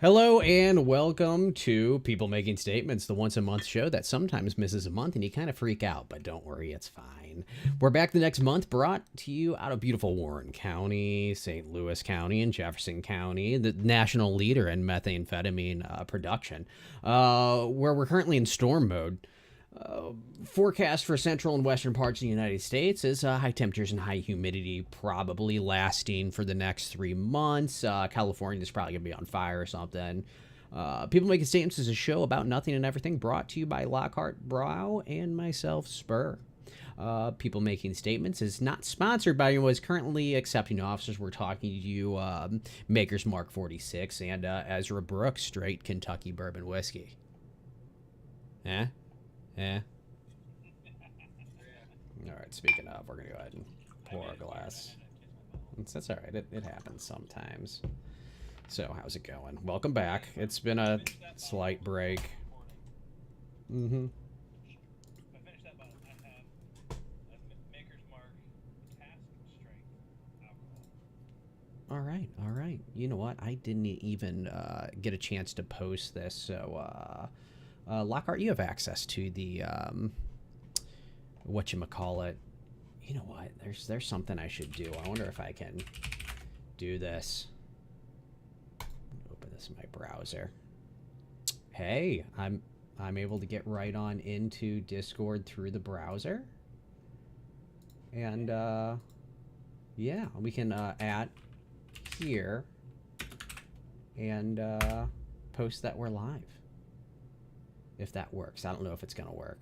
Hello and welcome to People Making Statements, the once a month show that sometimes misses a month and you kind of freak out, but don't worry, it's fine. We're back the next month, brought to you out of beautiful Warren County, St. Louis County, and Jefferson County, the national leader in methamphetamine production, where we're currently in storm mode. Forecast for central and western parts of the United States is high temperatures and high humidity, probably lasting for the next 3 months. California is probably going to be on fire or something. People Making Statements is a show about nothing and everything, brought to you by Lockhart Brow and myself, Spur. People Making Statements is not sponsored by anyone who is currently accepting officers. We're talking to you, Maker's Mark 46 and Ezra Brooks, straight Kentucky bourbon whiskey. Eh? Yeah. All right. Speaking of, we're gonna go ahead and pour a glass. That's all right. It happens sometimes. So, how's it going? Welcome back. It's been a slight break. Mm-hmm. All right. All right. You know what? I didn't even get a chance to post this, so Lockhart, you have access to the whatchamacallit. You know what? There's something I should do. I wonder if I can do this. Open this in my browser. Hey, I'm able to get right on into Discord through the browser. And yeah, we can add here and post that we're live. If that works. I don't know if it's gonna work.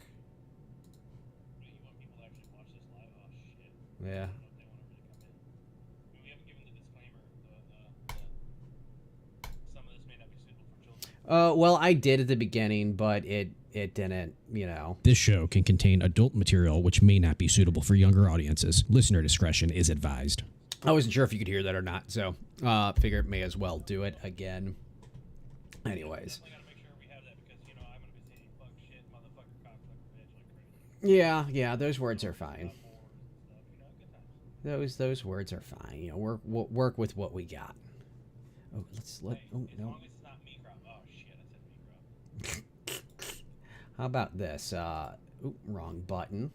You want people to actually watch this live? Oh shit. Yeah. I don't know if they want to really come in. I mean, we haven't given the disclaimer. Some of this may not be suitable for children. Well, I did at the beginning, but it didn't, you know. This show can contain adult material which may not be suitable for younger audiences. Listener discretion is advised. I wasn't sure if you could hear that or not, so figured may as well do it again. Anyways. Yeah, those words are fine. Those words are fine. You know, work with what we got. Oh, oh no. How about this? Ooh, wrong button.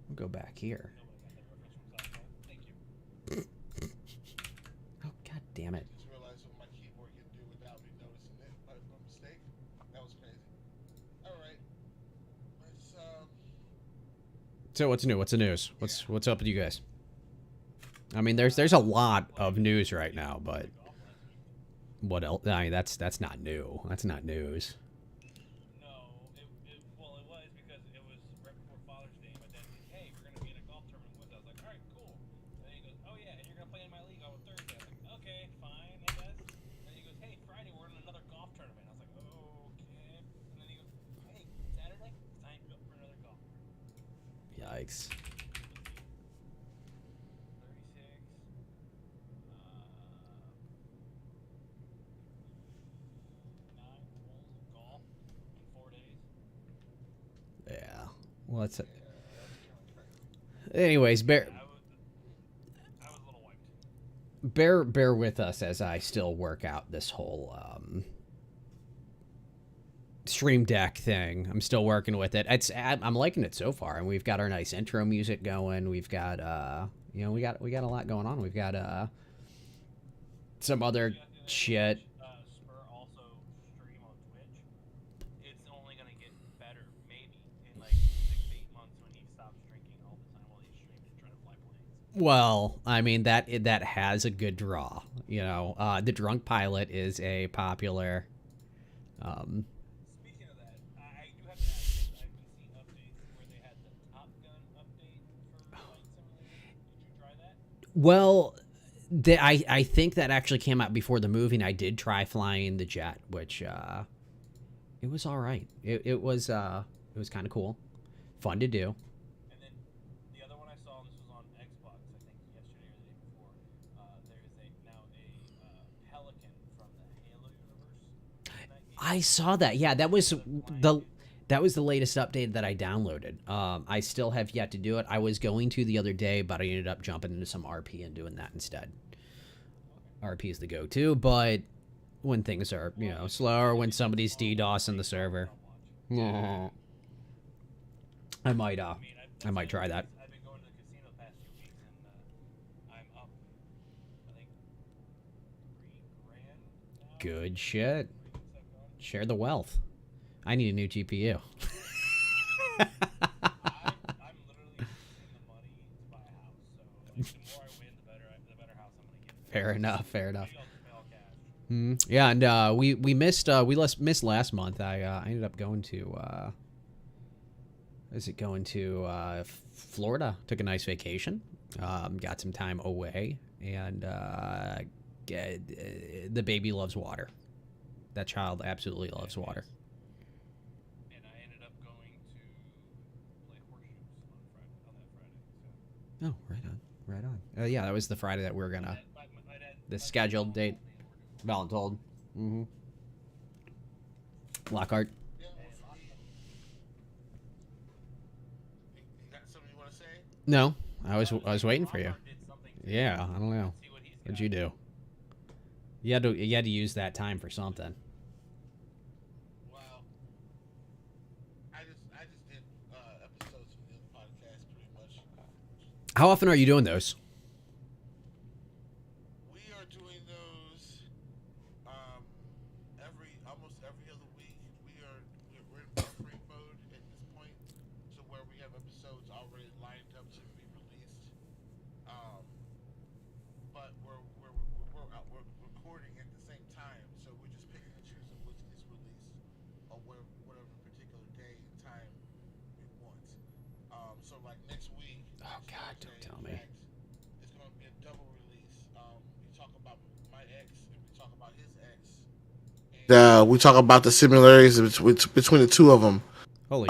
We'll go back here. Oh, god damn it. Just realized what my keyboard can do without me noticing it by mistake. That was crazy. Alright. Let's So what's new? What's the news? What's up with you guys? I mean, there's a lot of news right now, but what else? I mean, that's not new. That's not news. No, well, it was because it was right before Father's Day. My dad said, "Hey, we're gonna be in a golf tournament with us." I was like, "All right, cool." And then he goes, "Oh yeah, and you're gonna play in my league on Thursday." I was like, "Okay, fine, I guess." And then he goes, "Hey, Friday we're in another golf tournament." I was like, "Okay." And then he goes, "Hey, Saturday, sign you up for another golf tournament." Yikes. 36. Golf in 4 days. Yeah. Well, that's it. Anyways, I was a little wiped. bear with us as I still work out this whole Stream Deck thing. I'm still working with it. I'm liking it so far, and we've got our nice intro music going. We've got you know, we got a lot going on. We've got some other shit. Spur also stream on Twitch. It's only gonna get better, maybe in like 6 to 8 months when he stops drinking all the time while he's streaming and trying to fly planes. Well, I mean that has a good draw. You know, the Drunk Pilot is a popular. Speaking of that, I do have to ask. I've been seeing updates where they had the Top Gun update for Flight Simulator. Did you try that? Well, I think that actually came out before the movie, and I did try flying the jet, which it was all right. It was kind of cool, fun to do. And then the other one I saw, this was on Xbox, I think yesterday or the day before. There is now a Pelican from the Halo universe. I saw that. Yeah, that was the latest update that I downloaded. I still have yet to do it. I was going to the other day, but I ended up jumping into some RP and doing that instead. RP is the go-to, but when things are, slow, or when somebody's DDoSing the server. I might try that. I've been going to the casino the past 2 weeks, and I'm up, I think, $3,000 now. Good shit. 3 weeks I've gone. Share the wealth. I need a new GPU. I'm literally in the money to buy a house, so like, the more I win, the better house I'm gonna get. Fair enough. Fair enough. Maybe I'll just pay all cash. Yeah, and we missed last month. I ended up going to Florida. Took a nice vacation. Got some time away, and the baby loves water. That child absolutely loves water. And I ended up going to play horseshoes on that Friday. Oh, right on. Yeah, that was the Friday that we were gonna. My dad, The scheduled date. Voluntold. Mm-hmm. Lockhart. Yeah, you got something you want to say? No, I was waiting for you. Did something too. Yeah, I don't know. See what he's What'd got. you do? You had to use that time for something. Well, I just did episodes of the podcast pretty much. How often are you doing those? We are doing those almost every other week. We're in buffering mode at this point, to where we have episodes already lined up to be released. But we're recording at the same time, so we're just picking and choosing which gets released on whatever particular day and time we want. So like next week. Oh, God, don't Thursday, tell in me. fact, it's going to be a double release. We talk about my ex and we talk about his ex. We talk about the similarities between the two of them. Holy.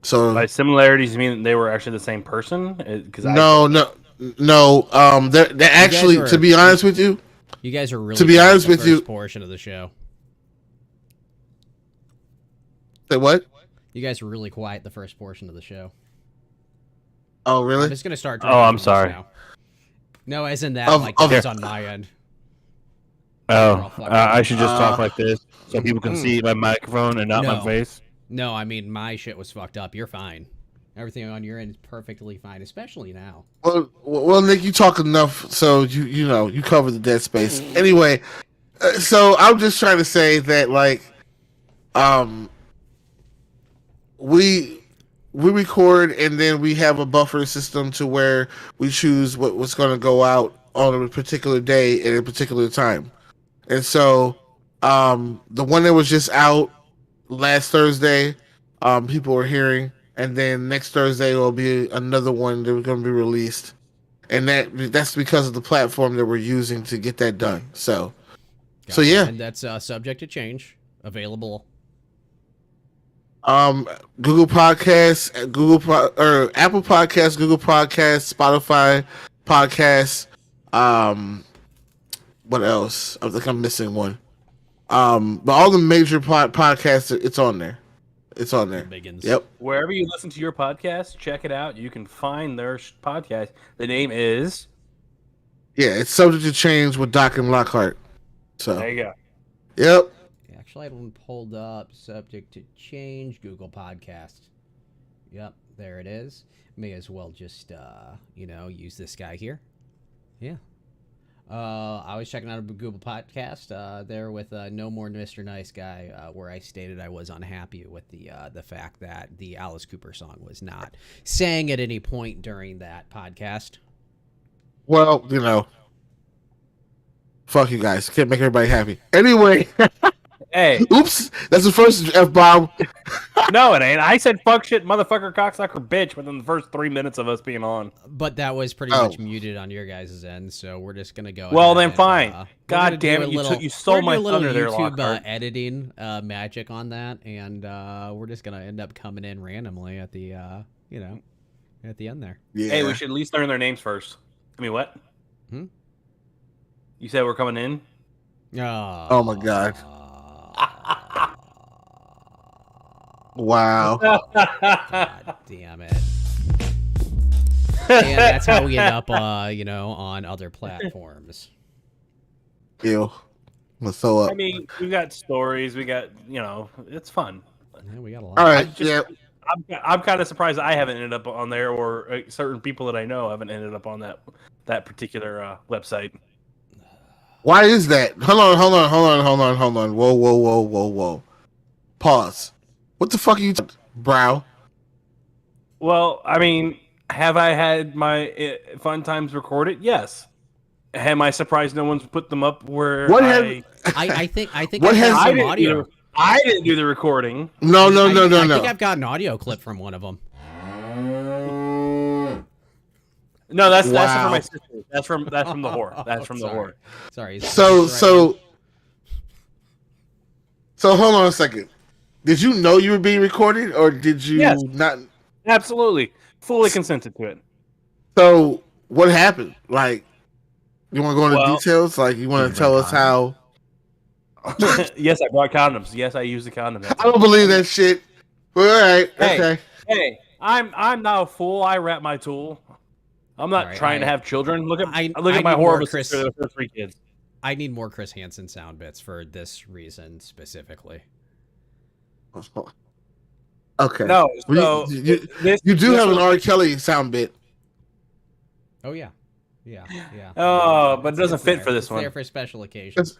So By similarities, you mean they were actually the same person? Because no. They're actually, were- to be honest with you, you guys are really. to be quiet honest the with you- first portion of the show. say what? You guys were really quiet the first portion of the show. Oh, I'm really? just gonna start. Oh, I'm drinking this sorry. now. No, as in that, Of- like of- it's on my end. Oh, I should just talk Uh, like this so people can see my microphone and not No. my face. No, I mean my shit was fucked up. You're fine. Everything on your end is perfectly fine, especially now. Well, Nick, you talk enough, so you cover the dead space. Anyway, so I'm just trying to say that we record and then we have a buffer system to where we choose what's going to go out on a particular day at a particular time. And so the one that was just out last Thursday, people were hearing, and then next Thursday will be another one that was going to be released. And that's because of the platform that we're using to get that done. So yeah. And that's subject to change. Available. Google Podcasts, Apple Podcasts, Google Podcasts, Spotify Podcasts. What else? I think I'm missing one. But all the major podcasts, it's on there. It's on there. Biggins. Yep. Wherever you listen to your podcast, check it out. You can find their podcast. The name is. Yeah, it's subject to change with Doc and Lockhart. So, There you go. yep. Actually, I had one pulled up. Subject to change. Google Podcast. Yep, there it is. May as well just use this guy here. Yeah. I was checking out a Google Podcast there with No More Mr. Nice Guy, where I stated I was unhappy with the fact that the Alice Cooper song was not sang at any point during that podcast. Well, fuck you guys. Can't make everybody happy. Anyway, Hey, oops. That's the first F-bomb. no, it ain't. I said fuck shit, motherfucker, cocksucker, bitch within the first 3 minutes of us being on. But that was pretty Oh. much muted on your guys' end, so we're just gonna go. Well, ahead then and, fine. we're God gonna damn do it, a you little- took- you stole we're gonna my do a little thunder there, YouTube Lockhart. editing magic on that, and we're just gonna end up coming in randomly at the at the end there. Yeah. Hey, we should at least learn their names first. I mean, what? Hmm? You said we're coming in? Oh my God. Wow. God damn it. And that's how we end up, on other platforms. Ew. Let's throw up. I mean, we got stories. We got, it's fun. Yeah, we got a lot. All right, just- yeah. I'm kind of surprised I haven't ended up on there, or certain people that I know haven't ended up on that particular website. Why is that? Hold on. Whoa. Pause. What the fuck are you, brow? Well, I mean, have I had my fun times recorded? Yes. Am I surprised no one's put them up where What I... I think What I has- have I some didn't, audio. do the, I didn't do the recording. No. I think I've got an audio clip from one of them. No, that's for Wow. my sister. That's from the whore. That's from the Sorry. whore. Sorry. So hold on a second. Did you know you were being recorded, or did you Yes. not? Absolutely. Fully consented to it. So what happened? Like, you want to go into Well- details? Like, you want to tell us how? Yes, I brought condoms. Yes, I used the condom. that I don't time. believe that shit. But all right, Hey. okay. Hey, I'm not a fool. I wrap my tool. I'm not Alright, trying to have children. Look at I my need more horrible Chris- sister with her 3 kids. I need more Chris Hansen sound bits for this reason specifically. Okay. No, Well, so you this, do this have an was- R. Kelly sound bit. Oh yeah. Oh, but it doesn't It's fit there. for this It's one. there for special occasions.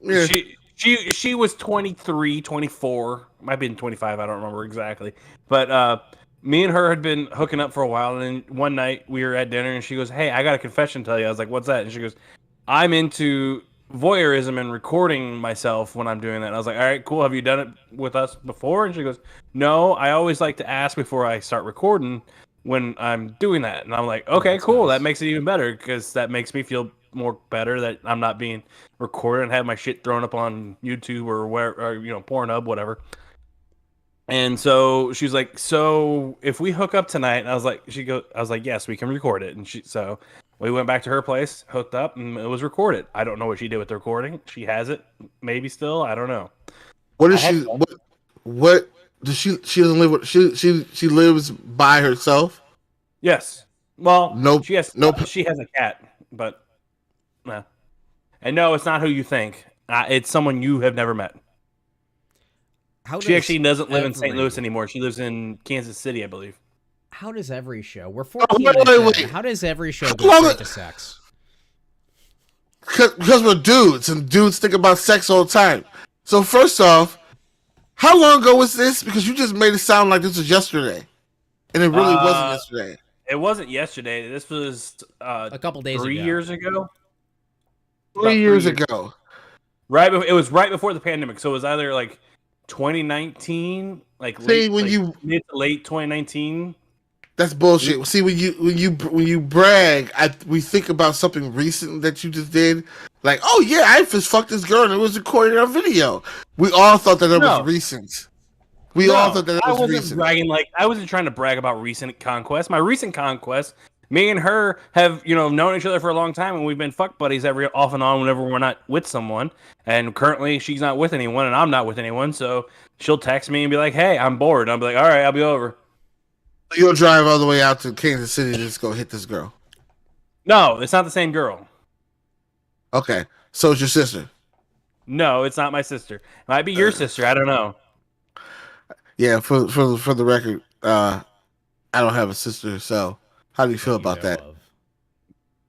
Yeah. She was 23, 24, might have been 25, I don't remember exactly. But me and her had been hooking up for a while, and then one night we were at dinner and she goes, "Hey, I got a confession to tell you." I was like, "What's that?" And she goes, "I'm into voyeurism and recording myself when I'm doing that." And I was like, "All right, cool. Have you done it with us before?" And she goes, "No, I always like to ask before I start recording when I'm doing that." And I'm like, "Okay, That's cool. nice. That makes it even better because that makes me feel more better that I'm not being recorded and have my shit thrown up on YouTube or Pornhub, whatever." And so she's like, "So if we hook up tonight," and I was like, "Yes, we can record it." And so we went back to her place, hooked up, and it was recorded. I don't know what she did with the recording. She has it, maybe still. I don't know. What is I had she? fun. What does she? She doesn't live with. She lives by herself. Yes. Well, Nope. She has a cat, but no. And no, it's not who you think. It's someone you have never met. How She actually doesn't live in St. every- Louis anymore. She lives in Kansas City, I believe. How does every show? We're 14 wait, minutes wait. in. How does every show How go long- straight to sex? Because we're dudes, and dudes think about sex all the time. So first off, how long ago was this? Because you just made it sound like this was yesterday, and it really wasn't yesterday. It wasn't yesterday. This was A couple days 3 ago. years ago. 3 years ago. Right, it was right before the pandemic, so it was either like 2019, like See, when you- mid to late 2019. That's bullshit. See, when you brag, we think about something recent that you just did. Like, oh yeah, I just fucked this girl and it was recorded on video. We all thought that it No. was recent. We all thought that it I was wasn't recent. bragging I wasn't trying to brag about recent conquests. My recent conquest, me and her have known each other for a long time, and we've been fuck buddies every off and on whenever we're not with someone. And currently, she's not with anyone, and I'm not with anyone. So she'll text me and be like, "Hey, I'm bored." And I'll be like, "All right, I'll be over." You'll drive all the way out to Kansas City to just go hit this girl. No, it's not the same girl. Okay, so it's your sister. No, it's not my sister. It might be your sister. I don't know. Yeah, for the record, I don't have a sister. So how do you feel about that?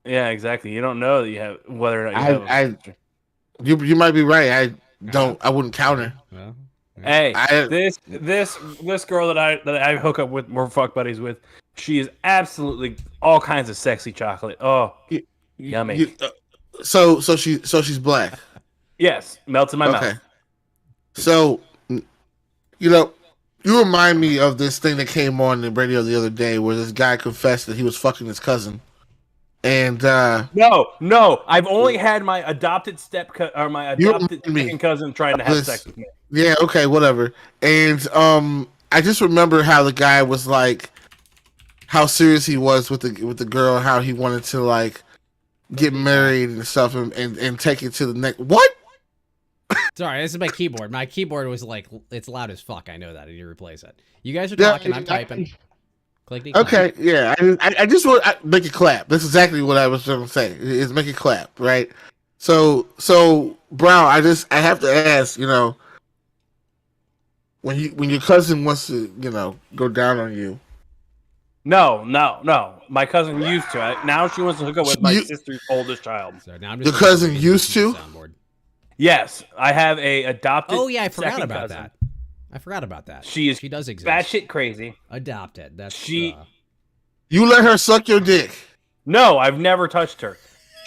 Yeah, exactly. You don't know that you have whether or not you have. a sister. You might be right. I wouldn't counter. Well, Hey, I- this girl that I hook up with, we're fuck buddies with. She is absolutely all kinds of sexy chocolate. Oh, yummy. So she's black. Yes, melts in my Okay. mouth. So, you remind me of this thing that came on the radio the other day where this guy confessed that he was fucking his cousin. And No, I've only had my adopted my You adopted remind me second cousin trying to have this- sex with me. yeah, okay, whatever. And I just remember how the guy was like, how serious he was with the girl, how he wanted to like get married and stuff, and take it to the next. What? sorry, this is my keyboard. My keyboard was like, it's loud as fuck. I know that. I need to replace it. You guys are Yeah, talking. I'm typing. Clickety Okay, yeah. I just want to make it clap. That's exactly what I was going to say. Is make it clap, right? So Brown, I have to ask, when your cousin wants to, go down on you. No. My cousin used to. Now she wants to hook up with my You- sister's oldest child. So now I'm Your just gonna cousin read used the to? soundboard. Yes, I have a adopted. Oh yeah, I forgot second about cousin. that. I forgot about that. She does exist. batshit crazy. Adopted. That's She- You let her suck your dick. No, I've never touched her.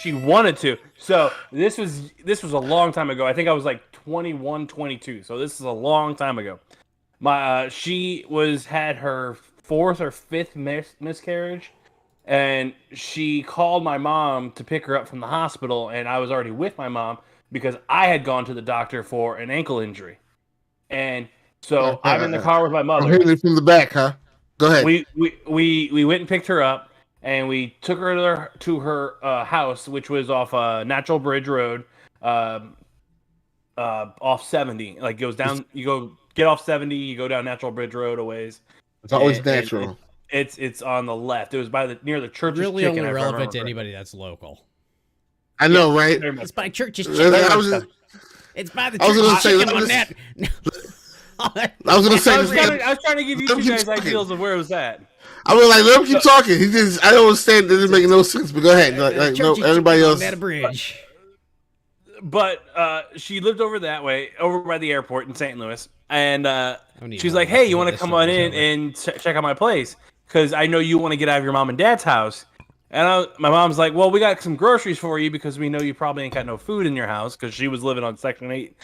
She wanted to. So this was a long time ago. I think I was like 21, 22. So this is a long time ago. She had her 4th or 5th miscarriage, and she called my mom to pick her up from the hospital, and I was already with my mom because I had gone to the doctor for an ankle injury. And so I'm in the car with my I'm mother. hitting it from the back, huh? Go ahead. We went and picked her up, and we took her to her house, which was off Natural Bridge Road, off 70. Like goes down. You go get off 70. You go down Natural Bridge Road a ways. It's always And natural. It's on the left. It was by near the Church's really Chicken. only if I relevant remember to correctly. anybody that's local. I know, right? Very much It's by Church's I Chicken. was just- It's by the I was gonna Church's say, Chicken let on me that. I was gonna say, I was trying to give you let him two keep guys talking. ideals of where it was at. I was like, let him keep talking. I don't understand. It doesn't make no sense. But go ahead. Like, no, Church's everybody Chicken else. on that bridge. But she lived over that way, over by the airport in St. Louis, and need she's more like, "Hey, you after want to this come on story's in over. and check out my place? Because I know you want to get out of your mom and dad's house." And my mom's like, "Well, we got some groceries for you because we know you probably ain't got no food in your house because she was living on Section 8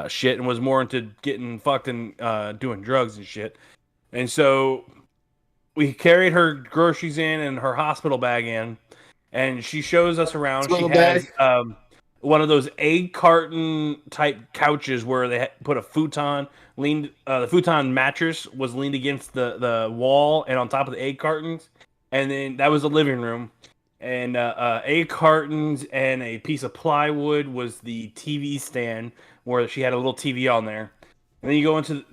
shit and was more into getting fucked and doing drugs and shit." And so we carried her groceries in and her hospital bag in, and she shows us around. Hospital She has bag? one of those egg carton type couches where they put a futon the futon mattress was leaned against the wall and on top of the egg cartons, and then that was the living room, and egg cartons and a piece of plywood was the TV stand where she had a little TV on there. And then you go into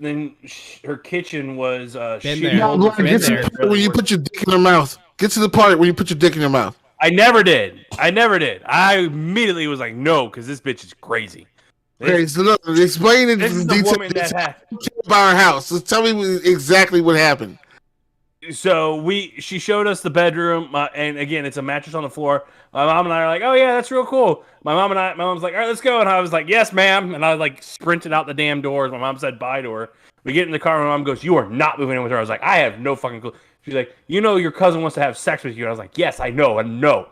her kitchen was Been shooting there. holes No, in Brian, get to there. the part where you put your dick in your mouth. Get to the part where you put your dick in your mouth. I never did. I immediately was like, no, because this bitch is crazy. Okay, so look, explain it This in is the detail woman that had. about our house. So tell me exactly what happened. So she showed us the bedroom, and again, it's a mattress on the floor. My mom and I are like, oh yeah, that's real cool. My mom's like, all right, let's go, and I was like, yes, ma'am, and I like sprinted out the damn doors. My mom said bye to her. We get in the car, and my mom goes, you are not moving in with her. I was like, I have no fucking clue. She's like, you know, your cousin wants to have sex with you. And I was like, yes, I know, and no,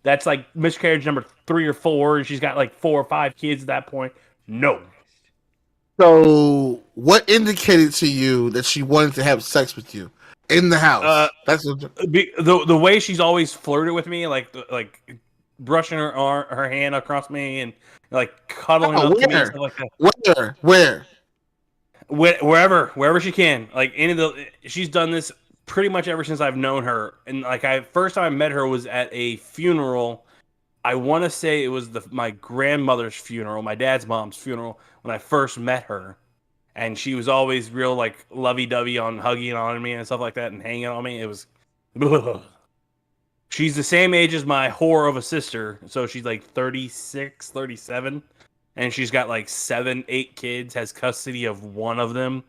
that's like miscarriage number 3 or 4, and she's got like 4 or 5 kids at that point. No. So, what indicated to you that she wanted to have sex with you in the house? That's what. The way she's always flirted with me, like brushing her hand across me and like cuddling Oh, up to me and where? stuff like that. Where? Wherever she can. Like she's done this pretty much ever since I've known her. And like first time I met her was at a funeral. I want to say it was my grandmother's funeral, my dad's mom's funeral, when I first met her. And she was always real like lovey-dovey on hugging on me and stuff like that and hanging on me. It was She's the same age as my whore of a sister, so she's like 36, 37, and she's got like 7, 8 kids, has custody of one of them.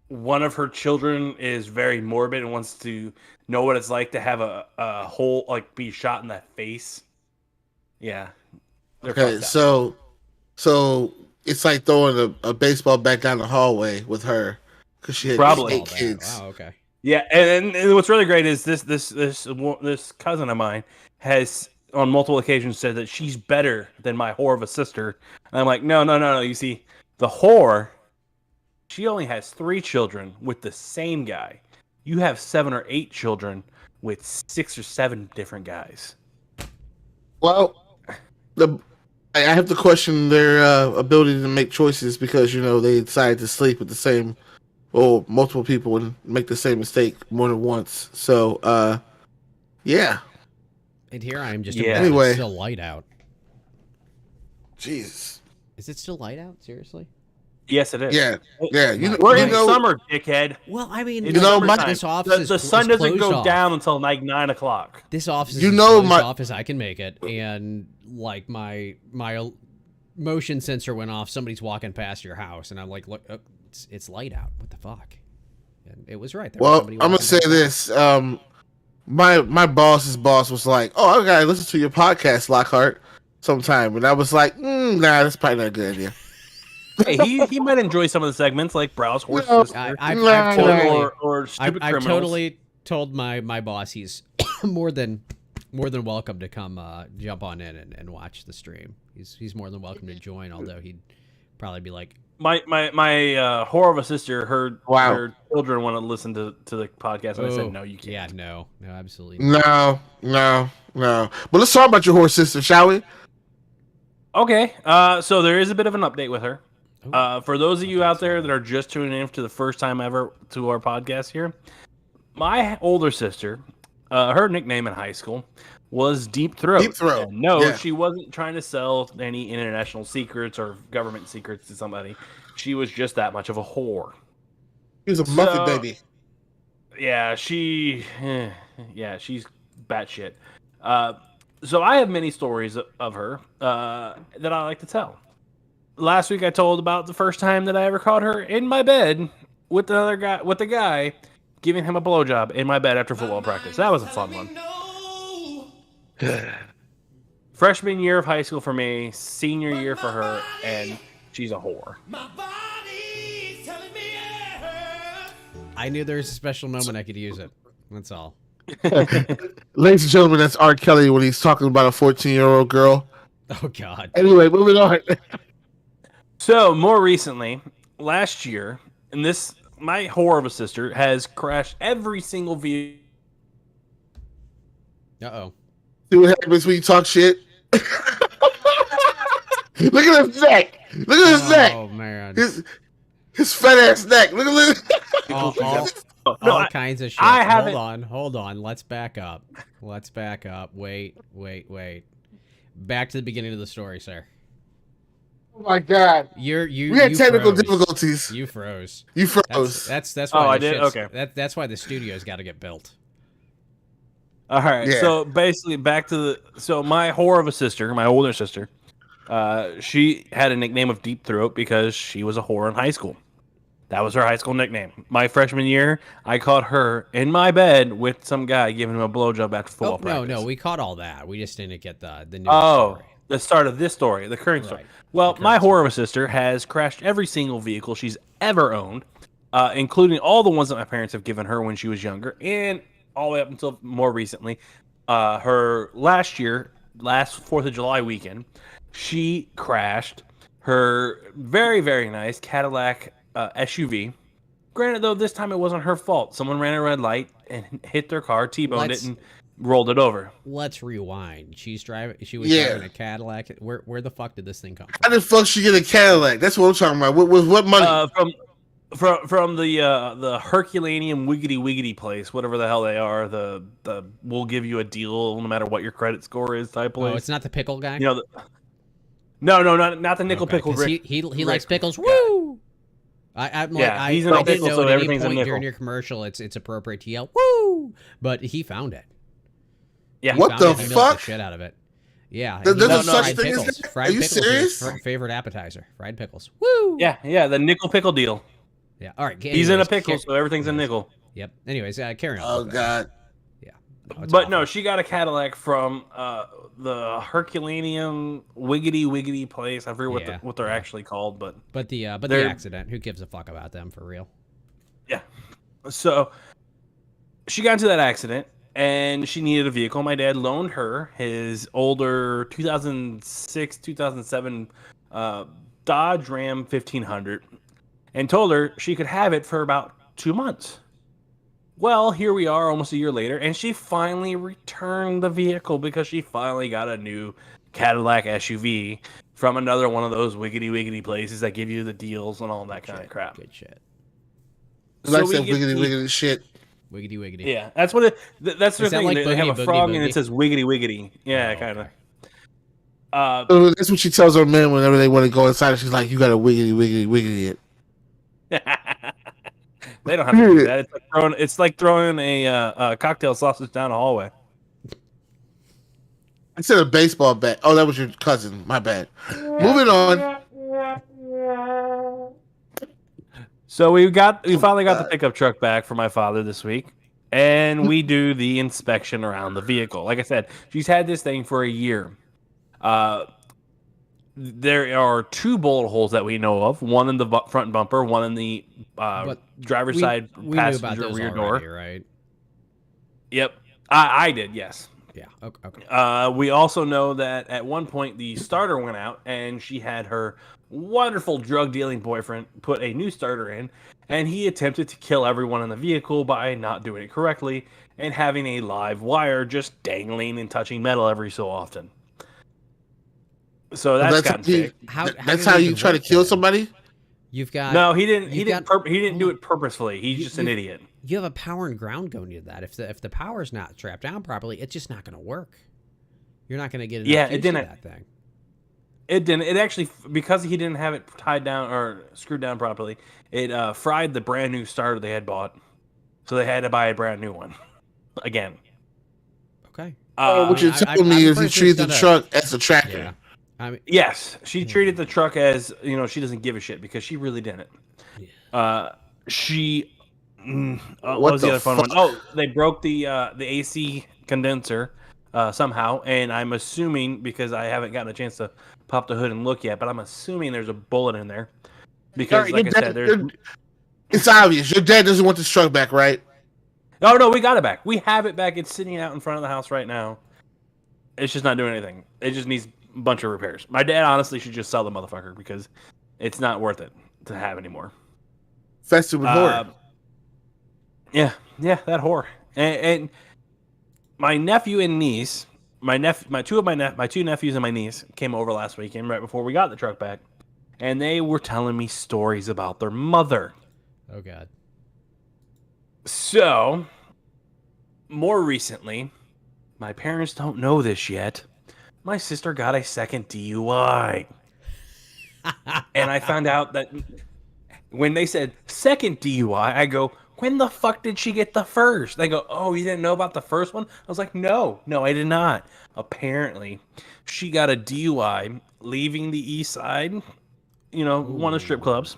One of her children is very morbid and wants to know what it's like to have a hole, like be shot in the face. Yeah. They're Okay, fucked up. so it's like throwing a baseball bat down the hallway with her because she had Probably. 8 kids. Wow, okay. Yeah, and what's really great is this cousin of mine has on multiple occasions said that she's better than my whore of a sister. And I'm like, no. You see, the whore, she only has 3 children with the same guy. You have 7 or 8 children with 6 or 7 different guys. Well, I have to question their ability to make choices because they decided to sleep with the same, or multiple people and make the same mistake more than once. So, yeah. And here I am just Yeah. Anyway. still light out. Jesus. Is it still light out? Seriously? Yes, it is. Yeah, yeah. We're you in know, summer, dickhead. Well, I mean, It's know, summertime. this office is the sun is doesn't closed go off. down until like 9 o'clock. This office is You as know closed my- off as I can make it, and like my motion sensor went off. Somebody's walking past your house, and I'm like, look, it's light out. What the fuck? And it was right. There was well, somebody I'm gonna walking say past. this. My boss's boss was like, "Oh, I gotta listen to your podcast, Lockhart, sometime," and I was like, "Nah, that's probably not a good idea." Hey, he might enjoy some of the segments like Browse Horse No. Sister I've Nah, totally, or Stupid I've Criminals. totally told my boss he's more than welcome to come jump on in and watch the stream. He's more than welcome to join, although he'd probably be like, My whore of a sister heard Wow. her children want to listen to the podcast, and I said, no, you can't. Yeah, no, absolutely not. No. But let's talk about your horse sister, shall we? Okay, so there is a bit of an update with her. For those of you out there that are just tuning in for the first time ever to our podcast here, my older sister, her nickname in high school was Deep Throat. Deep Throat, And no, yeah. she wasn't trying to sell any international secrets or government secrets to somebody. She was just that much of a whore. He was a muffin So- baby. Yeah, she's batshit. So I have many stories of her that I like to tell. Last week I told about the first time that I ever caught her in my bed with the guy giving him a blowjob in my bed after football practice. That was a fun one. Freshman year of high school for me, senior year for her, and she's a whore. I knew there was a special moment I could use it. That's all. Ladies and gentlemen, that's R. Kelly when he's talking about a 14-year-old girl. Oh God. Anyway, moving on. So more recently, last year, and my whore of a sister has crashed every single vehicle. Uh-oh. See what happens when you talk shit? Look at his neck. Look at his neck. Oh man. His fat ass neck. Look at this. all No, kinds of shit. I haven't- Hold on. Let's back up. Wait. Back to the beginning of the story, sir. Oh my god. We We had technical difficulties. You froze. You froze. That's why. Oh, I the did? shit's- Okay. That's why the studio's got to get built. All right. Yeah. So basically, back to my whore of a sister, my older sister, she had a nickname of Deep Throat because she was a whore in high school. That was her high school nickname. My freshman year, I caught her in my bed with some guy giving him a blowjob after football practice. No, we caught all that. We just didn't get the new Oh, story. the start of this story, the current story. Right. Well, The my current whore of a sister has crashed every single vehicle she's ever owned, including all the ones that my parents have given her when she was younger, and all the way up until more recently. Her last 4th of July weekend, she crashed her very, very nice Cadillac SUV. Granted, though, this time it wasn't her fault. Someone ran a red light and hit their car, T-boned Let's- it, and rolled it over. Let's rewind. She was driving Yeah. a Cadillac. Where the fuck did this thing come How from? the fuck she get a Cadillac? That's what I'm talking about. What money? From the Herculaneum Wiggity Wiggity place, whatever the hell they are, the we'll give you a deal no matter what your credit score is type place. Oh, it's not the pickle guy. You know, no, not the nickel Okay, pickle 'cause Rick. He Rick likes pickles. guy. Woo! I'm like, Yeah, he's in I a didn't pickle, know so at any everything's a point nickel. during your commercial it's appropriate to yell woo, but he found it. Yeah, He What found the it and he milked fuck? the shit out of it. Yeah, There's he a loves such fried thing as pickles. that? Fried Are you pickles is serious? his favorite appetizer. Fried pickles. Woo! yeah, the nickel pickle deal. Yeah. All right. He's in a anyways, pickle, so everything's a nickel. Yep. Anyways, carry on. Oh god. It's But awful. no, she got a Cadillac from the Herculaneum Wiggity Wiggity place. I forget Yeah. what they're actually called, but But the they're- accident. Who gives a fuck about them for real? yeah. So she got into that accident and she needed a vehicle. My dad loaned her his older 2006, 2007 Dodge Ram 1500 and told her she could have it for about 2 months. Well, here we are almost a year later, and she finally returned the vehicle because she finally got a new Cadillac SUV from another one of those wiggity wiggity places that give you the deals and all that kind of crap. Good shit. Like we that get wiggity the- wiggity shit. Wiggity wiggity. Yeah, that's what that's the Is that thing. like They Boogie have a Boogie frog and Boogie? it says wiggity wiggity. Yeah, Oh, kind of. okay. So that's what she tells her men whenever they want to go inside. She's like, "You got to wiggity, wiggity, wiggity it." They don't have to do that. It's like throwing a cocktail sausage down a hallway. I said a baseball bat. Oh, that was your cousin. My bad. Moving on. So we finally got the pickup truck back for my father this week, and we do the inspection around the vehicle. Like I said, she's had this thing for a year. There are 2 bullet holes that we know of. One in the front bumper, one in the driver's side we passenger knew about those rear already, door. right? Yep, I did. Yes. Yeah. Okay. We also know that at one point the starter went out, and she had her wonderful drug dealing boyfriend put a new starter in, and he attempted to kill everyone in the vehicle by not doing it correctly and having a live wire just dangling and touching metal every so often. So that's gotten fixed. That's how you try to kill somebody. You've got No, he didn't. He didn't do it purposefully. He's just an idiot. You have a power and ground going to that. If the power's not strapped down properly, it's just not going to work. You're not going to get enough use of that thing. It didn't. It actually, because he didn't have it tied down or screwed down properly, it fried the brand new starter they had bought. So they had to buy a brand new one again. Okay. What you're telling me is you treat the truck as a tractor. Yeah. Yes, she treated the truck as, she doesn't give a shit because she really didn't. Yeah. What was the other fun one? Oh, they broke the AC condenser somehow, and I'm assuming, because I haven't gotten a chance to pop the hood and look yet, but I'm assuming there's a bullet in there because, like I said, it's obvious your dad doesn't want this truck back, right? Oh no, we got it back. We have it back. It's sitting out in front of the house right now. It's just not doing anything. It just needs a bunch of repairs. My dad honestly should just sell the motherfucker because it's not worth it to have anymore. Festive with horror. Yeah, that whore. And my nephew and niece, my two nephews and my niece came over last weekend right before we got the truck back, and they were telling me stories about their mother. Oh God. So, more recently, my parents don't know this yet. My sister got a second DUI. And I found out that when they said second DUI, I go, when the fuck did she get the first? They go, oh, you didn't know about the first one? I was like, no, I did not. Apparently, she got a DUI leaving the east side, one of the strip clubs.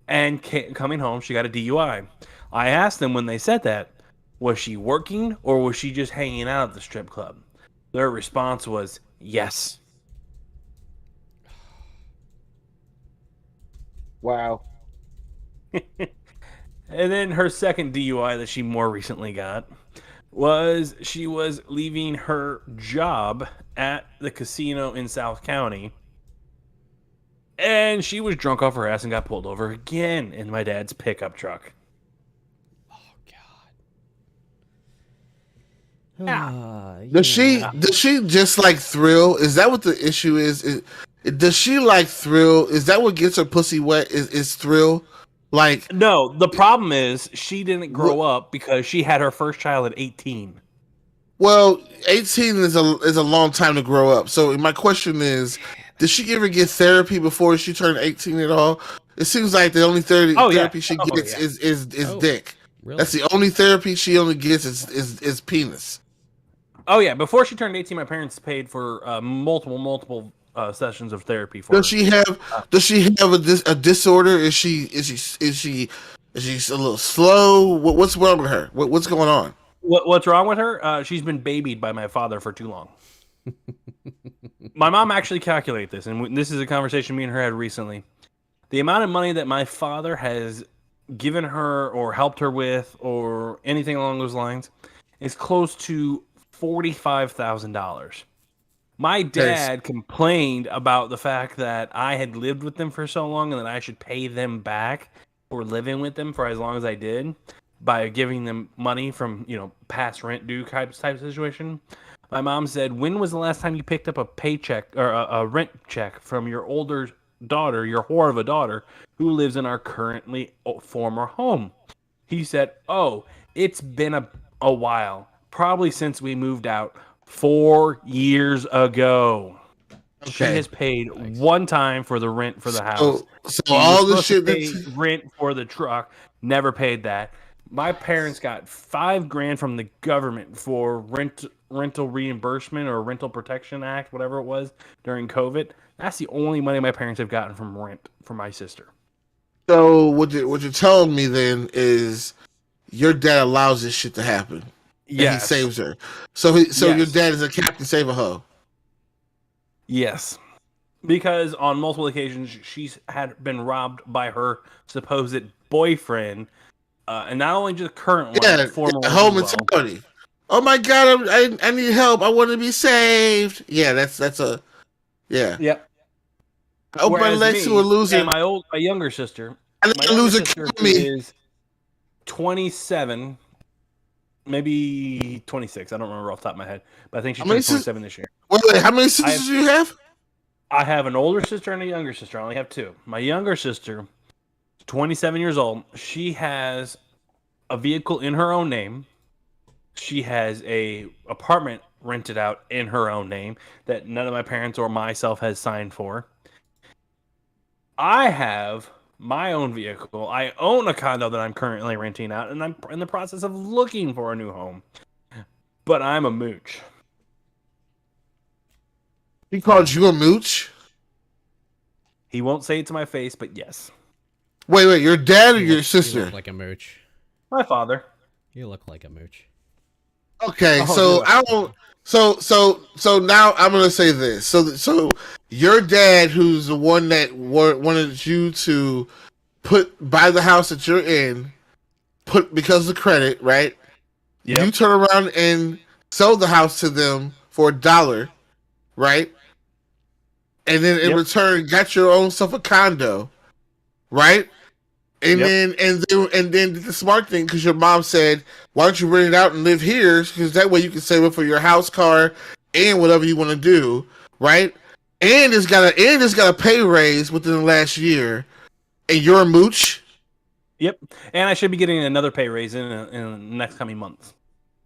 And coming home, she got a DUI. I asked them when they said that, was she working or was she just hanging out at the strip club? Their response was, yes. Wow. And then her second DUI that she more recently got was she was leaving her job at the casino in South County. And she was drunk off her ass and got pulled over again in my dad's pickup truck. Oh God. Yeah. Does she just like thrill? Is that what the issue is? Does she like thrill? Is that what gets her pussy wet? Is thrill? Like, no, the problem is she didn't grow up because she had her first child at 18. Well, 18 is a long time to grow up. So my question is, did she ever get therapy before she turned 18 at all? It seems like the only therapy she gets is dick. Really? That's the only therapy she only gets is penis. Oh yeah, before she turned 18, my parents paid for multiple sessions of therapy for her. Does she have a disorder? Is she a little slow? What's wrong with her? What's going on? What's wrong with her? She's been babied by my father for too long. My mom actually calculated this, and this is a conversation me and her had recently. The amount of money that my father has given her or helped her with or anything along those lines is close to $45,000. My dad complained about the fact that I had lived with them for so long and that I should pay them back for living with them for as long as I did by giving them money from, past rent due type situation. My mom said, when was the last time you picked up a paycheck or a rent check from your older daughter, your whore of a daughter, who lives in our currently former home? He said, oh, it's been a while, probably since we moved out 4 years ago. She Okay. has paid one time for the rent for the house. So She all the was shit supposed to that pay rent for the truck, never paid that. My parents got $5,000 from the government for rental reimbursement or rental protection act, whatever it was, during COVID. That's the only money my parents have gotten from rent for my sister. so what you're telling me then is your dad allows this shit to happen. And he Yes. saves her. So your Yes. dad is a Captain Save a Hoe. Yes. Because on multiple occasions she's had been robbed by her supposed boyfriend, and not only just current one, Yeah, but former one home as well. mentality. Oh my god, I need help. I want to be saved. Yeah, that's a yeah. Yep. I hope my Whereas legs me will lose it. and my younger sister, I my need to younger lose it. sister Kill me. is 27, maybe 26. I don't remember off the top of my head, but I think she's How many 27 this year. Wait, how many sisters do you have? I have an older sister and a younger sister. I only have two. My younger sister, 27 years old, she has a vehicle in her own name. She has a apartment rented out in her own name that none of my parents or myself has signed for. I have my own vehicle. I own a condo that I'm currently renting out, and I'm in the process of looking for a new home. But I'm a mooch. He called you a mooch. He won't say it to my face, but yes. Wait, your dad or You your look sister? like a mooch. My father. You look like a mooch. Okay, Oh, so really? I don't. So now I'm gonna say this. So your dad, who's the one that wanted you to buy the house that you're in, because of credit, right? Yep. You turn around and sell the house to them for $1, right? And then in Yep. return, got your own self a condo, right? And Yep. then the smart thing, because your mom said, "Why don't you rent it out and live here? Because that way you can save up for your house, car, and whatever you want to do, right?" And it's got a pay raise within the last year, and you're a mooch. Yep. And I should be getting another pay raise in the next coming months.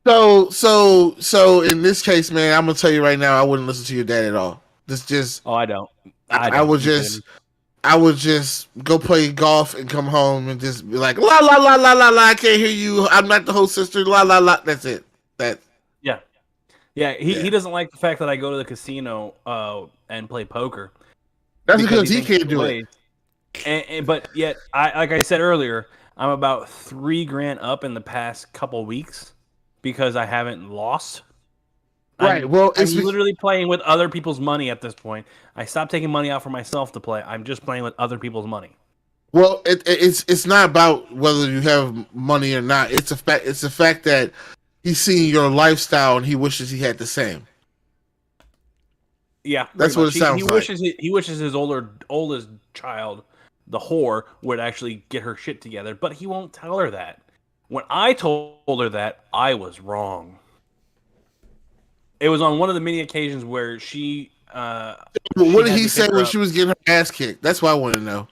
So in this case, man, I'm gonna tell you right now, I wouldn't listen to your dad at all. This just Oh, I don't. I would just go play golf and come home and just be like, la la la la la la. I can't hear you. I'm not the host sister. La la la. That's it. Yeah. He doesn't like the fact that I go to the casino and play poker. That's because he thinks can't it's do a it. waste. But yet, like I said earlier, I'm about $3,000 up in the past couple weeks because I haven't lost. Right. I'm Well, it's literally playing with other people's money at this point. I stopped taking money out for myself to play. I'm just playing with other people's money. well, it's not about whether you have money or not. It's a fact. It's the fact that he's seeing your lifestyle and he wishes he had the same. Yeah, That's pretty what much. it sounds like. He wishes his oldest child, the whore, would actually get her shit together, but he won't tell her that. When I told her that, I was wrong. It was on one of the many occasions where she. What she did had he me say pick her when up. she was getting her ass kicked? That's what I want to know.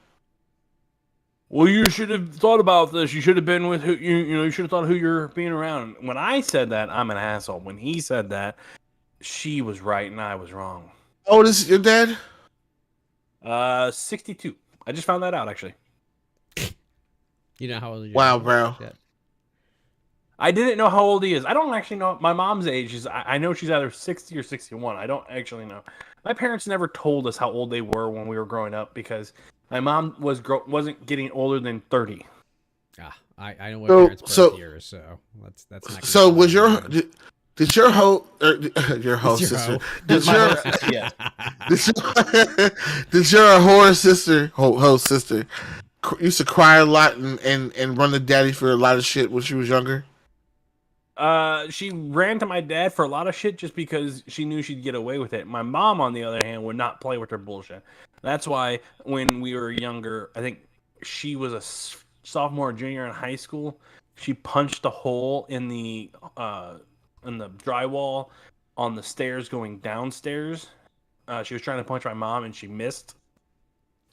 Well, you should have thought about this. You should have been with who you should have thought who you're being around. When I said that, I'm an asshole. When he said that, she was right and I was wrong. Oh, this is your dad? 62. I just found that out actually. You know how old your Wow, dad is? bro. Shit. I didn't know how old he is. I don't actually know. My mom's age is. I know she's either 60 or 61. I don't actually know. My parents never told us how old they were when we were growing up because my mom wasn't getting older than 30. Ah, I know what So- parents' birth so- year is, so that's not. gonna So be was your fun. did your host your host It's your sister hoe. did My your host sister, yes. did your host sister used to cry a lot and run to daddy for a lot of shit when she was younger? She ran to my dad for a lot of shit just because she knew she'd get away with it. My mom, on the other hand, would not play with her bullshit. That's why when we were younger, I think she was a sophomore, junior in high school. She punched a hole in the drywall on the stairs going downstairs. She was trying to punch my mom and she missed.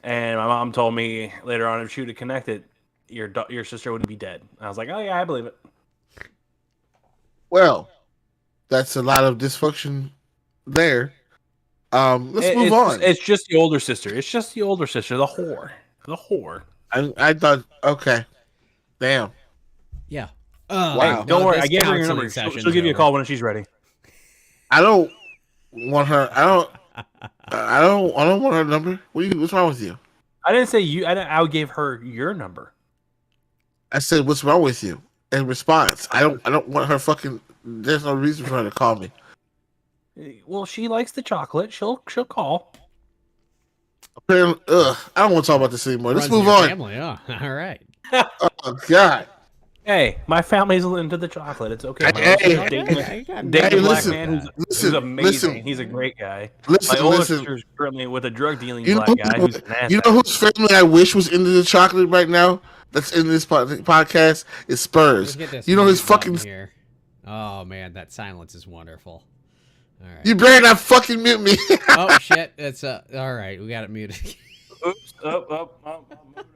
And my mom told me later on if she would have connected, your sister would be dead. I was like, oh yeah, I believe it. Well, that's a lot of dysfunction there. Let's move it's on. It's just the older sister. It's just the older sister, the whore. The whore. I thought, okay, damn. Yeah. Wow. Hey, don't worry. this I gave her your counseling number. She'll session's give you a over. call when she's ready. I don't want her. I don't want her number. What's wrong with you? I didn't say you. I gave her your number. I said, what's wrong with you? In response, I don't want her fucking. There's no reason for her to call me. Well, she likes the chocolate. She'll call. Apparently, I don't want to talk about this anymore. Let's Runs in move your on. Family. Oh, all right. Oh God. Hey, my family's into the chocolate. It's okay. My Hey, sister's hey, dating a- I got dating a black listen, man who's listen, amazing. listen. He's a great guy. Listen, My older listen. sister's currently with a drug dealing You black know, guy who's an you asshole. know whose family I wish was into the chocolate right now? That's in this podcast is Spurs. Let's get this You know his mute button fucking. here. Oh man, that silence is wonderful. All right. You better not fucking mute me. Oh shit, it's all right. We got it muted. Oops.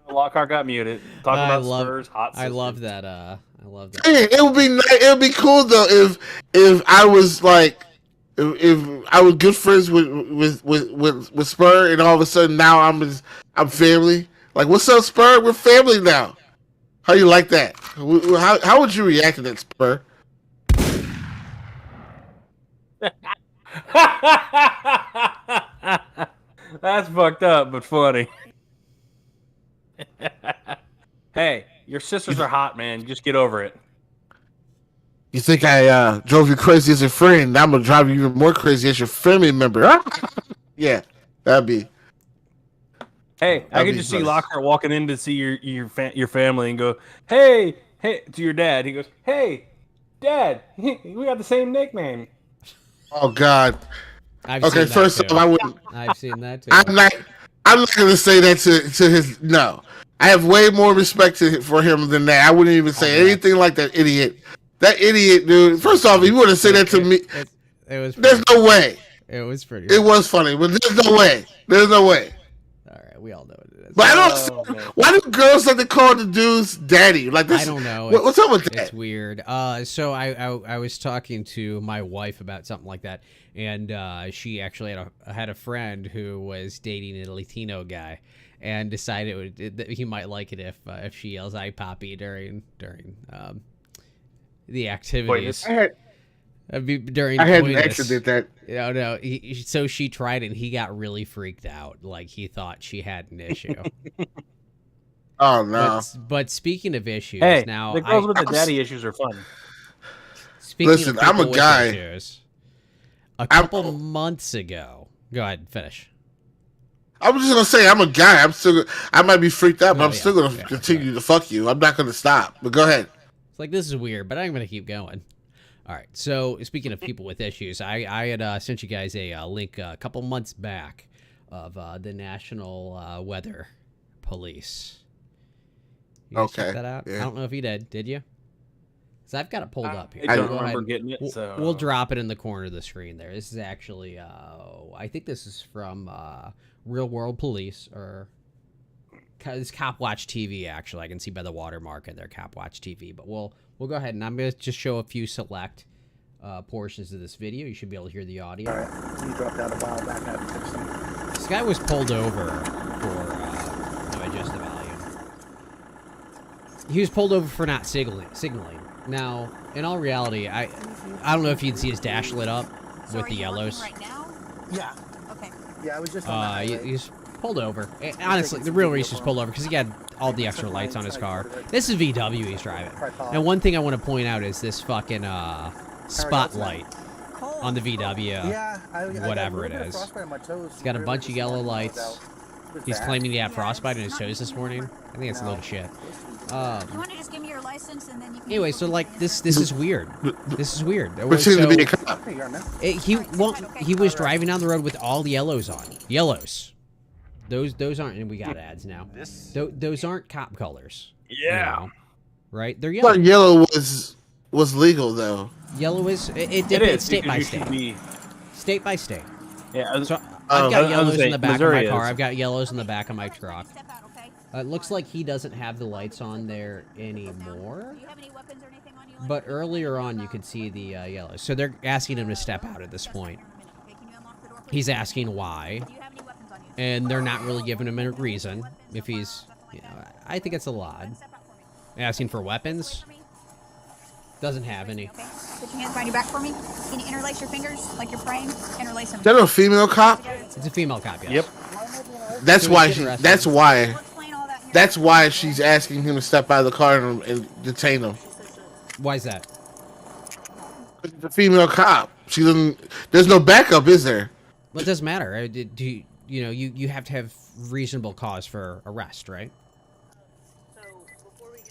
Lockhart got muted. Talking I about love- Spurs. Hot. I sisters. love that. I love that. Hey, it would be nice. It would be cool though if I was like if I was good friends with Spur and all of a sudden now I'm family. Like, what's up, Spur? We're family now. How you like that? How would you react to that, Spur? That's fucked up, but funny. Hey, your sisters are hot, man. Just get over it. You think I drove you crazy as a friend? Now I'm gonna drive you even more crazy as your family member. Yeah, that'd be. Hey, I That'd could be just see nice. Lockhart walking in to see your family and go, hey, to your dad. He goes, hey, Dad, we got the same nickname. Oh God. I've Okay, seen that first too. off, I wouldn't. I've seen that too. I'm not gonna say that to his. No, I have way more respect for him than that. I wouldn't even say anything like that idiot. That idiot, dude. First off, if you would have said that to me, It was. there's no way. It was pretty. It was funny, but there's no way. There's no way. All right, we all know what it is. But I Oh, don't. man. Why do girls like to call the dudes daddy? Like this. I don't know. What's up with It's that? weird. So I was talking to my wife about something like that, and she actually had a friend who was dating a Latino guy, and decided that he might like it if she yells "I Poppy" during the activities. During I had an coitus. accident that. No. So she tried it, and he got really freaked out. Like he thought she had an issue. Oh no. But speaking of issues, Hey, now the girls I- with the daddy issues are fun. Speaking Listen, of I'm a people with guy. issues, a couple months ago. Go ahead, finish. I was just gonna say I'm a guy. I might be freaked out, but Oh, I'm yeah, still gonna yeah, continue to fuck you. I'm not gonna stop. But go ahead. It's like, this is weird, but I'm going to keep going. All right. So speaking of people with issues, I had sent you guys a link a couple months back of the National Weather Police. You guys check Okay, that out? yeah. I don't know if you did. Did you? Because I've got it pulled up here. I So don't go ahead remember and- getting it. We'll, So we'll drop it in the corner of the screen there. This is actually, I think this is from Real World Police, or it's Cop Watch TV. Actually, I can see by the watermark in there, Cop Watch TV. But we'll go ahead and I'm going to just show a few select portions of this video. You should be able to hear the audio. You dropped out a while back. I haven't fixed them. This guy was pulled over for. Let me adjust the volume. He was pulled over for not signaling. Now, in all reality, I don't know if you'd see his dash lit up So with are the you yellows. working right now? Yeah. Okay. Yeah, I was just on the highway. He's pulled over. Honestly, the real reason he's pulled over because he had all the extra lights on his car. This is VW he's driving. And one thing I want to point out is this fucking spotlight Cold. on the VW. Yeah, I got whatever a it little bit of is. frostbite on my toes. He's got a Really bunch of just yellow when I was lights. out. Was He's that? claiming he had Yeah, frostbite in his it's toes this not morning. weird. I think it's a load of shit. You want to just give me your license and then you can. Anyway, so like this is weird. This is weird. Pretending to be a So, cop. Here you are, man. he was driving down the road with all the yellows on. Yellows. Those aren't, and we got ads now. Those aren't cop colors. you yeah. know, right? They're I yellow. thought yellow was legal though. Yellow is It it's is state by because you should state. be. State by state. Yeah. So Oh, I've got I was yellows gonna in the say, back Missouri of my car. is. I've got yellows in the back of my truck. Step out, okay? It looks like he doesn't have the lights on there anymore. Do you have any weapons or anything on you But earlier on, you could see the yellow. So they're asking him to step out at this point. Okay, can you unlock the door, please? He's asking why, Do you have any weapons on you? and they're not really giving him a reason. If he's, you know, I think it's a lot. Step out for me. Asking for weapons, For me. doesn't have any. Okay. Put your hands behind your back for me. Can you interlace your fingers like you're praying? Interlace them. Is that a female cop? It's a female cop, yes. Yep. That's So why. he's getting arrested. That's why. We'll explain all that in your- That's why she's asking him to step out of the car and detain him. Why is that? It's a female cop. She doesn't. There's no backup, is there? Well, it doesn't matter. Do you, you know, you have to have reasonable cause for arrest, right?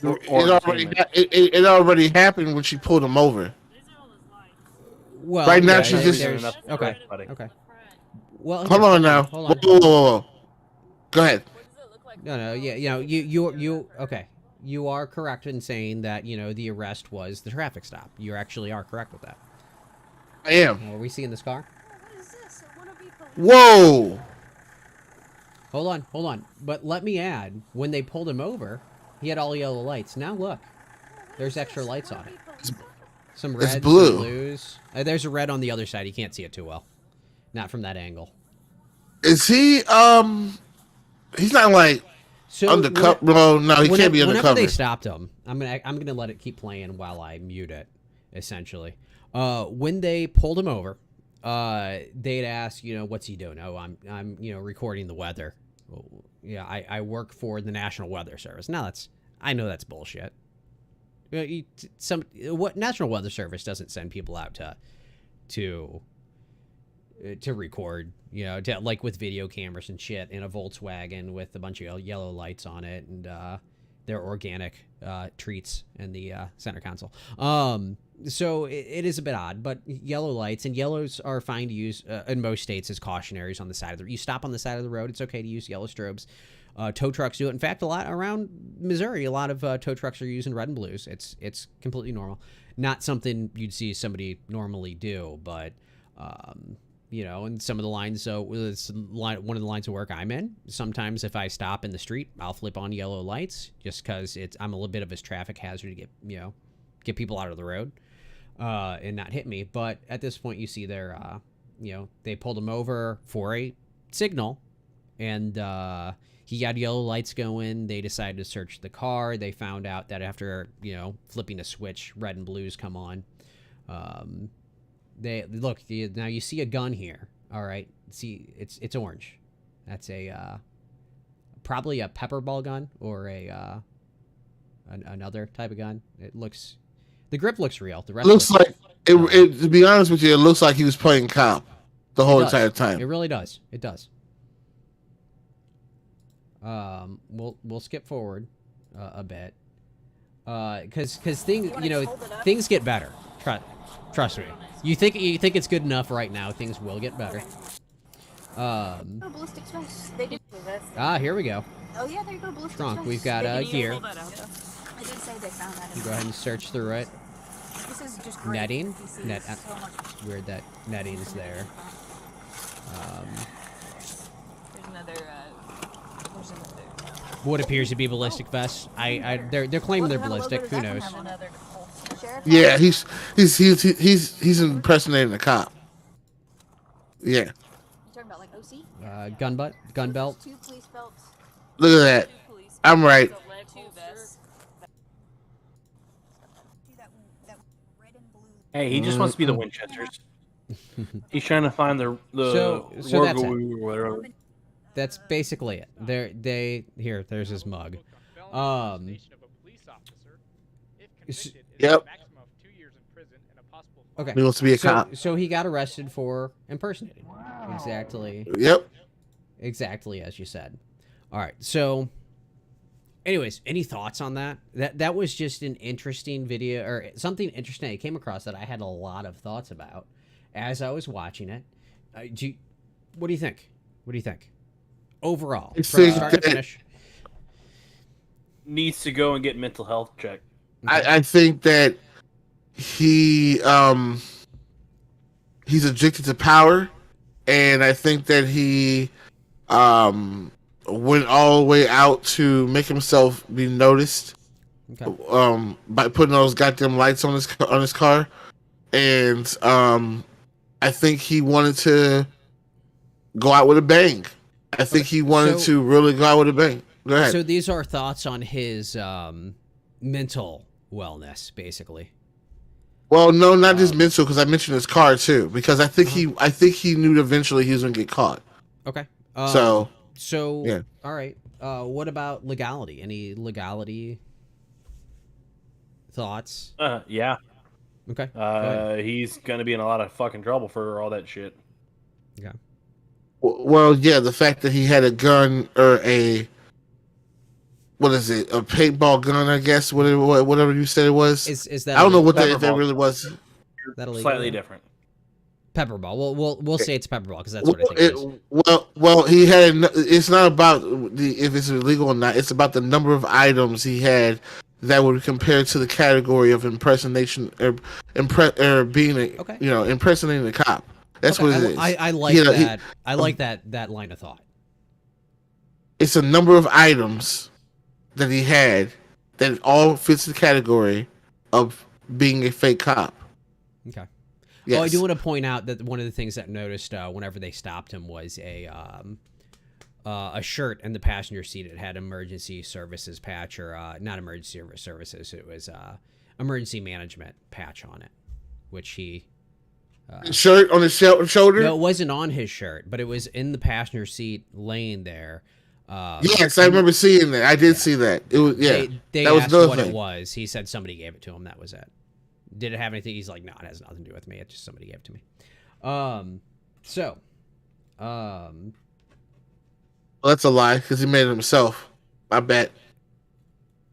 Or It already happened when she pulled him over. Well, Right now, yeah, she's there's- just- there's- okay. Okay. Well, Hold here, on now. Hold on. Whoa. Go ahead. No, yeah, you know, you okay. You are correct in saying that, you know, the arrest was the traffic stop. You actually are correct with that. I am. Are we seeing this car? Whoa. Hold on. But let me add, when they pulled him over, he had all yellow lights. Now look, there's extra lights on it. Some reds, some blue. blues. There's a red on the other side. You can't see it too well. Not from that angle. Is he? He's not like So undercover. No, he can't be Whenever undercover. they stopped him, I'm gonna let it keep playing while I mute it. Essentially, when they pulled him over, they'd ask, you know, what's he doing? Oh, I'm you know, recording the weather. Well, yeah, I work for the National Weather Service. Now I know that's bullshit. What National Weather Service doesn't send people out to record, you know, like with video cameras and shit in a Volkswagen with a bunch of yellow lights on it and their organic treats in the center console. So it is a bit odd, but yellow lights, and yellows are fine to use in most states as cautionaries on the side of the. You stop on the side of the road, it's okay to use yellow strobes. Tow trucks do it. In fact, a lot around Missouri, a lot of tow trucks are using red and blues. It's completely normal. Not something you'd see somebody normally do, but you know, and some of the lines. It's one of the lines of work I'm in. Sometimes if I stop in the street, I'll flip on yellow lights just because I'm a little bit of a traffic hazard to get people out of the road and not hit me. But at this point, you see their you know, they pulled him over for a signal, and he had yellow lights going. They decided to search the car. They found out that after, you know, flipping a switch, red and blues come on. They look, now you see a gun here. All right, see, it's orange. That's a probably a pepper ball gun or a another type of gun. The grip looks real. The rest Looks like it. To be honest with you, it looks like he was playing cop the whole entire time. It really does. It does. We'll skip forward a bit, because things get better. Trust me. You think it's good enough right now? Things will get better. Ballistic vest. They did. Here we go. Oh yeah, there you go. Ballistic Trunk. vest. We've got gear. I did say they found that. You go ahead and search through it. This is just great. Netting. You see Net. so much. Weird that netting is there. There's another. What appears to be ballistic vests. They're claiming they're ballistic. Who knows? Sheriff, Yeah, he's impersonating a cop. Yeah, you talking about like OC? Gun belt. 2 police belts. look at that. I'm right. See that red and blue. Hey, he just wants to be the Winchesters. He's trying to find the So that's it. Wargoo or whatever. That's basically it. There's his mug. Yep. Okay. He wants to be a cop. So he got arrested for impersonating. Yep. Exactly as you said. All right. So, anyways, any thoughts on that? That was just an interesting video, or something interesting I came across that I had a lot of thoughts about as I was watching it. What do you think? What do you think? Overall, I from think start to that- finish. Needs to go and get mental health checked. I think that he's addicted to power, and I think that he went all the way out to make himself be noticed, Okay. by putting those goddamn lights on his car, and I think he wanted to go out with a bang. I think he wanted to really go out with a bang. Go ahead. So these are thoughts on his mental wellness, basically. Well, no, not just mental, because I mentioned his car too. Because I think he knew that eventually he was gonna get caught. Okay. So yeah. All right. What about legality? Any legality thoughts? Yeah. Okay. He's gonna be in a lot of fucking trouble for all that shit. Okay. Well, yeah, the fact that he had a gun or a what is it? A paintball gun, I guess. Whatever you said it was. Is that? I don't know what Pepper that, if that ball. really was. That illegal? Slightly different. Pepperball. We'll say it's pepperball because that's what I think it is. Well, he had. It's not about if it's illegal or not. It's about the number of items he had that would compare to the category of impersonation or being a Okay. impersonating a cop. That's Okay, what it is. I like that. I like that line of thought. It's a number of items that he had that all fits the category of being a fake cop. Okay. Yes. Oh, I do want to point out that one of the things that I noticed whenever they stopped him was a shirt in the passenger seat. It had emergency services patch, or not emergency services. It was emergency management patch on it, which he. Shirt on his shoulder? No, it wasn't on his shirt, but it was in the passenger seat, laying there. Yes, I remember seeing that. I did see that. It was They that was asked another what thing. it was. He said somebody gave it to him. That was it. Did it have anything? He's like, no, it has nothing to do with me. It's just somebody gave it to me. Well, that's a lie because he made it himself. I bet.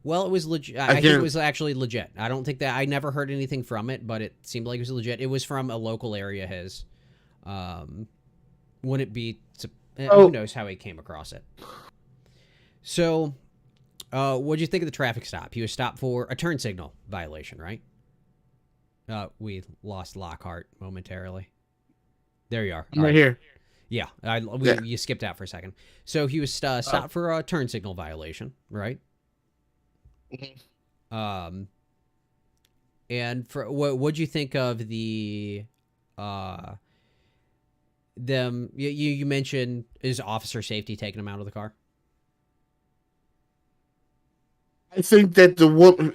Well, it was legit. I think it was actually legit. I don't think that I never heard anything from it, but it seemed like it was legit. It was from a local area. His, would it be? Who knows how he came across it? So, what do you think of the traffic stop? He was stopped for a turn signal violation, right? We lost Lockhart momentarily. There you are. I'm right here. Yeah, you skipped out for a second. So he was stopped for a turn signal violation, right? Mm-hmm. And for what'd you think of the them? You mentioned is officer safety taking him out of the car? I think that the woman,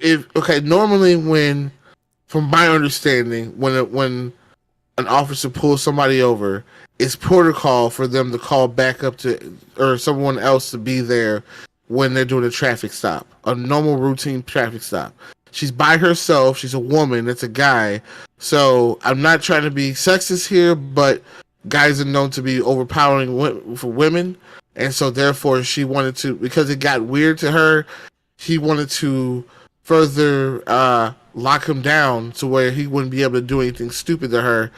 normally when, from my understanding, when an officer pulls somebody over, it's protocol for them to call back up to or someone else to be there when they're doing a traffic stop, a normal routine traffic stop. She's by herself. She's a woman. It's a guy. So I'm not trying to be sexist here, but guys are known to be overpowering for women. And so therefore she wanted to, because it got weird to her, he wanted to further lock him down to where he wouldn't be able to do anything stupid to her,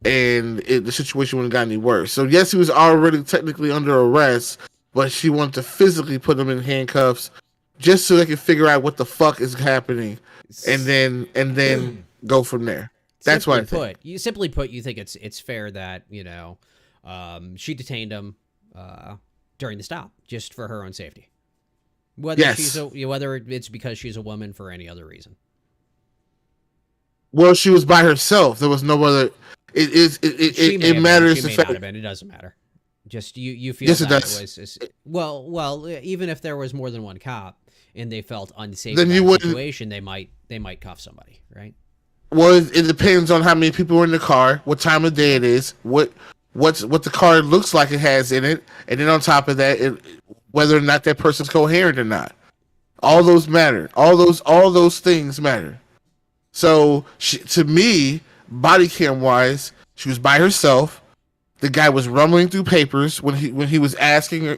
and the situation wouldn't have gotten any worse. So yes, he was already technically under arrest, but she wanted to physically put him in handcuffs just so they could figure out what the fuck is happening, and then go from there. That's what I think. Simply put, you think it's fair that she detained him during the stop just for her own safety, whether it's because she's a woman for any other reason. Well, she was by herself. There was no other. It matters. She may not have been. It doesn't matter. Just you feel yes, that it does. Well, even if there was more than one cop and they felt unsafe then in the situation, they might cuff somebody, right? Well, it depends on how many people are in the car, what time of day it is, what the car looks like it has in it, and then on top of that, whether or not that person's coherent or not. All those matter. All those things matter. So to me, body cam wise, she was by herself. The guy was rumbling through papers when he was asking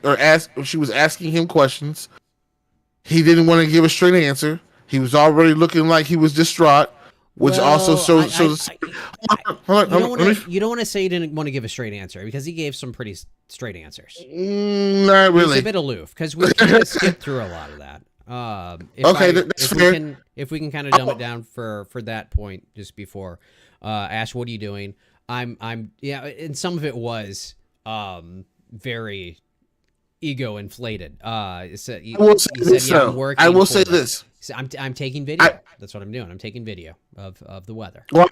she was asking him questions. He didn't want to give a straight answer. He was already looking like he was distraught, which also shows. You don't want to say he didn't want to give a straight answer because he gave some pretty straight answers. Not really. He's a bit aloof because we skipped through a lot of that. That's fair. If we can kind of dumb it down for that point just before, Ash, what are you doing? I'm and some of it was very ego inflated. I will say this, "Yeah, I'm though. working I will for say this." this. So I'm taking video. That's what I'm doing. I'm taking video of the weather. Well,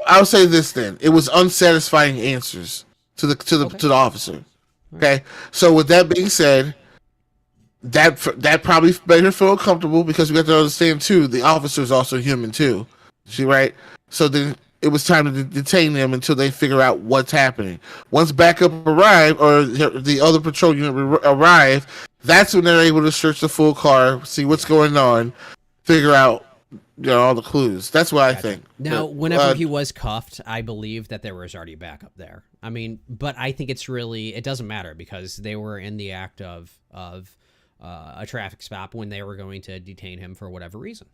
I'll say this then. It was unsatisfying answers to the officer. Okay, so with that being said, that probably made her feel comfortable because we got to understand too. The officer is also human too. She right. So then it was time to detain them until they figure out what's happening. Once backup arrived or the other patrol unit arrived, that's when they're able to search the full car, see what's going on, figure out all the clues. That's what I think. Now, whenever he was cuffed, I believe that there was already backup there. I mean, but I think it doesn't matter because they were in the act of a traffic stop when they were going to detain him for whatever reason.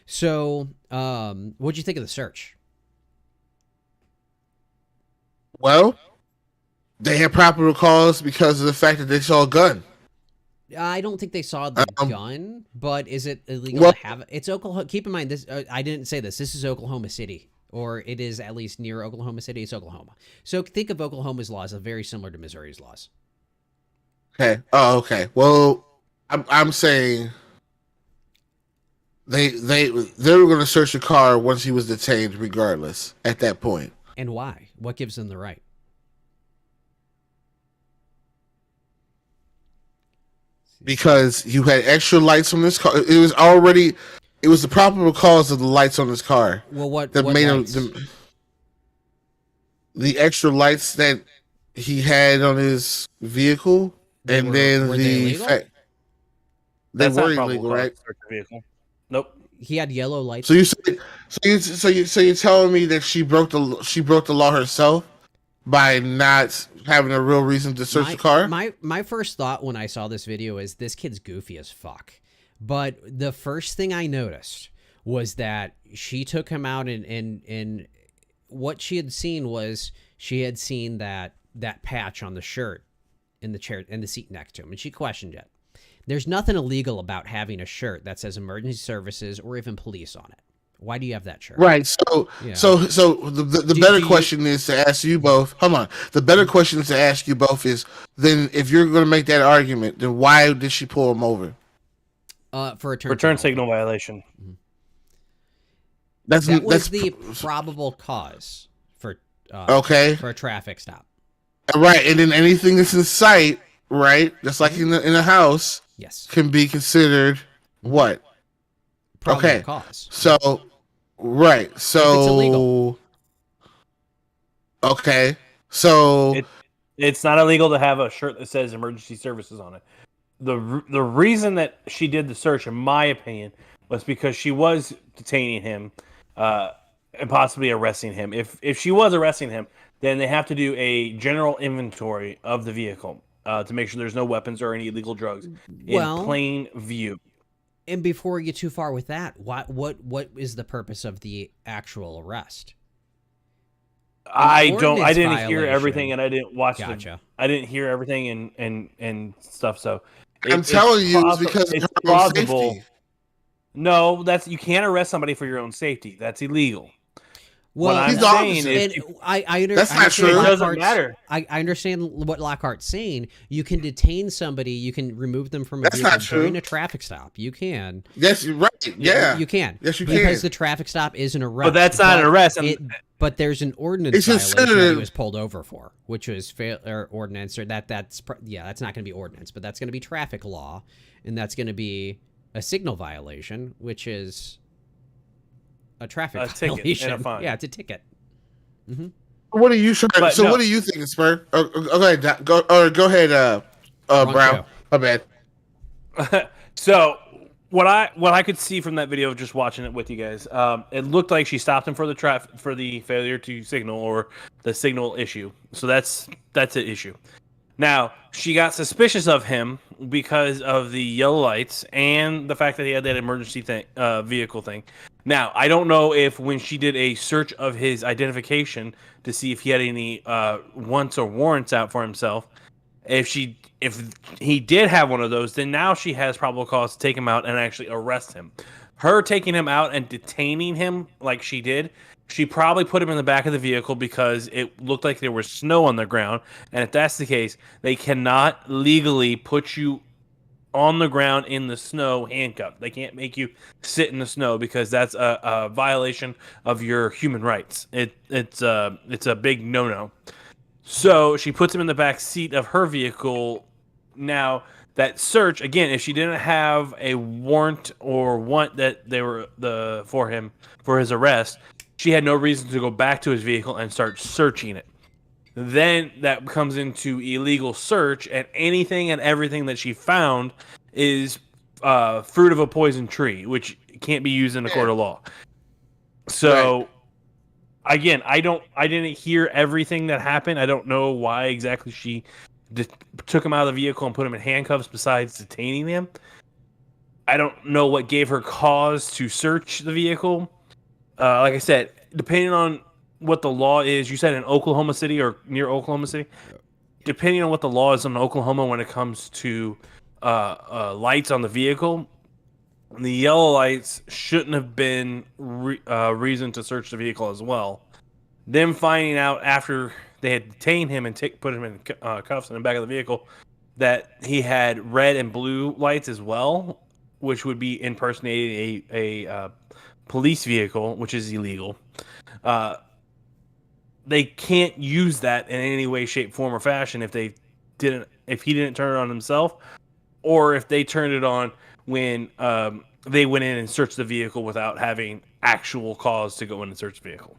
So, what'd you think of the search? Well, they had proper cause because of the fact that they saw a gun. I don't think they saw the gun, but is it illegal to have it? It's Oklahoma. Keep in mind this. I didn't say this. This is Oklahoma City, or it is at least near Oklahoma City. It's Oklahoma. So think of Oklahoma's laws as very similar to Missouri's laws. Okay. Oh, okay. Well, I'm saying they were going to search the car once he was detained, regardless. At that point. And why? What gives them the right? Because you had extra lights on this car. It was the probable cause of the lights on this car. Well, what made lights? The extra lights that he had on his vehicle, Were they illegal? They were not illegal, probable right? cause to search a vehicle. Nope. He had yellow lights. So you're telling me that she broke the law herself by not having a real reason to search the car? My first thought when I saw this video is this kid's goofy as fuck. But the first thing I noticed was that she took him out and what she had seen was she had seen that patch on the shirt in the chair in the seat next to him, and she questioned it. There's nothing illegal about having a shirt that says emergency services or even police on it. Why do you have that shirt? Right. So the better question is to ask you both. Hold on. The better question is to ask you both is then if you're going to make that argument, then why did she pull him over? For a Return signal violation. That's the probable cause for for a traffic stop. Right, and then anything that's in sight, right, just like in a house, yes, can be considered what? Probable cause. So, right, so it's illegal. Okay, so it's not illegal to have a shirt that says emergency services on it. The reason that she did the search, in my opinion, was because she was detaining him and possibly arresting him. If she was arresting him, then they have to do a general inventory of the vehicle to make sure there's no weapons or any illegal drugs in plain view. And before we get too far with that, what is the purpose of the actual arrest? I didn't hear everything, and I didn't watch. Gotcha. I didn't hear everything and stuff. So I'm telling you, it's because of her own safety. No, you can't arrest somebody for your own safety. That's illegal. Well, what I'm saying is, that's not true. It doesn't matter. I understand what Lockhart's saying. You can detain somebody. You can remove them from a vehicle during a traffic stop. You can. Yes, you're right. Yeah, you can. Yes, you can. Because the traffic stop is an arrest. But that's not an arrest. But there's an ordinance violation that he was pulled over for, which was ordinance, or that's not going to be ordinance, but that's going to be traffic law, and that's going to be a signal violation, which is a traffic violation. Ticket and a fine. Yeah, it's a ticket. Mm-hmm. What are you trying? So what do you think, Spur? Go ahead. Go ahead. Brown. My bad. So what I could see from that video, just watching it with you guys, it looked like she stopped him for the failure to signal or the signal issue. So that's an issue. Now she got suspicious of him because of the yellow lights and the fact that he had that emergency vehicle thing. Now I don't know if when she did a search of his identification to see if he had any wants or warrants out for himself, if he did have one of those, then now she has probable cause to take him out and actually arrest him. Her taking him out and detaining him like she did She probably put him in the back of the vehicle because it looked like there was snow on the ground. And if that's the case, they cannot legally put you on the ground in the snow handcuffed. They can't make you sit in the snow because that's a violation of your human rights. It's a big no-no. So she puts him in the back seat of her vehicle. Now that search, again, if she didn't have a warrant or want that they were for him for his arrest, she had no reason to go back to his vehicle and start searching it. Then that comes into illegal search, and anything and everything that she found is fruit of a poison tree, which can't be used in a court of law. So, again, I didn't hear everything that happened. I don't know why exactly she took him out of the vehicle and put him in handcuffs besides detaining him. I don't know what gave her cause to search the vehicle. Like I said, depending on what the law is, you said in Oklahoma City or near Oklahoma City, depending on what the law is in Oklahoma when it comes to lights on the vehicle, the yellow lights shouldn't have been reason to search the vehicle as well. Them finding out after they had detained him and put him in cuffs in the back of the vehicle that he had red and blue lights as well, which would be impersonating a police vehicle, which is illegal. They can't use that in any way, shape, form, or fashion if he didn't turn it on himself, or if they turned it on when they went in and searched the vehicle without having actual cause to go in and search the vehicle.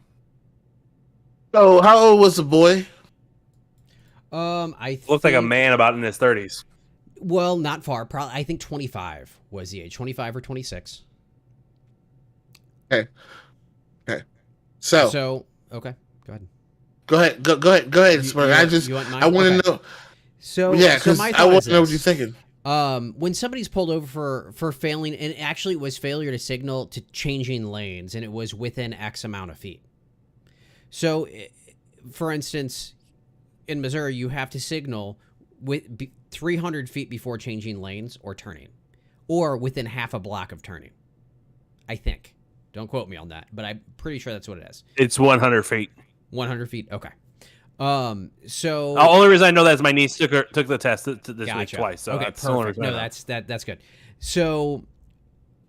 So, how old was the boy? I Looks like a man about in his 30s. Well, not far. Probably, I think 25 was the age, 25 or 26. Okay. So okay, go ahead. Go ahead, Spurg. I want to know. So yeah, because my I thought want is to know what this. you're thinking. When somebody's pulled over for failing, and actually it was failure to signal to changing lanes, and it was within X amount of feet. So, for instance, in Missouri, you have to signal with 300 feet before changing lanes or turning, or within half a block of turning. I think. Don't quote me on that, but I'm pretty sure that's what it is. It's 100 feet. 100 feet. Okay. So The only reason I know that is my niece took the test this gotcha. week twice. So okay, that's the only perfect. reason I No, know. that's good. So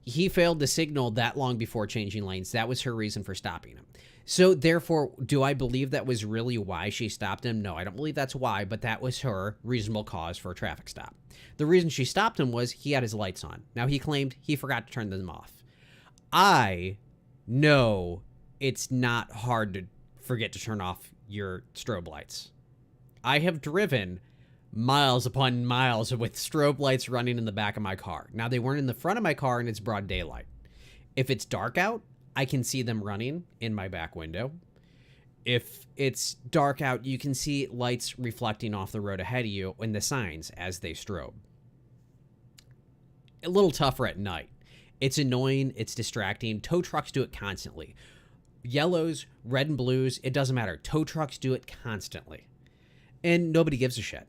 he failed to signal that long before changing lanes. That was her reason for stopping him. So therefore, do I believe that was really why she stopped him? No, I don't believe that's why, but that was her reasonable cause for a traffic stop. The reason she stopped him was he had his lights on. Now, he claimed he forgot to turn them off. I know it's not hard to forget to turn off your strobe lights. I have driven miles upon miles with strobe lights running in the back of my car. Now, they weren't in the front of my car and it's broad daylight. If it's dark out, I can see them running in my back window. If it's dark out, you can see lights reflecting off the road ahead of you in the signs as they strobe. A little tougher at night. It's annoying. It's distracting. Tow trucks do it constantly. Yellows, red and blues, it doesn't matter. Tow trucks do it constantly. And nobody gives a shit.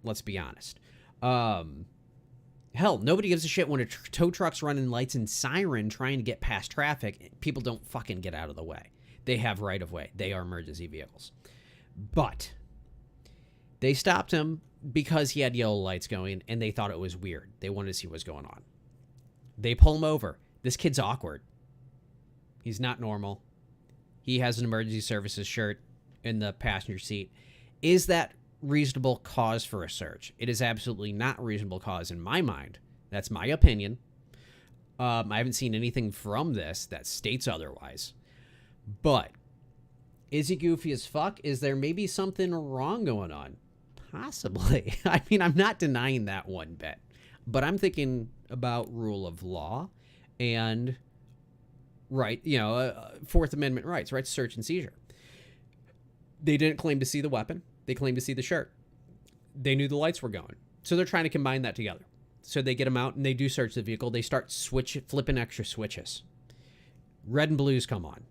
Let's be honest. Hell, nobody gives a shit when a tow truck's running lights and siren trying to get past traffic. People don't fucking get out of the way. They have right of way. They are emergency vehicles. But they stopped him because he had yellow lights going and they thought it was weird. They wanted to see what was going on. They pull him over. This kid's awkward. He's not normal. He has an emergency services shirt in the passenger seat. Is that reasonable cause for a search? It is absolutely not reasonable cause in my mind. That's my opinion. I haven't seen anything from this that states otherwise. But is he goofy as fuck? Is there maybe something wrong going on? Possibly. I mean, I'm not denying that one bit. But I'm thinking about rule of law and right, Fourth Amendment rights, right? Search and seizure. They didn't claim to see the weapon. They claimed to see the shirt. They knew the lights were going. So they're trying to combine that together. So they get him out and they do search the vehicle. They start flipping extra switches. Red and blues come on.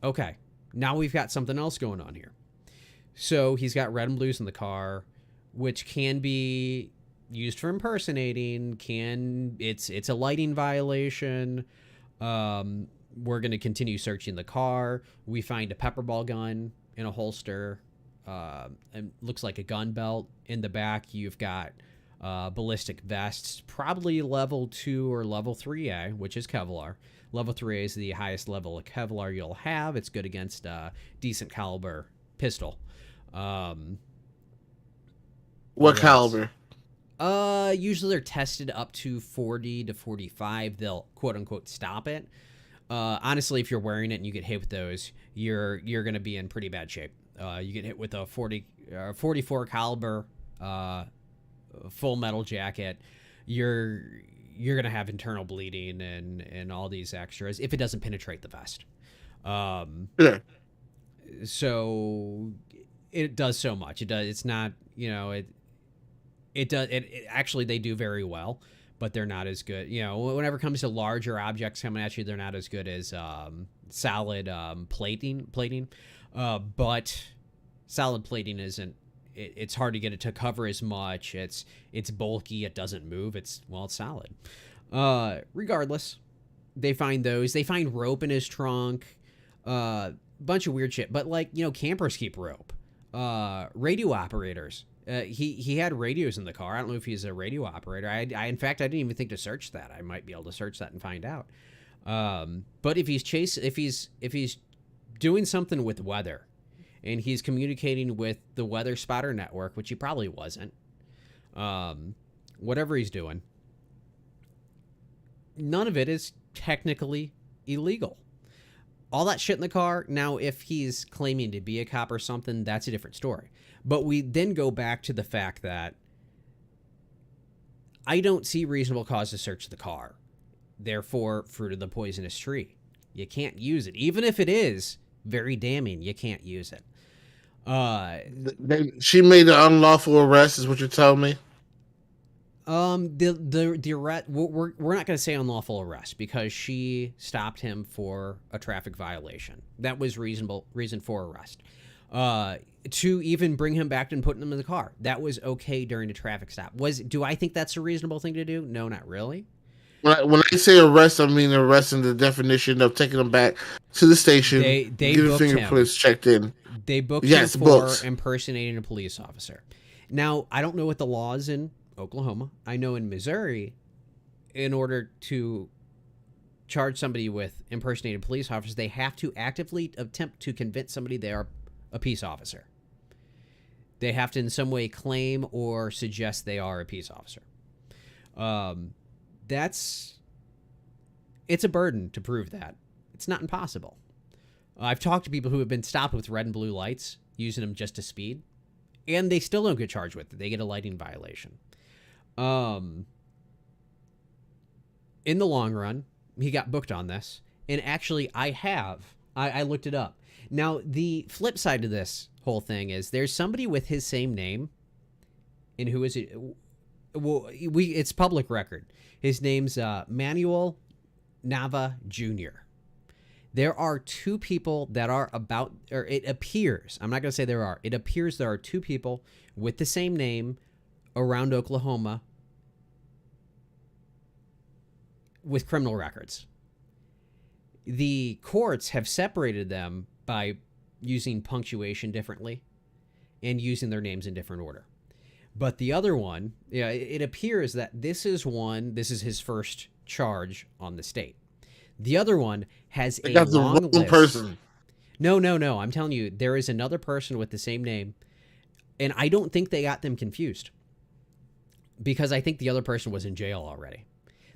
Okay, now we've got something else going on here. So he's got red and blues in the car, which can be used for impersonating. It's a lighting violation. we're going to continue searching the car. We find a pepper ball gun in a holster. And looks like a gun belt. In the back, you've got ballistic vests, probably level 2 or level 3A, which is Kevlar. Level 3A is the highest level of Kevlar you'll have. It's good against a decent caliber pistol. What What else? caliber? Usually they're tested up to 40 to 45. They'll quote unquote stop it. Honestly, if you're wearing it and you get hit with those, you're going to be in pretty bad shape. You get hit with a 44 caliber full metal jacket. You're going to have internal bleeding and all these extras if it doesn't penetrate the vest. Yeah. So it does so much. It does. It's not, it does. It actually, they do very well, but they're not as good. Whenever it comes to larger objects coming at you, they're not as good as solid plating. But solid plating isn't. It's hard to get it to cover as much. It's bulky. It doesn't move. It's solid. Regardless, they find those. They find rope in his trunk. Bunch of weird shit. But campers keep rope. Radio operators. He had radios in the car. I don't know if he's a radio operator. In fact, I didn't even think to search that. I might be able to search that and find out. But if he's doing something with weather, and he's communicating with the weather spotter network, which he probably wasn't. Whatever he's doing, none of it is technically illegal. All that shit in the car. Now, if he's claiming to be a cop or something, that's a different story. But we then go back to the fact that I don't see reasonable cause to search the car. Therefore, fruit of the poisonous tree. You can't use it. Even if it is very damning, you can't use it. She made an unlawful arrest, is what you're telling me? The arrest, we're not going to say unlawful arrest because she stopped him for a traffic violation. That was reason for arrest. To even bring him back and putting him in the car, that was okay during a traffic stop. Do I think that's a reasonable thing to do? No, not really. When I say arrest, I mean arrest in the definition of taking him back to the station, They getting booked fingerprints checked in. They booked Yes, him for booked. impersonating a police officer. Now, I don't know what the law is in Oklahoma. I know in Missouri, in order to charge somebody with impersonating police officers, they have to actively attempt to convince somebody they are a peace officer. They have to in some way claim or suggest they are a peace officer. It's a burden to prove that. It's not impossible. I've talked to people who have been stopped with red and blue lights, using them just to speed, and they still don't get charged with it. They get a lighting violation. In the long run, he got booked on this, and actually I looked it up. Now, the flip side to this whole thing is there's somebody with his same name, and who is it? Well, it's public record. His name's Manuel Nava Jr. There are two people that are it appears, I'm not going to say there are, it appears there are two people with the same name around Oklahoma with criminal records. The courts have separated them by using punctuation differently and using their names in different order. But the other one, it appears that this is his first charge on the state. The other one has a long list. Person. No. I'm telling you, there is another person with the same name, and I don't think they got them confused because I think the other person was in jail already.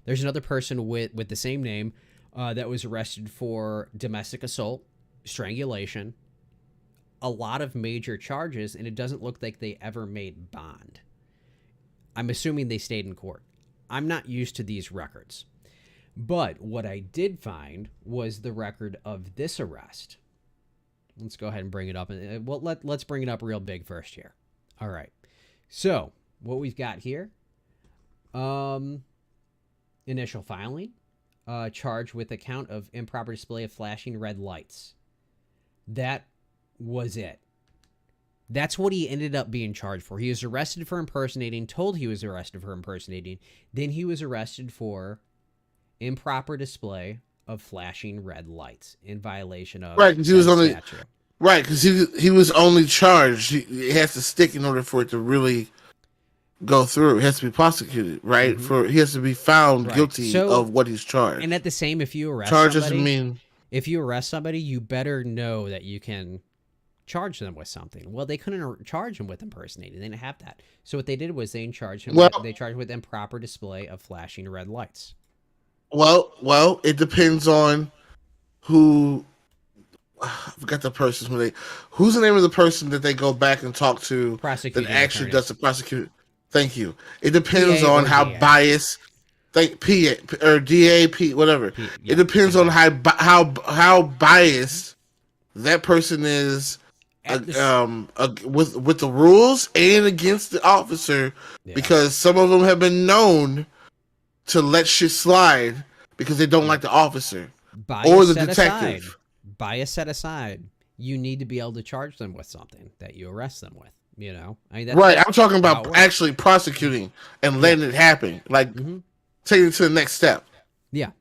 There's another person with the same name that was arrested for domestic assault, strangulation, a lot of major charges, and it doesn't look like they ever made bond. I'm assuming they stayed in court. I'm not used to these records. But what I did find was the record of this arrest. Let's go ahead and bring it up. Well, let's bring it up real big first here. All right. So what we've got here, initial filing, charged with account of improper display of flashing red lights. That was it. That's what he ended up being charged for. He was arrested for impersonating, told he was arrested for impersonating. Then he was arrested for improper display of flashing red lights in violation of Right, 'cause he was said only- statute. Right, because he was only charged. It has to stick in order for it to really go through. It has to be prosecuted, right? He has to be found Right. guilty So- of what he's charged. And at the same, if you arrest Charge somebody, doesn't mean if you arrest somebody, you better know that you can charge them with something. Well, they couldn't charge him with impersonating. They didn't have that. So what they did was they charged him. Well- They charged with improper display of flashing red lights. well. It depends on who. I forgot the person's name. Who's the name of the person that they go back and talk to Prosecuting that actually attorney. does the prosecute? Thank you. It depends PA on or how DA. biased. PA or DAP, whatever. yeah, It depends on how biased that person is At the with the rules and against the officer, Yeah. because some of them have been known to let shit slide because they don't like the officer bias or the set detective. aside, bias set aside, you need to be able to charge them with something that you arrest them with. You know, I mean, that's Right, I'm talking how it about works. actually prosecuting and letting it happen, like Mhm. taking it to the next step. Yeah,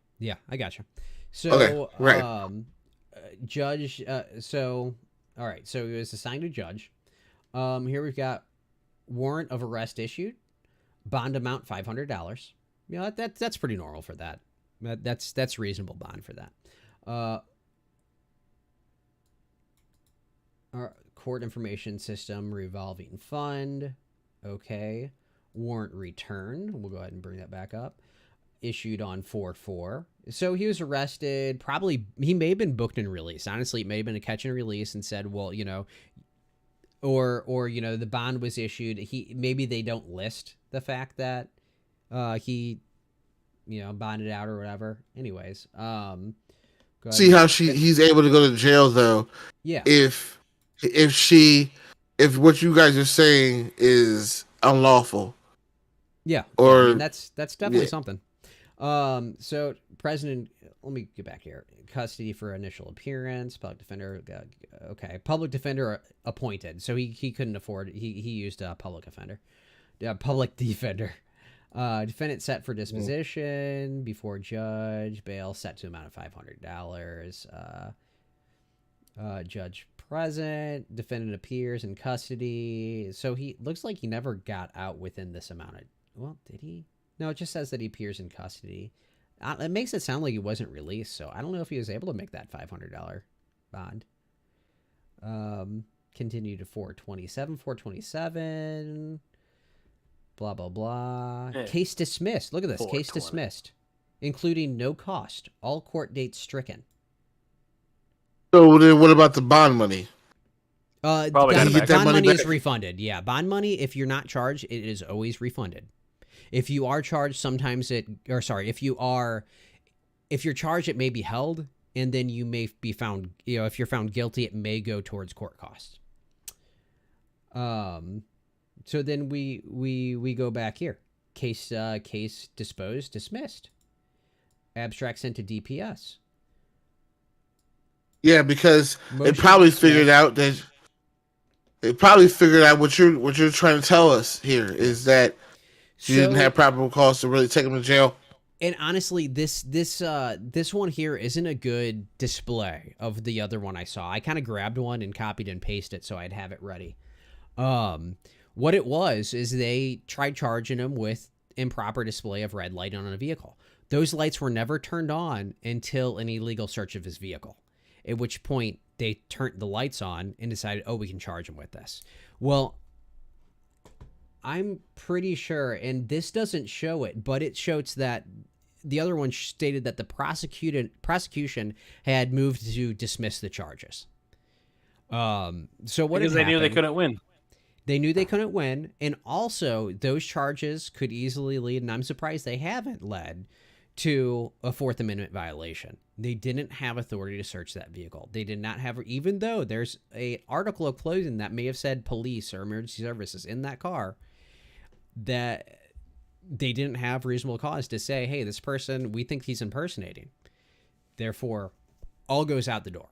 I gotcha. So, Okay, right. Judge. So, all right. So he was assigned a judge. Here we've got warrant of arrest issued, bond amount $500. You know, that's pretty normal for that. That's reasonable bond for that. Our court information system revolving fund. Okay. Warrant return. We'll go ahead and bring that back up. Issued on 4/4. So he was arrested. Probably he may have been booked and released. Honestly, it may have been a catch and release and said, well, you know, or you know, the bond was issued. Maybe they don't list the fact that he, you know, bonded out or whatever. Anyways, go ahead. See how he's able to go to jail though, Yeah. if what you guys are saying is unlawful. Yeah. Or- I mean, that's definitely yeah. something. So President, let me get back here. Custody for initial appearance, public defender. Okay, public defender appointed. So he couldn't afford. He used a public offender. Public defender. Defendant set for disposition before judge. Bail set to amount of $500. Judge present. Defendant appears in custody. So he looks like he never got out within this amount of. Well, did he? No, it just says that he appears in custody. It makes it sound like he wasn't released, so I don't know if he was able to make that $500 bond. Continue to 427. Blah, blah, blah. Yeah. Case dismissed. Look at this. Case 420. dismissed. Including no cost. All court dates stricken. So then, what about the bond money? Probably Bond, got it back. Get that bond money money is back. refunded. Yeah, bond money, if you're not charged, it is always refunded. If you are charged, sometimes if you're charged, it may be held, and then you may be found, you know, if you're found guilty, it may go towards court costs. So then we go back here. Case disposed, dismissed. Abstract sent to DPS. Yeah, because Motion it probably dismissed. figured out that what you're trying to tell us here is that you didn't have probable cause to really take him to jail. And honestly, this one here isn't a good display of the other one I saw. I kind of grabbed one and copied and pasted it so I'd have it ready. What it was is they tried charging him with improper display of red light on a vehicle. Those lights were never turned on until an illegal search of his vehicle, at which point they turned the lights on and decided, oh, we can charge him with this. Well, I'm pretty sure, and this doesn't show it, but it shows that the other one stated that the prosecution had moved to dismiss the charges. So what Because had they knew they happened- couldn't win. They knew they couldn't win, and also those charges could easily lead, and I'm surprised they haven't led to a Fourth Amendment violation. They didn't have authority to search that vehicle. They did not have, even though there's a article of clothing that may have said police or emergency services in that car, that they didn't have reasonable cause to say, hey, this person, we think he's impersonating. Therefore, all goes out the door.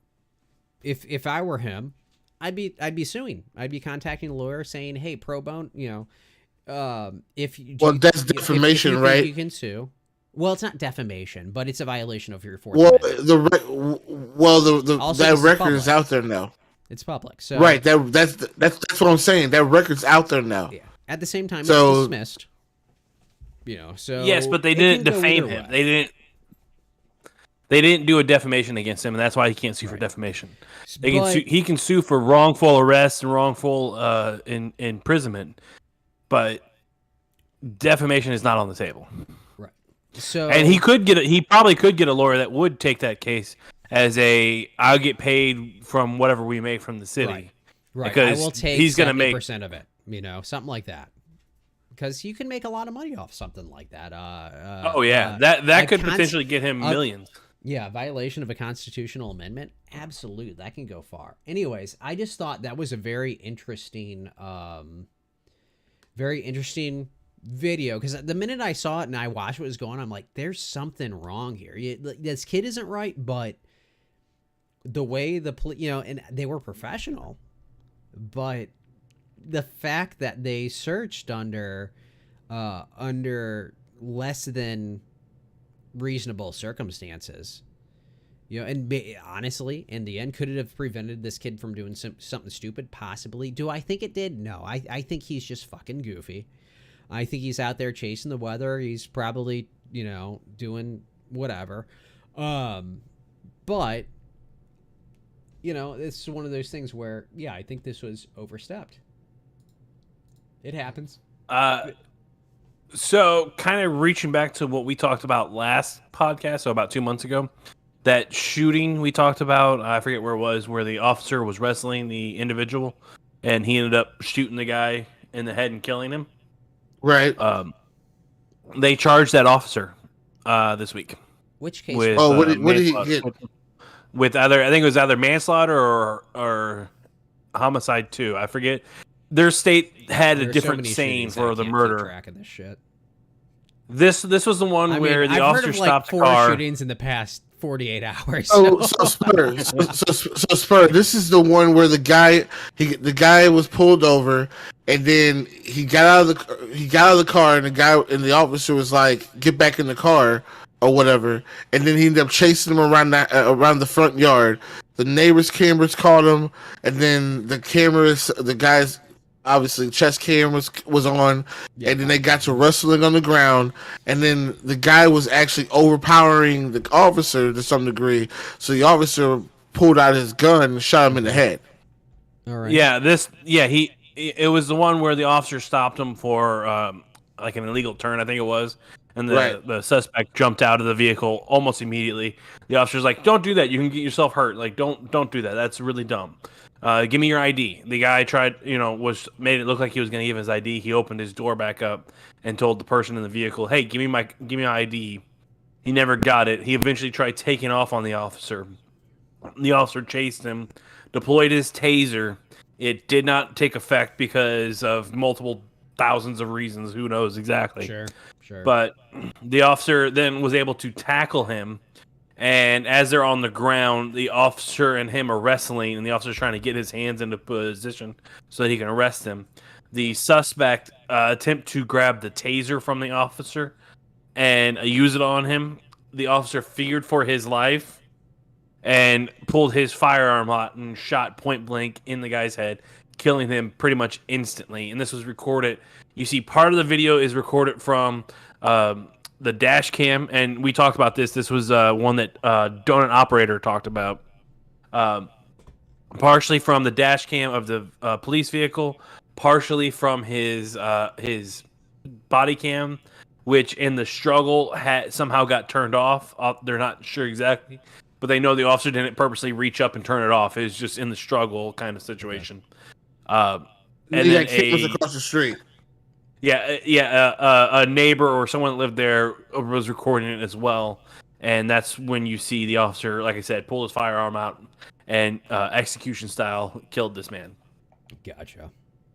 If I were him, I'd be suing. I'd be contacting a lawyer saying, hey, pro bono, you know, if you, Well, that's if you defamation, think right? you can sue. Well, it's not defamation, but it's a violation of your Fourth Well, Amendment. the Also, that this is record is public. out there now. It's public, so Right. That's what I'm saying. That record's out there now. yeah. At the same time, So- it's dismissed. So Yes, but they it didn't can go defame either him. way. They didn't do a defamation against him, and that's why he can't sue for defamation. But- He can sue for wrongful arrest and wrongful imprisonment, but defamation is not on the table. Right. So And he probably could get a lawyer that would take that case as I'll get paid from whatever we make from the city. right. because I will take he's gonna make- 70% of it. Something like that. Because you can make a lot of money off something like that. Oh yeah, that could potentially get him millions. Yeah, violation of a constitutional amendment. Absolutely, that can go far. Anyways, I just thought that was a very interesting video because the minute I saw it and I watched what was going on, I'm like, there's something wrong here. This kid isn't right, but the way and they were professional, but the fact that they searched under less than reasonable circumstances, and honestly, in the end, could it have prevented this kid from doing something stupid? Possibly. Do I think it did? No. I think he's just fucking goofy. I think he's out there chasing the weather. He's probably, doing whatever. But, it's one of those things where, yeah, I think this was overstepped. It happens. So kind of reaching back to what we talked about last podcast, so about 2 months ago, that shooting we talked about, I forget where it was, where the officer was wrestling the individual and he ended up shooting the guy in the head and killing him. Right. They charged that officer this week. Which case? With, what did he manslaughter. get? With I think it was either manslaughter or homicide too. I forget. Their state had a different saying for the murder. Track of this shit. This was the one where the I've officer heard of stopped like the 4 car. shootings in the past 48 hours. So Spur, this is the one where the guy was pulled over, and then he got out of the car, and the officer was like, "Get back in the car," or whatever, and then he ended up chasing him around the front yard. The neighbors' cameras caught him, and then the guy's obviously chest cam was on, and then they got to wrestling on the ground, and then the guy was actually overpowering the officer to some degree, so the officer pulled out his gun and shot him in the head. All right. It was the one where the officer stopped him for like an illegal turn, I think it was, and the suspect jumped out of the vehicle almost immediately. The officer's like, "Don't do that. You can get yourself hurt. Like, don't do that. That's really dumb. Give me your ID." The guy made it look like he was going to give his ID. He opened his door back up and told the person in the vehicle, "Hey, give me my ID." He never got it. He eventually tried taking off on the officer. The officer chased him, deployed his taser. It did not take effect because of multiple thousands of reasons. Who knows exactly? Sure. But the officer then was able to tackle him. And as they're on the ground, the officer and him are wrestling, and the officer's trying to get his hands into position so that he can arrest him. The suspect attempt to grab the taser from the officer and use it on him. The officer feared for his life and pulled his firearm out and shot point blank in the guy's head, killing him pretty much instantly. And this was recorded. You see part of the video is recorded from the dash cam, and we talked about this. This was one that Donut Operator talked about. Partially from the dash cam of the police vehicle, partially from his body cam, which in the struggle somehow got turned off. They're not sure exactly, but they know the officer didn't purposely reach up and turn it off. It was just in the struggle kind of situation. And then cameras across the street. A neighbor or someone that lived there was recording it as well, and that's when you see the officer, like I said, pull his firearm out and execution style killed this man. Gotcha.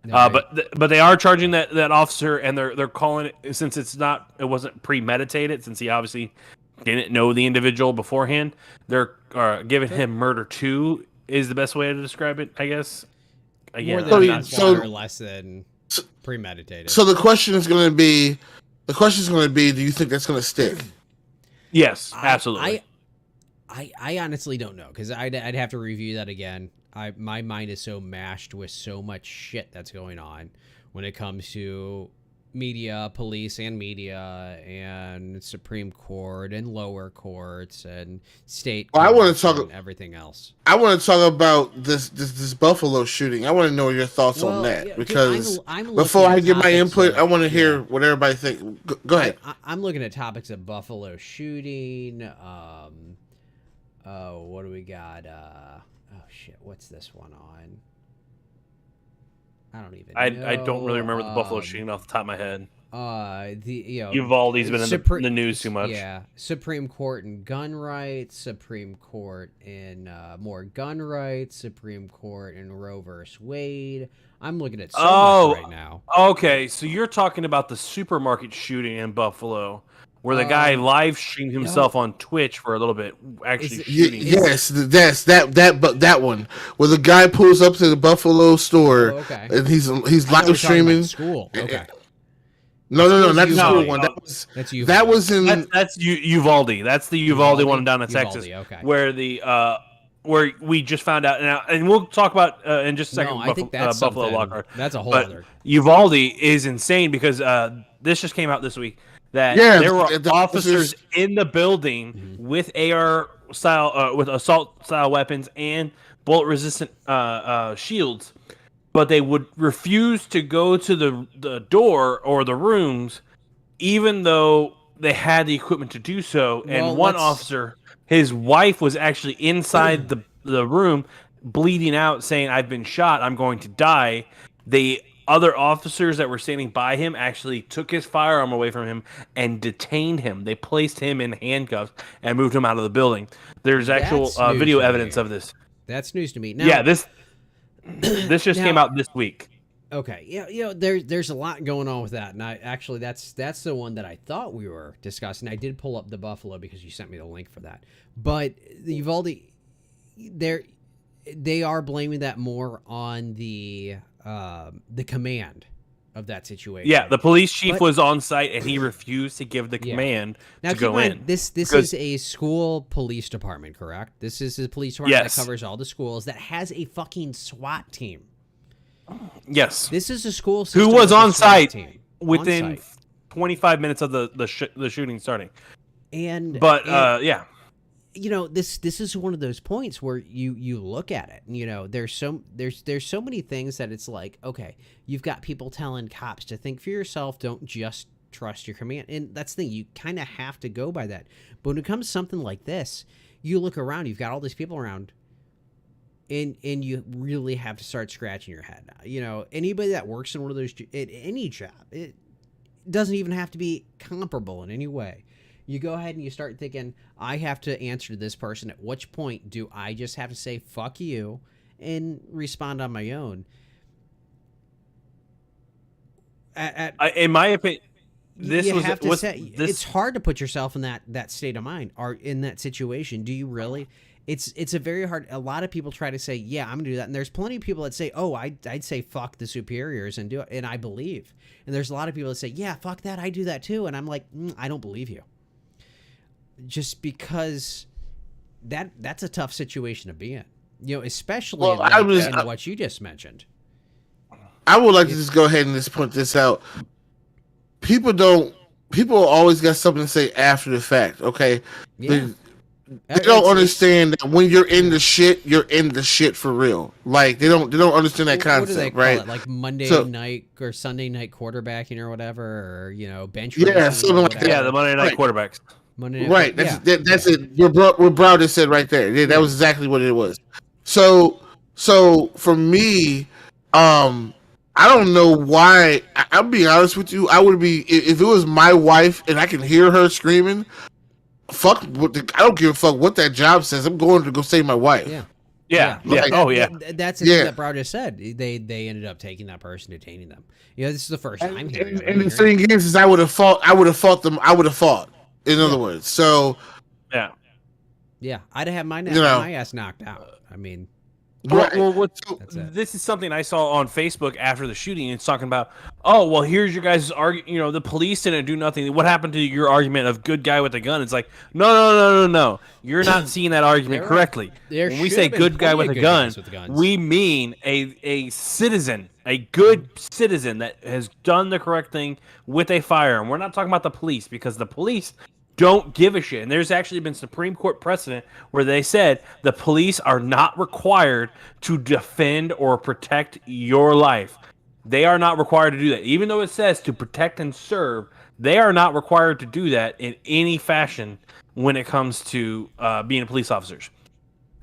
But they are charging that officer, and they're calling it, since it wasn't premeditated, since he obviously didn't know the individual beforehand. They're giving him murder 2 is the best way to describe it, I guess. More Again, than So- or less than premeditated. So the question is going to be, do you think that's going to stick? Yes, absolutely. I honestly don't know because I'd have to review that again. My mind is so mashed with so much shit that's going on when it comes to media, police and media, and Supreme Court and lower courts and state. Well, I want to courts talk and everything else. I want to talk about this Buffalo shooting. I want to know your thoughts Well, on that yeah, because I'm before looking I at give my topics input, of- I want to hear yeah. what everybody think. Go ahead. I'm looking at topics of Buffalo shooting. What do we got? Oh shit, what's this one on? I don't even. I don't really remember the Buffalo know. shooting off the top of my head. Uvalde's been in the news too much. Yeah, Supreme Court and gun rights, Supreme Court in more gun rights, Supreme Court in Roe versus Wade. I'm looking at so much right now. Okay, so you're talking about the supermarket shooting in Buffalo, where the guy live streamed himself on Twitch for a little bit, actually shooting. Yes, that's that one where the guy pulls up to the Buffalo store okay. and he's I thought live we were talking about streaming. School. Okay. No, not the Uvalde. school one. That's That was in. That's Uvalde. That's the Uvalde one down in Texas, okay. where the where we just found out, and we'll talk about in just a second. No, I think that's Buffalo something- Lockhart. That's a whole But other. Uvalde is insane because this just came out this week that Yeah, there were the officers officers- in the building with AR style, with assault style weapons and bullet resistant shields, but they would refuse to go to the door or the rooms, even though they had the equipment to do so. And Well, one let's- officer, his wife was actually inside the room, bleeding out, saying, "I've been shot. I'm going to die." The other officers that were standing by him actually took his firearm away from him and detained him. They placed him in handcuffs and moved him out of the building. There's actual That's news video to evidence me. of this. That's news to me. Now, Yeah, this just Now- came out this week. Okay, there's a lot going on with that, and I actually that's the one that I thought we were discussing. I did pull up the Buffalo because you sent me the link for that, but the Uvalde, they are blaming that more on the command of that situation. Yeah, the police chief But- was on site and he refused to give the Yeah. command Now to keep go in mind, in. This because- is a school police department, correct? This is a police department Yes. that covers all the schools that has a fucking SWAT team. Yes, This is a school who system was with a on SWAT site team. within On site. 25 minutes of the shooting starting. And But and- yeah, this is one of those points where you look at it and there's so many things that it's like, okay, you've got people telling cops to think for yourself, don't just trust your command, and that's the thing, you kind of have to go by that. But when it comes to something like this, you look around, you've got all these people around, and you really have to start scratching your head. Anybody that works in one of those at any job, it doesn't even have to be comparable in any way. You go ahead and you start thinking, I have to answer to this person. At which point do I just have to say, fuck you, and respond on my own? in my opinion, this you was have to was say, this. it's hard to put yourself in that state of mind or in that situation. Do you really? It's a very hard. A lot of people try to say, yeah, I'm gonna do that, and there's plenty of people that say, oh, I'd say fuck the superiors and do it, and I believe. And there's a lot of people that say, yeah, fuck that, I do that too, and I'm like, I don't believe you. Just because that's a tough situation to be in, especially Well, in what you just mentioned. I would like to just go ahead and just point this out. People always got something to say after the fact. Okay, Yeah. they don't understand that when you're in the shit for real. Like they don't understand that What do they concept, call right? it? Like Monday So- night or Sunday night quarterbacking or whatever, or bench. Yeah, racing or something like that. whatever. Yeah, the Monday night Right. quarterbacks. Monday night, Right. yeah. That's it. What Brown just said right there. Yeah, that was exactly what it was. So for me, I don't know why. I'll be honest with you. I would be if it was my wife and I can hear her screaming. I don't give a fuck what that job says. I'm going to go save my wife. Yeah. Yeah. Like- Oh yeah. That's the thing Yeah. that Brown just said. They ended up taking that person, detaining them. This is the first time hearing. And the thing is I would have fought them. I would have fought. In other words, so Yeah. Yeah, I'd have my ass knocked out. I mean, Well, Right. well That's it. this is something I saw on Facebook after the shooting. It's talking about oh, well, here's your guys' argument. You know, the police didn't do nothing. What happened to your argument of good guy with a gun? It's like, no. You're not seeing that argument There are- correctly. there When we should say have been good guy plenty with of a good gun, guys with guns. we mean a citizen, a good citizen that has done the correct thing with a firearm. We're not talking about the police, because the police don't give a shit. And there's actually been Supreme Court precedent where they said the police are not required to defend or protect your life. They are not required to do that. Even though it says to protect and serve, they are not required to do that in any fashion when it comes to being police officers.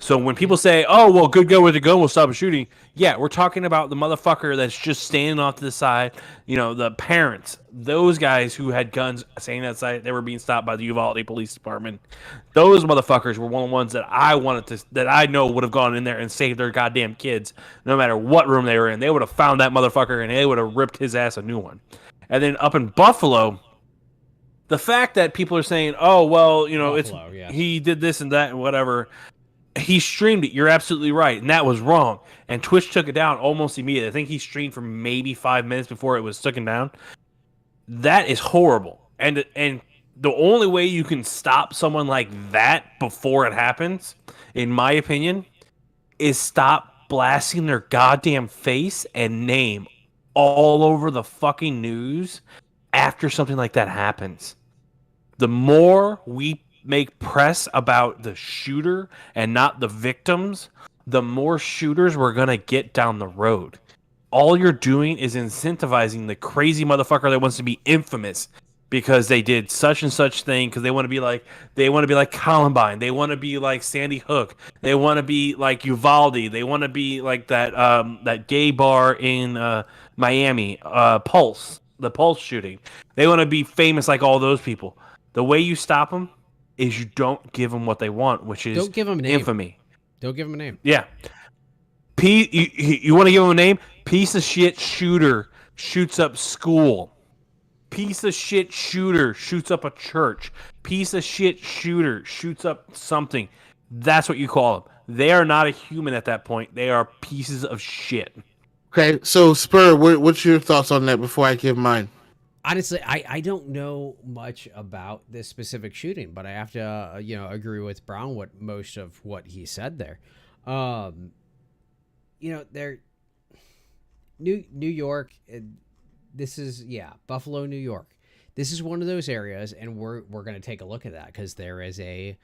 So when people say, oh, well, good guy with a gun will stop a shooting. Yeah, we're talking about the motherfucker that's just standing off to the side. You know, the parents, those guys who had guns standing outside, they were being stopped by the Uvalde Police Department. Those motherfuckers were one of the ones that I know would have gone in there and saved their goddamn kids, no matter what room they were in. They would have found that motherfucker and they would have ripped his ass a new one. And then up in Buffalo, the fact that people are saying, oh, well, you know, Buffalo, yeah. he did this and that and whatever. He streamed it. You're absolutely right. And that was wrong. And Twitch took it down almost immediately. I think he streamed for maybe 5 minutes before it was taken down. That is horrible. And the only way you can stop someone like that before it happens, in my opinion, is stop blasting their goddamn face and name all over the fucking news after something like that happens. The more we make press about the shooter and not the victims, the more shooters we're going to get down the road. All you're doing is incentivizing the crazy motherfucker that wants to be infamous because they did such and such thing, because they want to be like Columbine, they want to be like Sandy Hook, they want to be like Uvalde, they want to be like that gay bar in Miami, Pulse, the Pulse shooting. They want to be famous like all those people. The way you stop them is you don't give them what they want, which is Don't give them a name. infamy. Don't give him a name. Yeah. You want to give him a name? Piece of shit shooter shoots up school. Piece of shit shooter shoots up a church. Piece of shit shooter shoots up something. That's what you call them. They are not a human at that point. They are pieces of shit. Okay, so Spur, what's your thoughts on that before I give mine? Honestly, I don't know much about this specific shooting, but I have to agree with Brown what most of what he said there. New York, this is Buffalo, New York. This is one of those areas, and we're going to take a look at that because there is a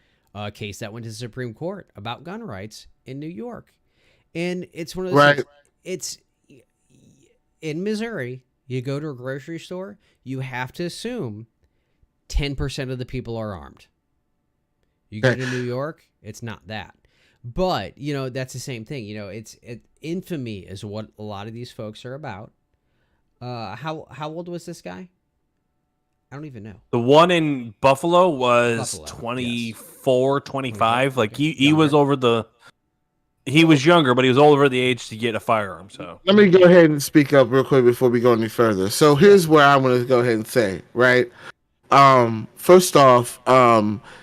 case that went to the Supreme Court about gun rights in New York, and it's one of those Right. things, it's in Missouri. You go to a grocery store, you have to assume 10% of the people are armed. You go to New York, it's not that. But, that's the same thing. Infamy is what a lot of these folks are about. How old was this guy? I don't even know. The one in Buffalo was Buffalo, 24, 25. Like he Younger. was he was younger, but he was over the age to get a firearm. So Let me go ahead and speak up real quick before we go any further. So here's where I'm going to go ahead and say, right? First off,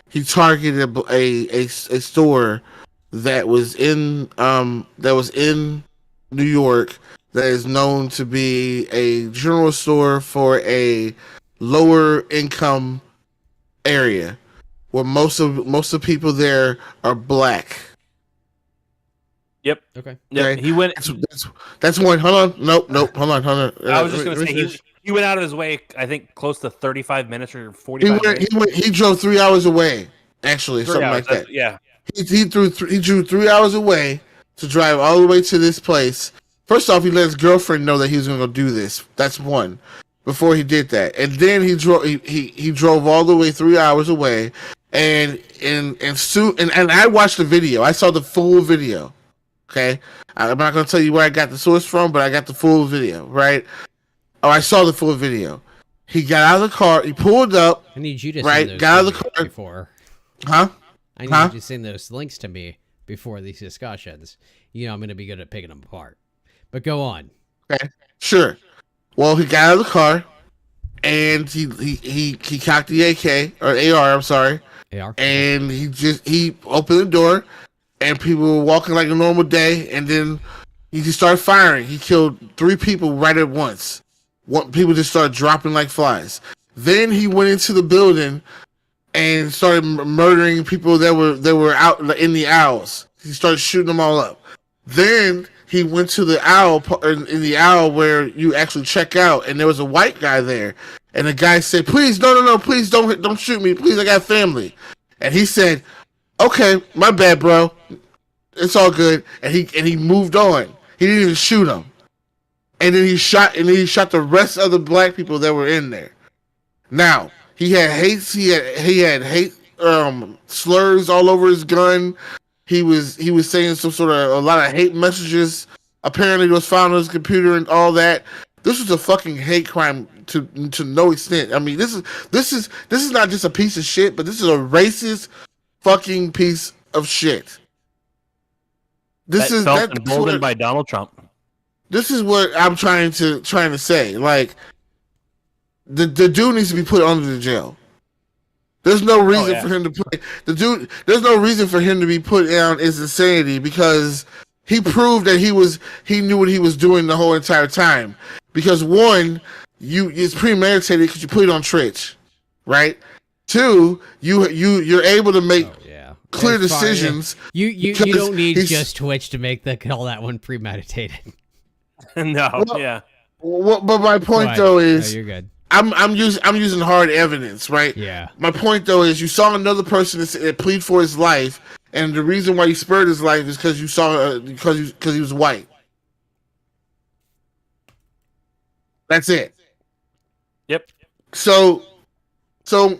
he targeted a store that was in New York that is known to be a general store for a lower income area where most of people there are black. yep. Okay. Yeah, Okay. he went. That's one. Hold on. Nope. Hold on. I was just gonna say he went out of his way. I think close to 35 minutes or 45 minutes. He drove 3 hours away. Actually, 3 something hours, like that. Yeah. He drew 3 hours away to drive all the way to this place. First off, he let his girlfriend know that he was going to go do this. That's one. Before he did that, and then he drove all the way 3 hours away, and I watched the video. I saw the full video. Okay, I'm not going to tell you where I got the source from, but I got the full video. Right? Oh, I saw the full video. He got out of the car. He pulled up. I need you to Right, send those got out to of the me car. before. Huh? I need Huh? you to send those links to me before these discussions. I'm going to be good at picking them apart. But go on. Okay, sure. Well, he got out of the car, and he cocked the AK or AR. I'm sorry, AR. and he opened the door, and people were walking like a normal day, and then he just started firing. He killed 3 people right at once. people just started dropping like flies. Then he went into the building and started murdering people that were out in the owls. He started shooting them all up. Then he went to the owl in the owl where you actually check out, and there was a white guy there, and the guy said, "Please, no, please don't shoot me, please, I got family." And he said, "Okay, my bad, bro. It's all good." And he moved on. He didn't even shoot him. And then he shot the rest of the black people that were in there. Now, he had hate slurs all over his gun. He was saying a lot of hate messages. Apparently, it was found on his computer and all that. This was a fucking hate crime to no extent. I mean, this is not just a piece of shit, but this is a racist fucking piece of shit. This is emboldened by Donald Trump. This is what I'm trying to say. Like, the dude needs to be put under the jail. There's no reason for him to play the dude. There's no reason for him to be put down as insanity because he proved that he knew what he was doing the whole entire time. Because one, it's premeditated because you put it on Twitch, right? Two, you're able to make clear decisions. You don't need just Twitch to make call that one premeditated. No, But my point though is, you're good. I'm using hard evidence, right? Yeah. My point though is, you saw another person that plead for his life, and the reason why he spared his life is because you saw because he was white. That's it. Yep. So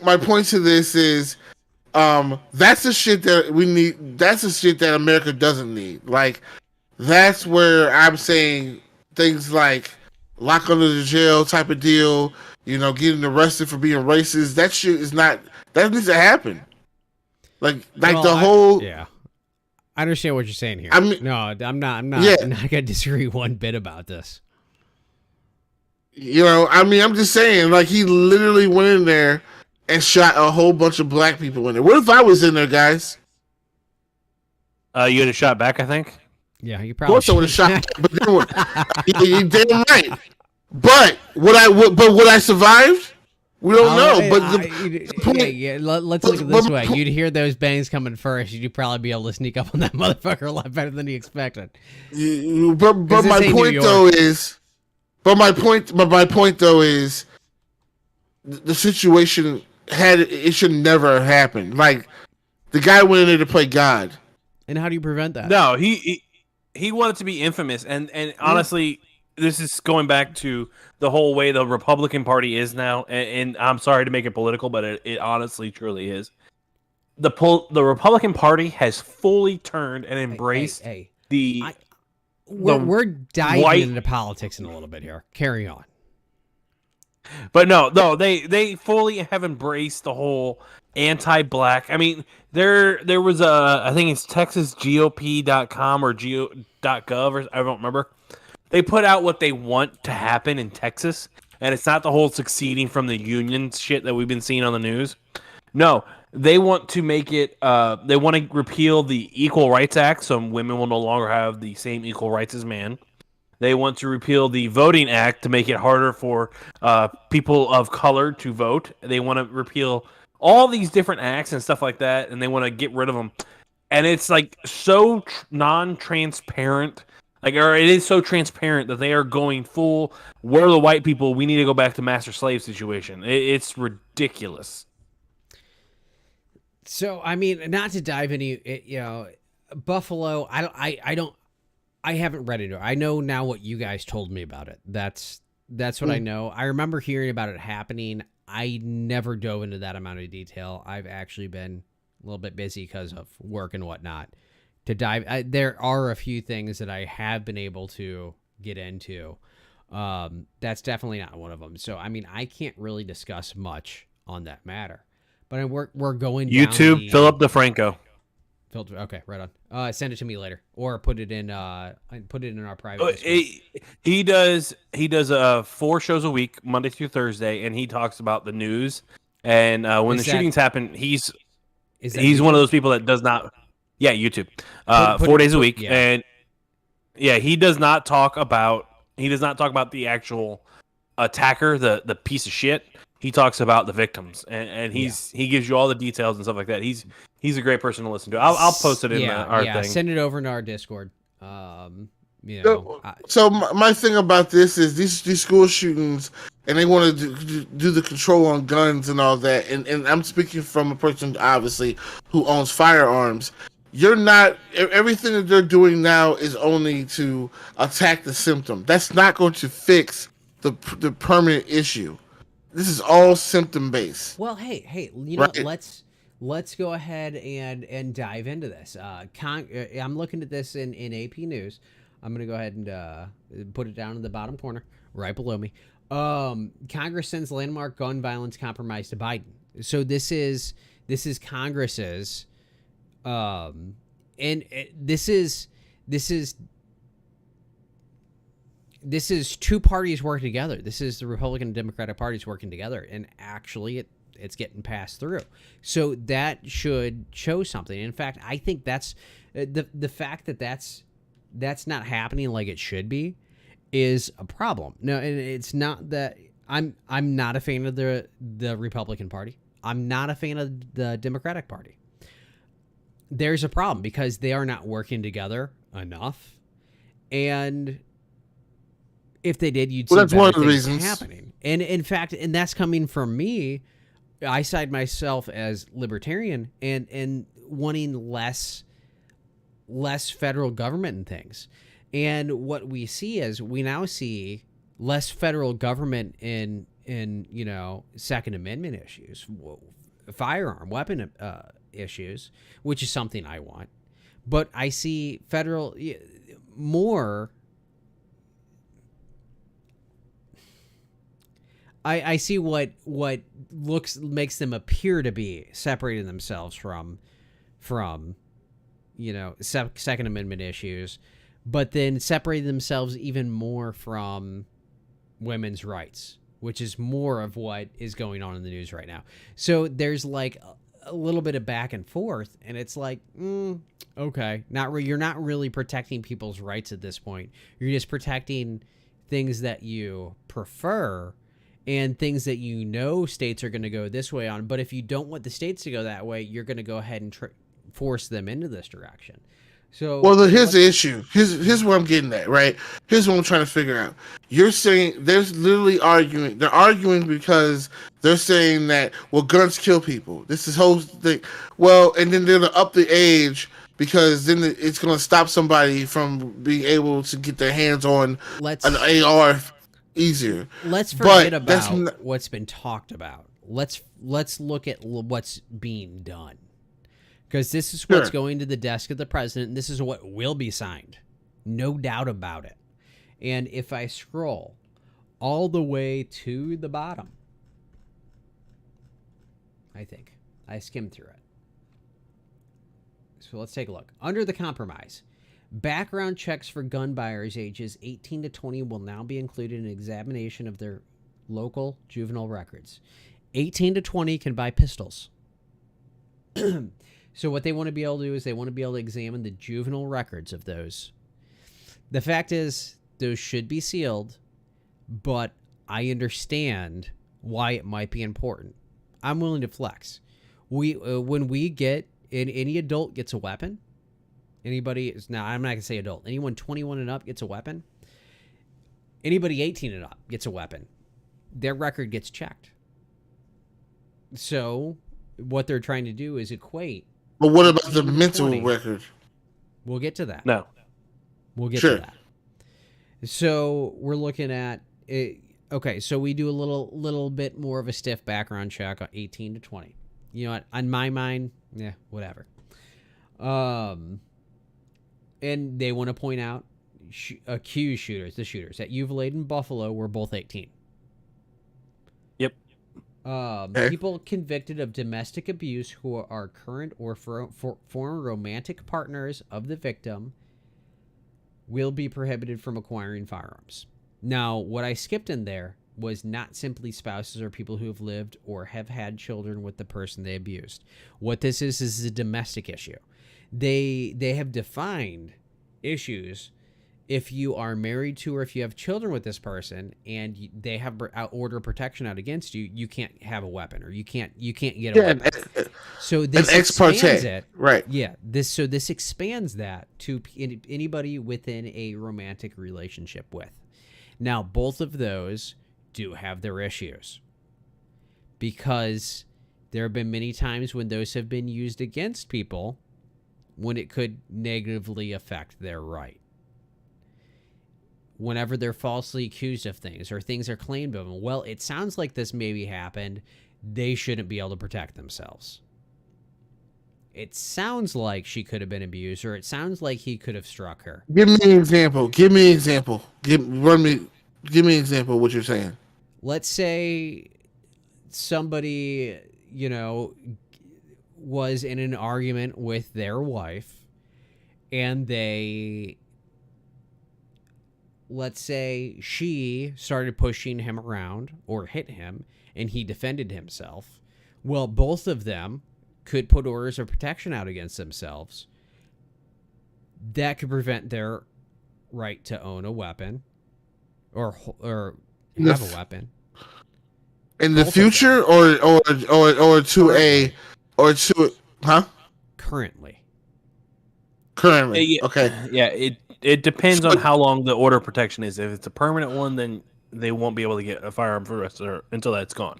my point to this is, that's the shit that we need. That's the shit that America doesn't need. Like, that's where I'm saying things like lock under the jail type of deal. You know, getting arrested for being racist. That shit is not. That needs to happen. I understand what you're saying here. No, I'm not. I'm not gonna disagree one bit about this. You know, I mean, I'm just saying, like, he literally went in there and shot a whole bunch of black people in there. What if I was in there, guys? You would have shot back, I think. Yeah, you probably. Of course, I would have shot. But you damn right. But would I survive? We don't know. But let's look at it this way. You'd hear those bangs coming first. You'd probably be able to sneak up on that motherfucker a lot better than you expected. But my point though is, the situation should never have happened. Like, the guy went in there to play God. And how do you prevent that? No, he wanted to be infamous, and honestly, this is going back to the whole way the Republican Party is now. And I'm sorry to make it political, but it honestly, truly is. The Republican Party has fully turned and embraced we're diving into politics in a little bit here. Carry on. But no, they fully have embraced the whole anti-black. I mean, there was I think it's TexasGOP.com or gov, or I don't remember. They put out what they want to happen in Texas, and it's not the whole succeeding from the union shit that we've been seeing on the news. No, they want to make it. They want to repeal the Equal Rights Act, so women will no longer have the same equal rights as men. They want to repeal the Voting Act to make it harder for people of color to vote. They want to repeal all these different acts and stuff like that, and they want to get rid of them. And it's like so non-transparent. Or it is so transparent that they are going full, we're the white people, we need to go back to master slave situation. It's ridiculous. So, I mean, not to dive into, Buffalo, I haven't read into it. I know now what you guys told me about it. That's what I know. I remember hearing about it happening. I never dove into that amount of detail. I've actually been a little bit busy because of work and whatnot. To dive, there are a few things that I have been able to get into. That's definitely not one of them. So, I mean, I can't really discuss much on that matter. But we're going YouTube down Philip DeFranco. Filter. Okay, right on. Send it to me later, or put it in our private. He does 4 shows a week, Monday through Thursday, and he talks about the news. And when the shootings happen, he's one of those people that does not. Yeah, YouTube. 4 days a week, and he does not talk about the actual attacker, the piece of shit, he talks about the victims, and he gives you all the details and stuff like that. He's a great person to listen to. I'll post it in our thing. Send it over in our Discord. You know, So my thing about this is these school shootings, and they want to do the control on guns and all that. And I'm speaking from a person, obviously, who owns firearms. You're not, everything that they're doing now is only to attack the symptom. That's not going to fix the permanent issue. This is all symptom based. well, hey, you know, let's go ahead and dive into this. I'm looking at this in AP News. I'm going to go ahead and put it down in the bottom corner, right below me. Congress sends landmark gun violence compromise to Biden. So this is Congress's, and this is two parties working together. This is the Republican and Democratic parties working together, and actually it's getting passed through. So that should show something. In fact, I think that's the fact that that's not happening like it should be is a problem. No, and it's not that I'm not a fan of the Republican Party. I'm not a fan of the Democratic Party. There's a problem because they are not working together enough. And if they did, you'd see that's one of the things reasons happening. And in fact, and that's coming from me. I side myself as libertarian and wanting less federal government and things. And what we see is we now see less federal government in you know, Second Amendment issues, firearm weapon issues, which is something I want. But I see federal more. I see what makes them appear to be separating themselves from you know, Second Amendment issues, but then separating themselves even more from women's rights, which is more of what is going on in the news right now. So there's like a little bit of back and forth, and it's like, okay, you're not really protecting people's rights at this point. You're just protecting things that you prefer and things that you know states are going to go this way on. But if you don't want the states to go that way, you're going to go ahead and force them into this direction. So, well, here's the issue. Here's what I'm getting at, right? Here's what I'm trying to figure out. You're saying there's literally arguing. They're arguing because they're saying that, well, guns kill people. This is whole thing. Well, and then they're going to up the age because then it's going to stop somebody from being able to get their hands on an AR easier. Let's forget about what's been talked about. Let's look at what's being done. Because this is what's going to the desk of the president, and this is what will be signed. No doubt about it. And if I scroll all the way to the bottom, I think I skimmed through it. So let's take a look. Under the compromise, background checks for gun buyers ages 18 to 20 will now be included in examination of their local juvenile records. 18 to 20 can buy pistols. So what they want to be able to do is they want to be able to examine the juvenile records of those. The fact is, those should be sealed, but I understand why it might be important. I'm willing to flex. When we get, any adult gets a weapon, anybody is, now I'm not going to say adult, anyone 21 and up gets a weapon, anybody 18 and up gets a weapon, their record gets checked. So what they're trying to do is equate. But what about the mental record? We'll get to that. No. We'll get to that. So we're looking at it. Okay, so we do a little bit more of a stiff background check on 18 to 20. You know what? On my mind, whatever. And they want to point out accused shooters, the shooters at Uvalde and Buffalo were both 18. Yep. People convicted of domestic abuse who are current or former romantic partners of the victim will be prohibited from acquiring firearms. Now, what I skipped in there was not simply spouses or people who have lived or have had children with the person they abused. What this is a domestic issue. They have defined issues if you are married to or if you have children with this person and they have order protection out against you, you can't have a weapon or you can't get a weapon. So this an ex expands parte, it, right? Yeah. This expands that to anybody within a romantic relationship with. Now, both of those do have their issues because there have been many times when those have been used against people when it could negatively affect their right. Whenever they're falsely accused of things or things are claimed of them, well, it sounds like this maybe happened. They shouldn't be able to protect themselves. It sounds like she could have been abused, or it sounds like he could have struck her. Give me an example. Give me an example. Give me an example of what you're saying. Let's say somebody, was in an argument with their wife, and let's say she started pushing him around or hit him and he defended himself. Well, both of them could put orders of protection out against themselves. That could prevent their right to own a weapon or have a weapon. In the future or Currently. Currently. Okay. Yeah, it depends on how long the order of protection is. If it's a permanent one, then they won't be able to get a firearm for the rest of until that's gone.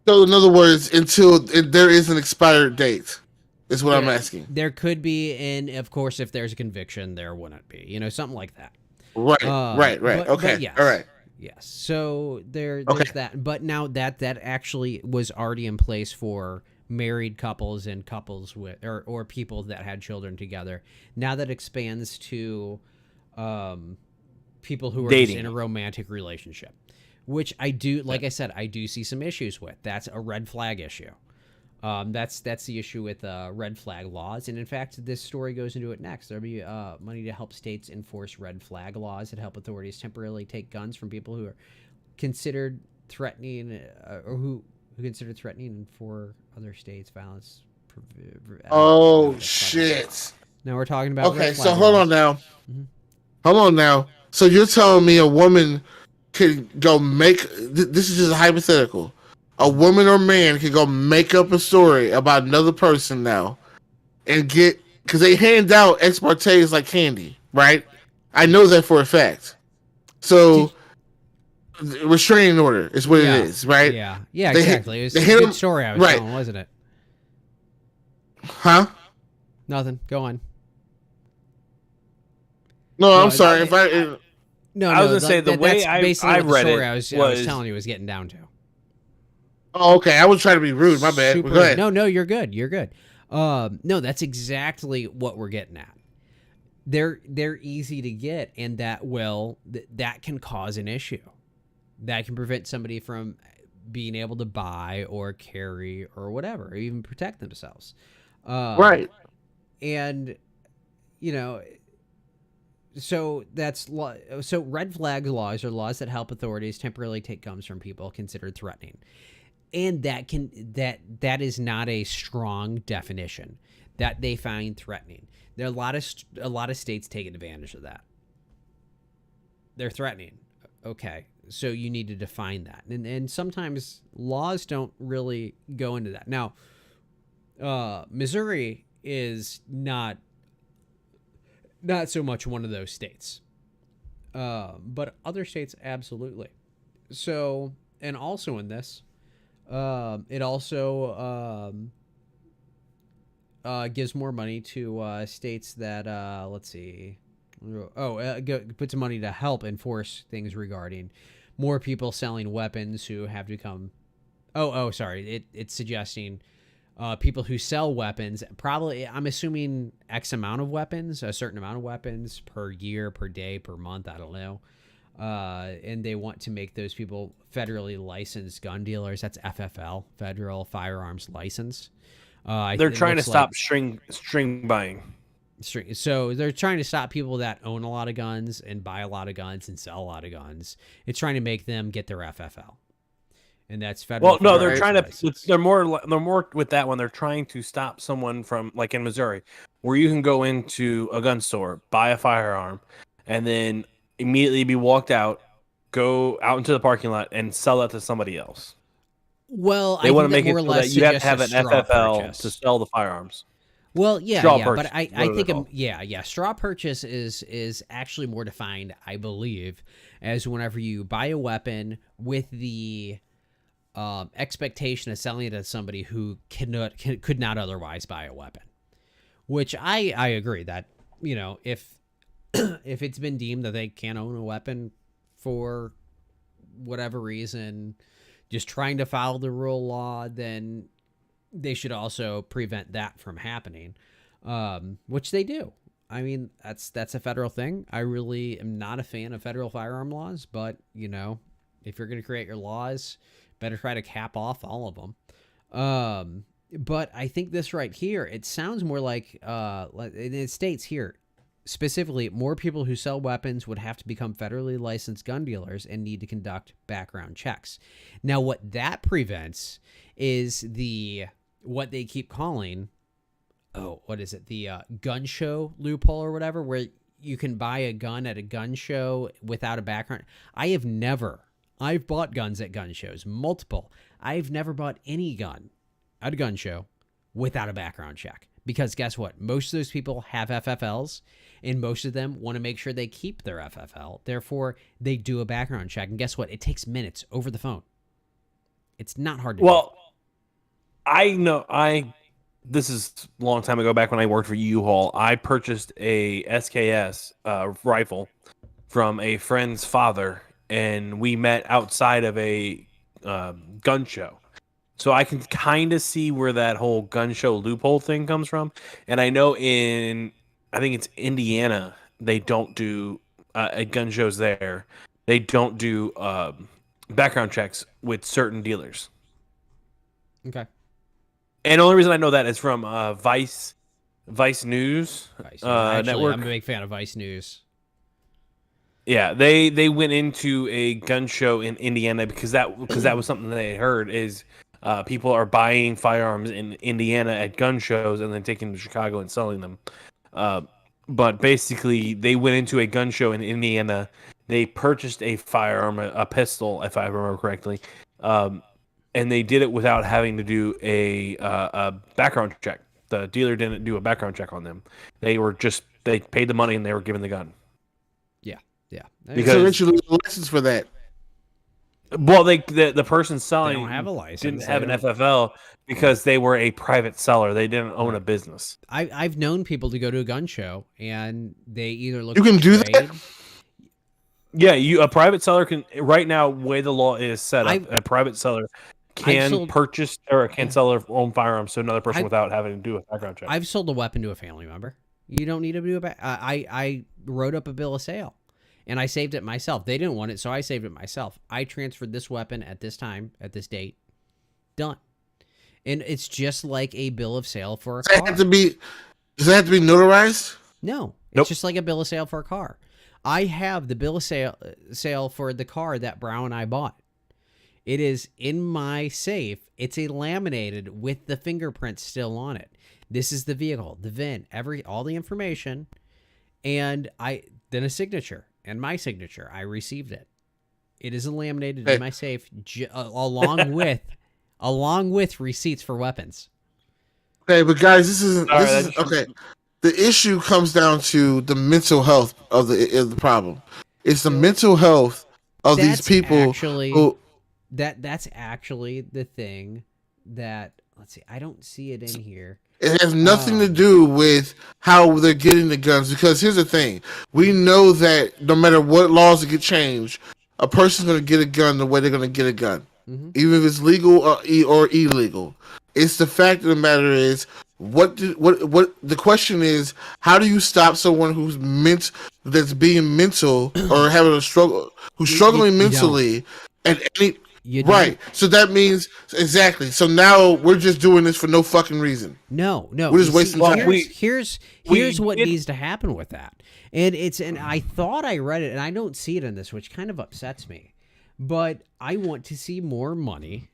So, in other words, until there is an expired date, is what I'm asking. There could be, and of course, if there's a conviction, there wouldn't be. Something like that. Right. Right. Okay. But yes, all right. Yes. So there's that. But now that actually was already in place for married couples and couples with or people that had children together. Now that expands to people who are just in a romantic relationship, which I do, like I said, I do see some issues with. That's a red flag issue. That's the issue with red flag laws. And in fact, this story goes into it next. There'll be money to help states enforce red flag laws that help authorities temporarily take guns from people who are considered threatening or who consider threatening for other states violence. Oh, shit. Now we're talking about. Okay, so hold on now. Mm-hmm. Hold on now. So you're telling me a woman could go make, this is just a hypothetical. A woman or man can go make up a story about another person now and get, because they hand out ex partes like candy, right? I know that for a fact. So restraining order is what it is, right? Yeah, exactly. It was a good story I was telling, wasn't it? Huh? Nothing. Go on. No, I'm sorry. I was gonna say the way I read it I was telling you was getting down to. Oh, okay. I was trying to be rude. My bad. Go ahead. No, you're good. You're good. No, that's exactly what we're getting at. They're easy to get, and that can cause an issue. That can prevent somebody from being able to buy or carry or whatever, or even protect themselves. Right. And so so red flag laws are laws that help authorities temporarily take guns from people considered threatening. And that is not a strong definition that they find threatening. There are a lot of states taking advantage of that. They're threatening. Okay, so you need to define that. And sometimes laws don't really go into that. Now, Missouri is not so much one of those states. But other states, absolutely. So, and also in this, it also gives more money to states that, let's see. Put some money to help enforce things regarding more people selling weapons who have become. It's suggesting people who sell weapons, probably, I'm assuming X amount of weapons, a certain amount of weapons per year, per day, per month, I don't know. And they want to make those people federally licensed gun dealers. That's FFL, Federal Firearms License. They're trying to stop string buying. So they're trying to stop people that own a lot of guns and buy a lot of guns and sell a lot of guns. It's trying to make them get their FFL. And that's federal. Well, no, they're trying to. They're more with that one. They're trying to stop someone from, like in Missouri, where you can go into a gun store, buy a firearm, and then immediately be walked out, go out into the parking lot, and sell that to somebody else. Well, They I want think to make that more it or so that less you have to suggests have a an straw FFL purchase. to sell the firearms. Well, yeah, Straw yeah, but purchase, I what are they think called? yeah. Straw purchase is actually more defined, I believe, as whenever you buy a weapon with the expectation of selling it to somebody who could not otherwise buy a weapon. Which I agree that, you know, if if it's been deemed that they can't own a weapon for whatever reason, just trying to follow the rule of law, then they should also prevent that from happening, which they do. I mean, that's a federal thing. I really am not a fan of federal firearm laws, but, you know, if you're going to create your laws, better try to cap off all of them. But I think this right here, it sounds more like, it states here, specifically, more people who sell weapons would have to become federally licensed gun dealers and need to conduct background checks. Now, what that prevents is what they keep calling, what is it? The gun show loophole or whatever, where you can buy a gun at a gun show without a background. I've bought guns at gun shows, multiple. I've never bought any gun at a gun show without a background check. Because guess what? Most of those people have FFLs, and most of them want to make sure they keep their FFL. Therefore, they do a background check. And guess what? It takes minutes over the phone. It's not hard to do. Well, I know this is a long time ago, back when I worked for U-Haul. I purchased a SKS rifle from a friend's father, and we met outside of a gun show. So I can kind of see where that whole gun show loophole thing comes from. And I know I think it's Indiana, they don't do at gun shows there. They don't do background checks with certain dealers. Okay. And the only reason I know that is from Vice News Actually, network. I'm a big fan of Vice News. Yeah, they went into a gun show in Indiana because that was something they had heard is people are buying firearms in Indiana at gun shows and then taking them to Chicago and selling them. But basically, they went into a gun show in Indiana. They purchased a firearm, a pistol, if I remember correctly, and they did it without having to do a background check. The dealer didn't do a background check on them. They paid the money and they were given the gun. Yeah. Because- So that you lose a license for that. Well, the person selling They don't have a license. didn't They have an don't- FFL because they were a private seller. They didn't own a business. I've known people to go to a gun show and they either look. You can do that? trade- Yeah, a private seller can right now. Way the law is set up, a private seller can sold- purchase or can sell their own firearms to another person I've- without having to do a background check. I've sold a weapon to a family member. You don't need to do a back. I wrote up a bill of sale, and I saved it myself. They didn't want it, so I saved it myself. I transferred this weapon at this time, at this date. Done. And it's just like a bill of sale for a Does that car. have to be? Does that have to be notarized? No, it's Nope. just like a bill of sale for a car. I have the bill of sale for the car that Brown and I bought. It is in my safe. It's a laminated with the fingerprints still on it. This is the vehicle, the VIN, all the information, and then a signature and my signature. I received it. It is laminated in my safe, along with receipts for weapons. Okay, but guys, this is Sorry, okay. The issue comes down to the mental health of the problem. It's the mental health of these That's people actually- who. That's actually the thing that, let's see, I don't see it in here. It has nothing to do with how they're getting the guns. Because here's the thing: we know that no matter what laws get changed, a person's going to get a gun the way they're going to get a gun, even if it's legal or illegal. It's the fact of the matter is, what the question is: how do you stop someone that's being mental or having a struggle, who's struggling you don't. mentally, and any. You don't- Right. So that means exactly. So now we're just doing this for no fucking reason. No. We're just You wasting time. Here's what needs to happen with that. And I thought I read it, and I don't see it in this, which kind of upsets me. But I want to see more money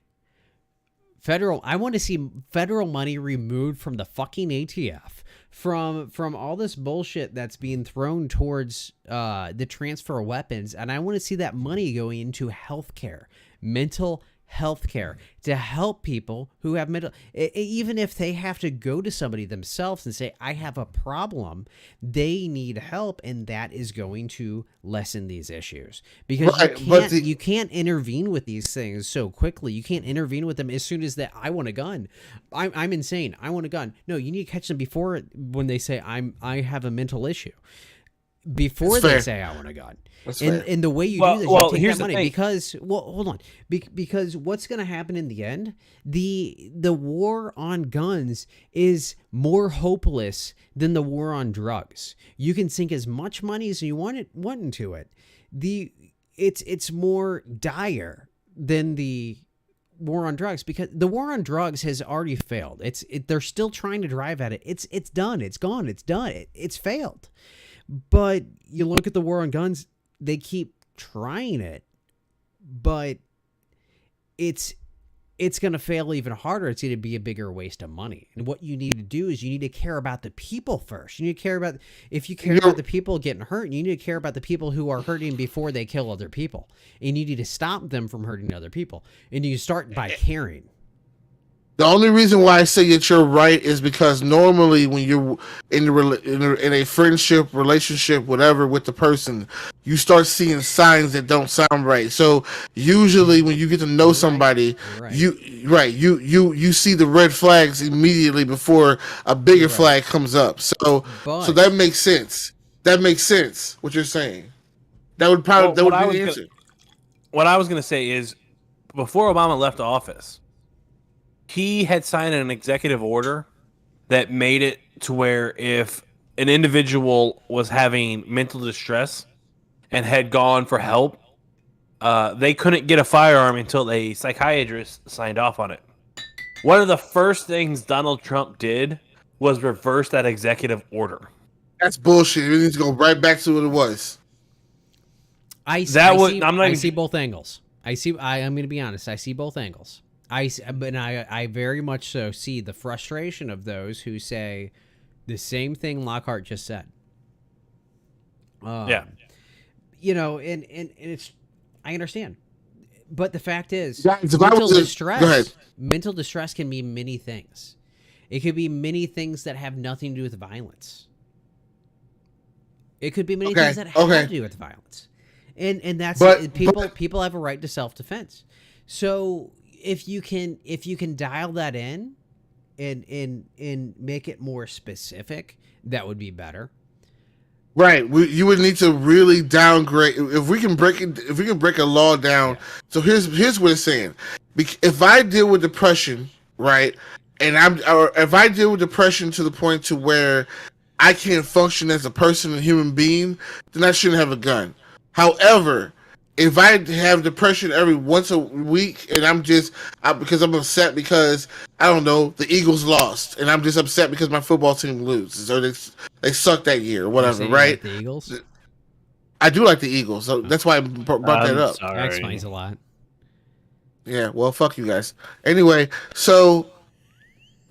I want to see federal money removed from the fucking ATF, from all this bullshit that's being thrown towards the transfer of weapons, and I want to see that money going into healthcare, mental healthcare, to help people who have even if they have to go to somebody themselves and say, I have a problem, they need help, and that is going to lessen these issues, because you can't intervene with these things so quickly. You can't intervene with them as soon as I want a gun. I'm insane, I want a gun. No, you need to catch them before, when they say I have a mental issue, before they say I want a gun. And the way you do this, you take that money, because hold on, because what's going to happen in the end? The war on guns is more hopeless than the war on drugs. You can sink as much money as you want into it. It's more dire than the war on drugs, because the war on drugs has already failed. They're still trying to drive at it. It's done. It's gone. It's done. It's failed. But you look at the war on guns, they keep trying it, but it's going to fail even harder. It's going to be a bigger waste of money. And what you need to do is you need to care about the people first. You need to care about, if you care about the people getting hurt, you need to care about the people who are hurting before they kill other people. And you need to stop them from hurting other people. And you start by caring. The only reason why I say that you're right is because normally when you're in a friendship, relationship, whatever, with the person, you start seeing signs that don't sound right. So usually when you get to know somebody, you see the red flags immediately before a bigger flag comes up. So that makes sense. That makes sense what you're saying. That would probably be the answer. What I was going to say is, before Obama left office, he had signed an executive order that made it to where if an individual was having mental distress and had gone for help, they couldn't get a firearm until a psychiatrist signed off on it. One of the first things Donald Trump did was reverse that executive order. That's bullshit. We need to go right back to what it was. I see both angles. I'm going to be honest. I see both angles. I very much so see the frustration of those who say the same thing Lockhart just said. You know, and it's, I understand, but the fact is, mental distress can be many things. It could be many things that have nothing to do with violence. It could be many things that have to do with violence, and that's people have a right to self-defense. So if you can dial that in and make it more specific, that would be better. Right. You would need to really downgrade. If we can break a law down. Yeah. So here's what it's saying. If I deal with depression, right, or if I deal with depression to the point to where I can't function as a person, a human being, then I shouldn't have a gun. However, if I have depression every once a week and because I'm upset because, I don't know, the Eagles lost and I'm just upset because my football team loses or they sucked that year or whatever, right? Like the Eagles? I do like the Eagles, so that's why I brought that up. That explains a lot. Yeah, well, fuck you guys. Anyway, so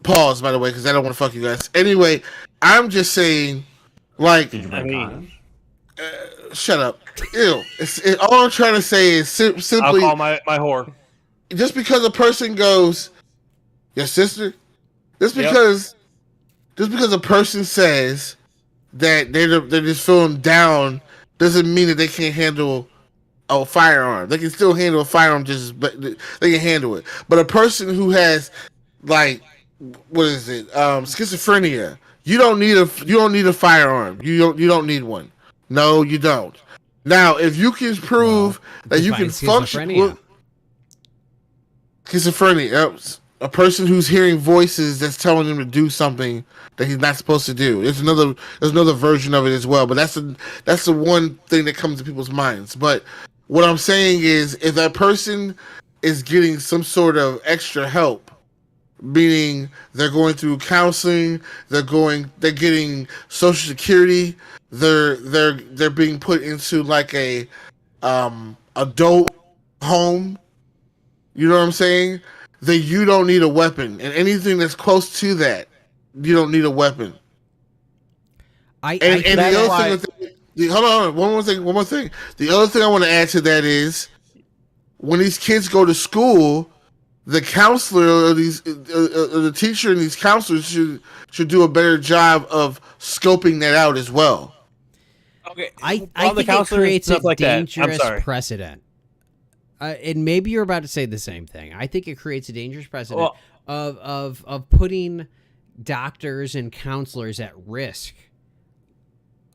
pause, by the way, because I don't want to fuck you guys. Anyway, I'm just saying, like, shut up. Ew. All I'm trying to say is simply. I'll call my whore. Just because a person goes, your sister. Just because a person says that they're just feeling down doesn't mean that they can't handle a firearm. They can still handle a firearm, but they can handle it. But a person who has, like, what is it? Schizophrenia. You don't need a firearm. You don't need one. No, you don't. Now, if you can prove that you can function, schizophrenia, a person who's hearing voices that's telling him to do something that he's not supposed to do. There's another version of it as well, but that's the one thing that comes to people's minds. But what I'm saying is, if that person is getting some sort of extra help, meaning they're going through counseling, they're getting Social Security, they're being put into like a adult home. You know what I'm saying? then you don't need a weapon, and anything that's close to that, you don't need a weapon. I And the that's other why- thing, hold on, one more thing. The other thing I want to add to that is, when these kids go to school, the counselor or the teacher and these counselors should do a better job of scoping that out as well. Okay. I on the think it counselors and creates a stuff like that. I'm dangerous sorry. precedent. And maybe you're about to say the same thing. I think it creates a dangerous precedent of putting doctors and counselors at risk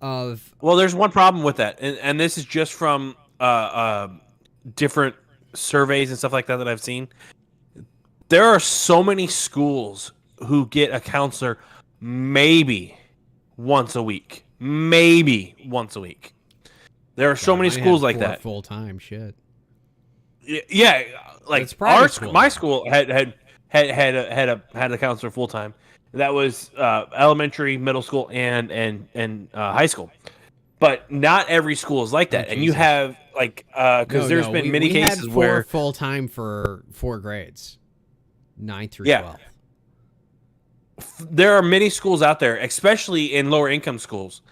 of. Well, there's one problem with that, and this is just from different surveys and stuff like that I've seen. There are so many schools who get a counselor maybe once a week. Maybe once a week. There are so many schools like that. Full time shit. Yeah, like It's private school. my school had a counselor full time. That was elementary, middle school, and high school. But not every school is like that, and you Jesus. have like because there's been many cases had where full time for 4 grades, 9 through Yeah. 12. there are many schools out there, especially in lower income schools,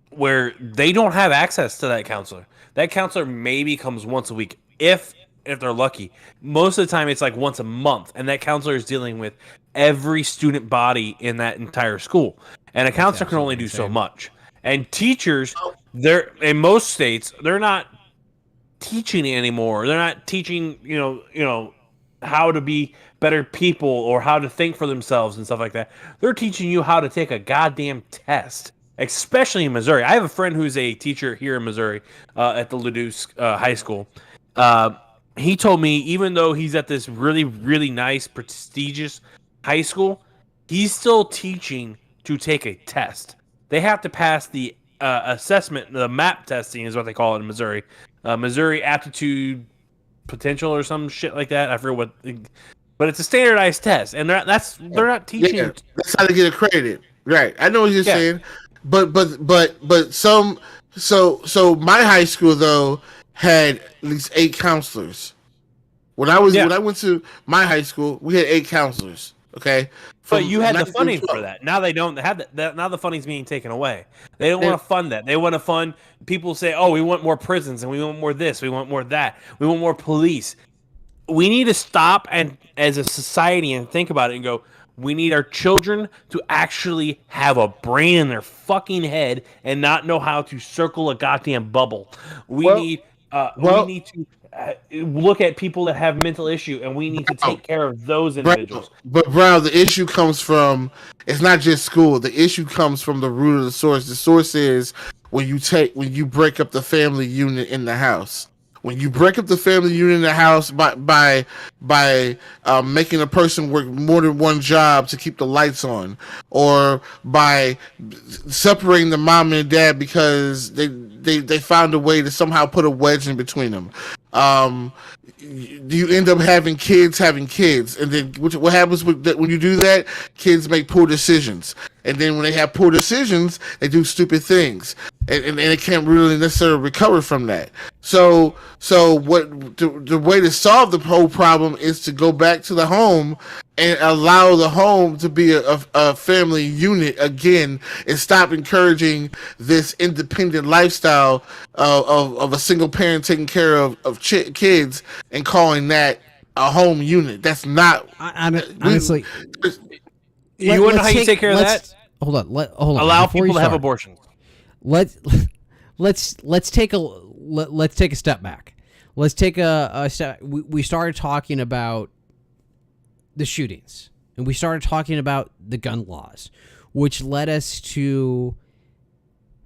where they don't have access to that counselor. That counselor maybe comes once a week, if they're lucky. Most of the time, it's like once a month, and that counselor is dealing with every student body in that entire school. And a counselor can only do so insane. much. And teachers, they're in most states, they're not teaching anymore. They're not teaching, you know, how to be better people or how to think for themselves and stuff like that. They're teaching you how to take a goddamn test, especially in Missouri. I have a friend who's a teacher here in Missouri at the Ladue High School. He told me even though he's at this really, really nice, prestigious high school, he's still teaching to take a test. They have to pass the assessment, the MAP testing is what they call it in Missouri. Missouri Aptitude Potential or some shit like that. I forget what, but it's a standardized test, and they're not teaching. Yeah, that's how they get accredited. Right. I know what you're Yeah. saying. But some so my high school though had at least 8 counselors. When I went to my high school, we had 8 counselors. Okay. But you had the 9 through funding for 12. that. Now they don't have that. Now the funding's being taken away. They don't want to fund that. They want to fund. People say, "Oh, we want more prisons, and we want more this, we want more that, we want more police." We need to stop and, as a society, and think about it and go. We need our children to actually have a brain in their fucking head and not know how to circle a goddamn bubble. We need to look at people that have mental issue, and we need to take care of those individuals. But Brown, the issue comes from, it's not just school. The issue comes from the root of the source. The source is when you break up the family unit in the house. When you break up the family unit in the house by making a person work more than one job to keep the lights on, or by separating the mom and dad because they found a way to somehow put a wedge in between them, you end up having kids, and then what happens with that, when you do that? Kids make poor decisions, and then when they have poor decisions, they do stupid things, and they can't really necessarily recover from that. So what the way to solve the whole problem is to go back to the home and allow the home to be a family unit again, and stop encouraging this independent lifestyle of a single parent taking care of kids and calling that a home unit. That's not. Honestly, You want to know how you take care of that? Hold on. Hold on. Allow Before people you to have start, abortions. Let's take a step back. Let's take a step. We started talking about the shootings, and we started talking about the gun laws, which led us to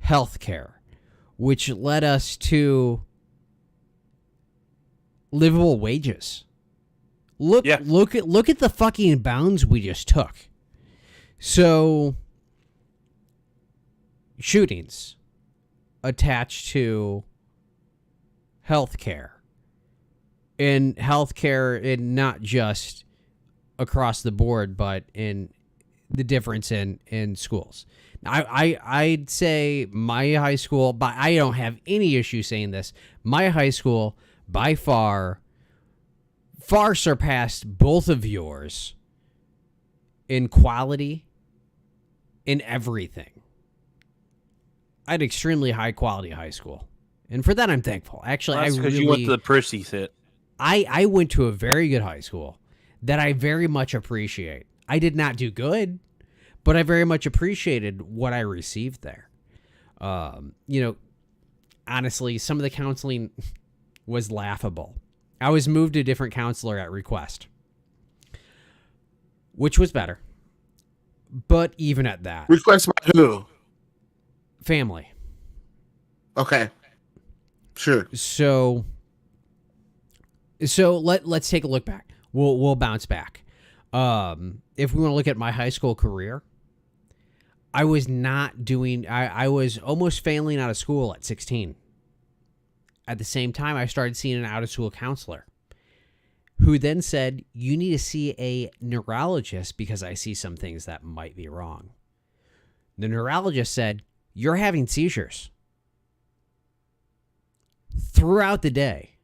healthcare, which led us to livable wages. Look at the fucking bounds we just took. So, shootings attached to healthcare, and healthcare, and not just across the board, but in the difference in schools. I'd say my high school, but I don't have any issue saying this. My high school, by far, far surpassed both of yours in quality, in everything. I had extremely high quality high school. And for that, I'm thankful. Actually, That's because you went to the prissy sit. I went to a very good high school that I very much appreciate. I did not do good, but I very much appreciated what I received there. Honestly, some of the counseling was laughable. I was moved to a different counselor at request, which was better. But even at that, Request by who? family. Okay. Sure. So let's take a look back. We'll bounce back. If we want to look at my high school career, I was not doing. I was almost failing out of school at 16. At the same time, I started seeing an out-of-school counselor, who then said, "You need to see a neurologist because I see some things that might be wrong." The neurologist said, "You're having seizures throughout the day."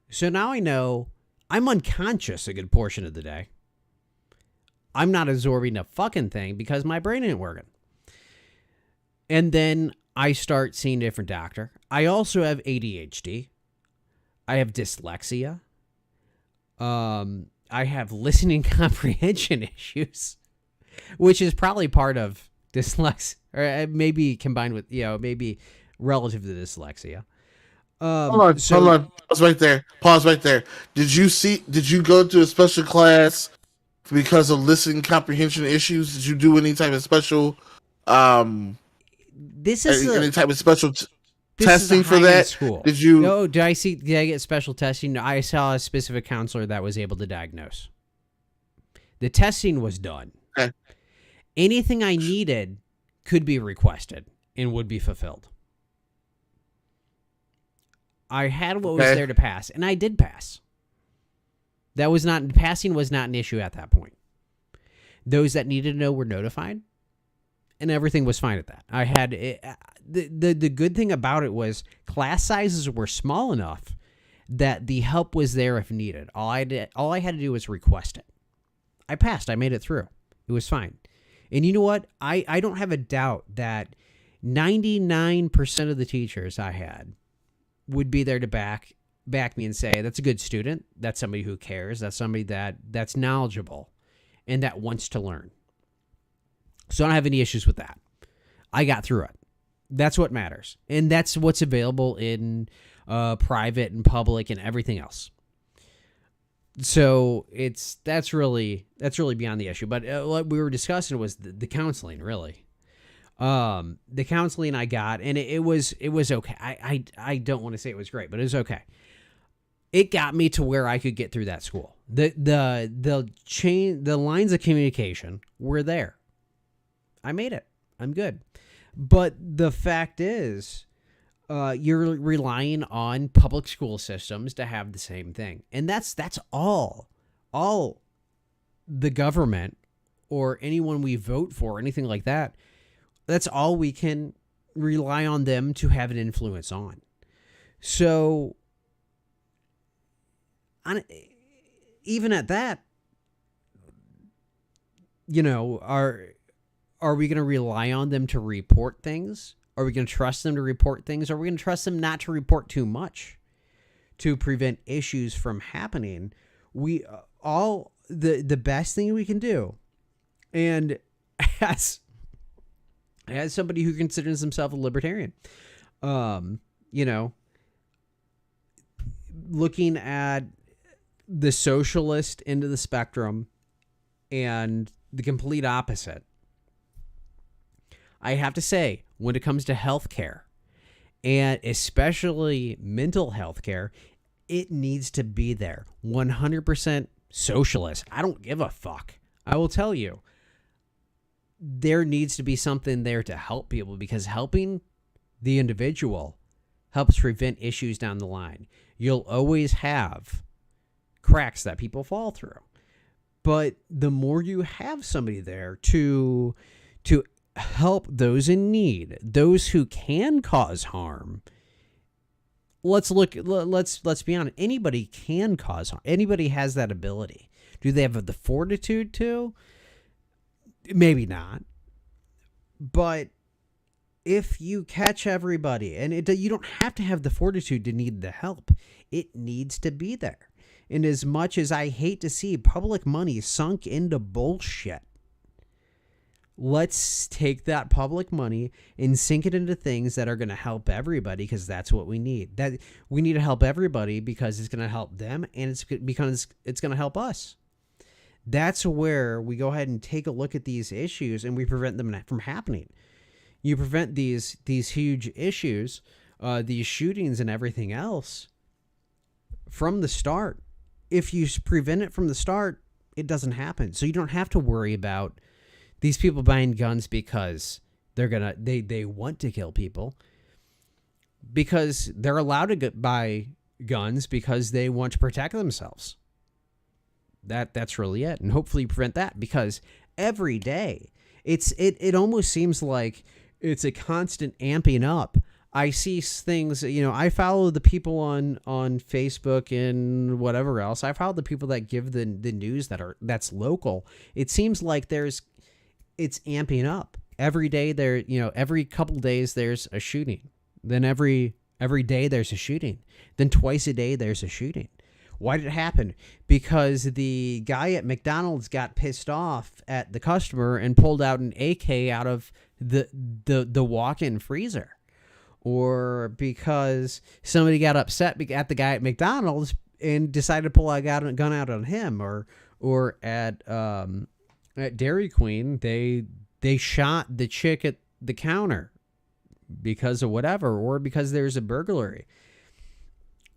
So now I know I'm unconscious a good portion of the day. I'm not absorbing a fucking thing because my brain ain't working. And then I start seeing a different doctor. I also have ADHD. I have dyslexia. I have listening comprehension issues, which is probably part of dyslexia, or maybe combined with, maybe relative to dyslexia. Hold on. Pause right there. Did you go to a special class because of listening comprehension issues? Did you do any type of special, this is any type of special testing for that? School. Did you? No. Did I get special testing? No, I saw a specific counselor that was able to diagnose. The testing was done. Okay. Anything I needed could be requested and would be fulfilled. I had what was there to pass, and I did pass. Passing was not an issue at that point. Those that needed to know were notified, and everything was fine at that. I had the good thing about it was class sizes were small enough that the help was there if needed. All I had to do was request it. I passed. I made it through. It was fine. And you know what? I don't have a doubt that 99% of the teachers I had would be there to back me and say, that's a good student. That's somebody who cares. That's somebody that's knowledgeable and that wants to learn. So I don't have any issues with that. I got through it. That's what matters. And that's what's available in private and public and everything else. So that's really beyond the issue. But what we were discussing was the counseling, really. The counseling I got, and it was okay. I don't want to say it was great, but it was okay. It got me to where I could get through that school. The lines of communication were there. I made it. I'm good. But the fact is, you're relying on public school systems to have the same thing. And that's all the government or anyone we vote for, anything like that, that's all we can rely on them to have an influence on. So, even at that, are we going to rely on them to report things? Are we going to trust them to report things? Are we going to trust them not to report too much to prevent issues from happening? We all the best thing we can do, and as somebody who considers himself a libertarian, looking at the socialist end of the spectrum and the complete opposite, I have to say, when it comes to healthcare, and especially mental health care, it needs to be there. 100% socialist. I don't give a fuck. I will tell you, there needs to be something there to help people, because helping the individual helps prevent issues down the line. You'll always have cracks that people fall through. But the more you have somebody there to help those in need, those who can cause harm, let's be honest. Anybody can cause harm. Anybody has that ability. Do they have the fortitude to? Maybe not. But if you catch everybody, and you don't have to have the fortitude to need the help. It needs to be there. And as much as I hate to see public money sunk into bullshit, let's take that public money and sink it into things that are going to help everybody, because that's what we need. That we need to help everybody because it's going to help them, and it's because it's going to help us. That's where we go ahead and take a look at these issues and we prevent them from happening. You prevent these huge issues, these shootings and everything else from the start. If you prevent it from the start, it doesn't happen. So you don't have to worry about these people buying guns because they want to kill people, because they're allowed to buy guns because they want to protect themselves. That's really it. And hopefully you prevent that, because every day it almost seems like it's a constant amping up. I see things, I follow the people on Facebook and whatever else. I follow the people that give the news that's local. It seems like it's amping up. Every day every couple days there's a shooting. Then every day there's a shooting. Then twice a day there's a shooting. Why did it happen? Because the guy at McDonald's got pissed off at the customer and pulled out an AK out of the walk-in freezer. Or because somebody got upset at the guy at McDonald's and decided to pull a gun out on him. Or at Dairy Queen, they shot the chick at the counter because of whatever, or because there's a burglary.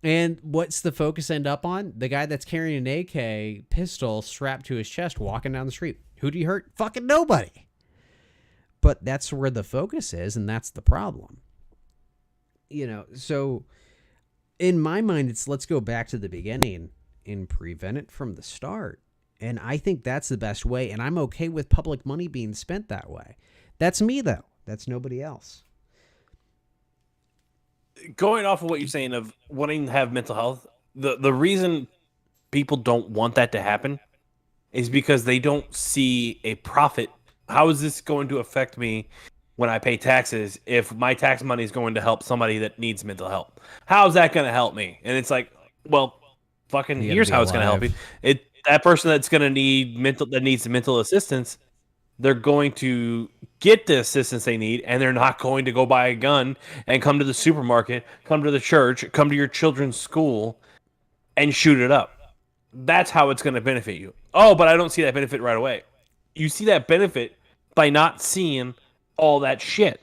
And what's the focus end up on? The guy that's carrying an AK pistol strapped to his chest walking down the street. Who'd he hurt? Fucking nobody. But that's where the focus is, and that's the problem. So in my mind, it's let's go back to the beginning and prevent it from the start. And I think that's the best way, and I'm okay with public money being spent that way. That's me, though. That's nobody else. Going off of what you're saying of wanting to have mental health, the reason people don't want that to happen is because they don't see a profit. How is this going to affect me when I pay taxes if my tax money is going to help somebody that needs mental help? How is that going to help me? And it's like, well, fucking here's how it's going to help you. That person that's going to need mental assistance, they're going to get the assistance they need, and they're not going to go buy a gun and come to the supermarket, come to the church, come to your children's school, and shoot it up. That's how it's going to benefit you. Oh, but I don't see that benefit right away. You see that benefit by not seeing all that shit.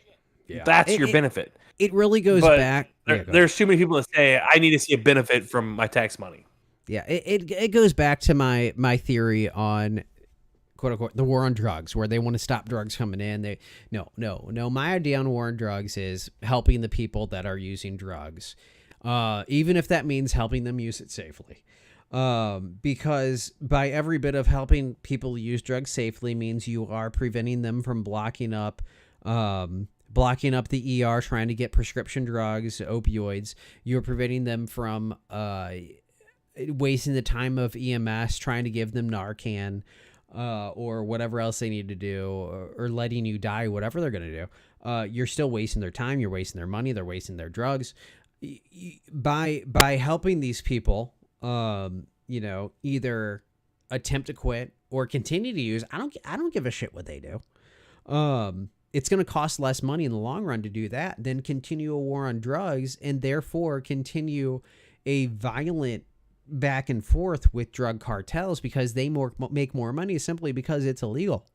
Yeah. That's your benefit. It really goes back. There's too many people that say, I need to see a benefit from my tax money. Yeah, it goes back to my theory on, quote unquote, the war on drugs, where they want to stop drugs coming in. No. My idea on war on drugs is helping the people that are using drugs, even if that means helping them use it safely. Because by every bit of helping people use drugs safely means you are preventing them from blocking up the ER trying to get prescription drugs, opioids. You're preventing them from wasting the time of EMS trying to give them Narcan, or whatever else they need to do, or letting you die, whatever they're going to do. You're still wasting their time. You're wasting their money. They're wasting their drugs. By helping these people, either attempt to quit or continue to use, I don't give a shit what they do. It's going to cost less money in the long run to do that than continue a war on drugs, and therefore continue a violent back and forth with drug cartels, because they make more money simply because it's illegal.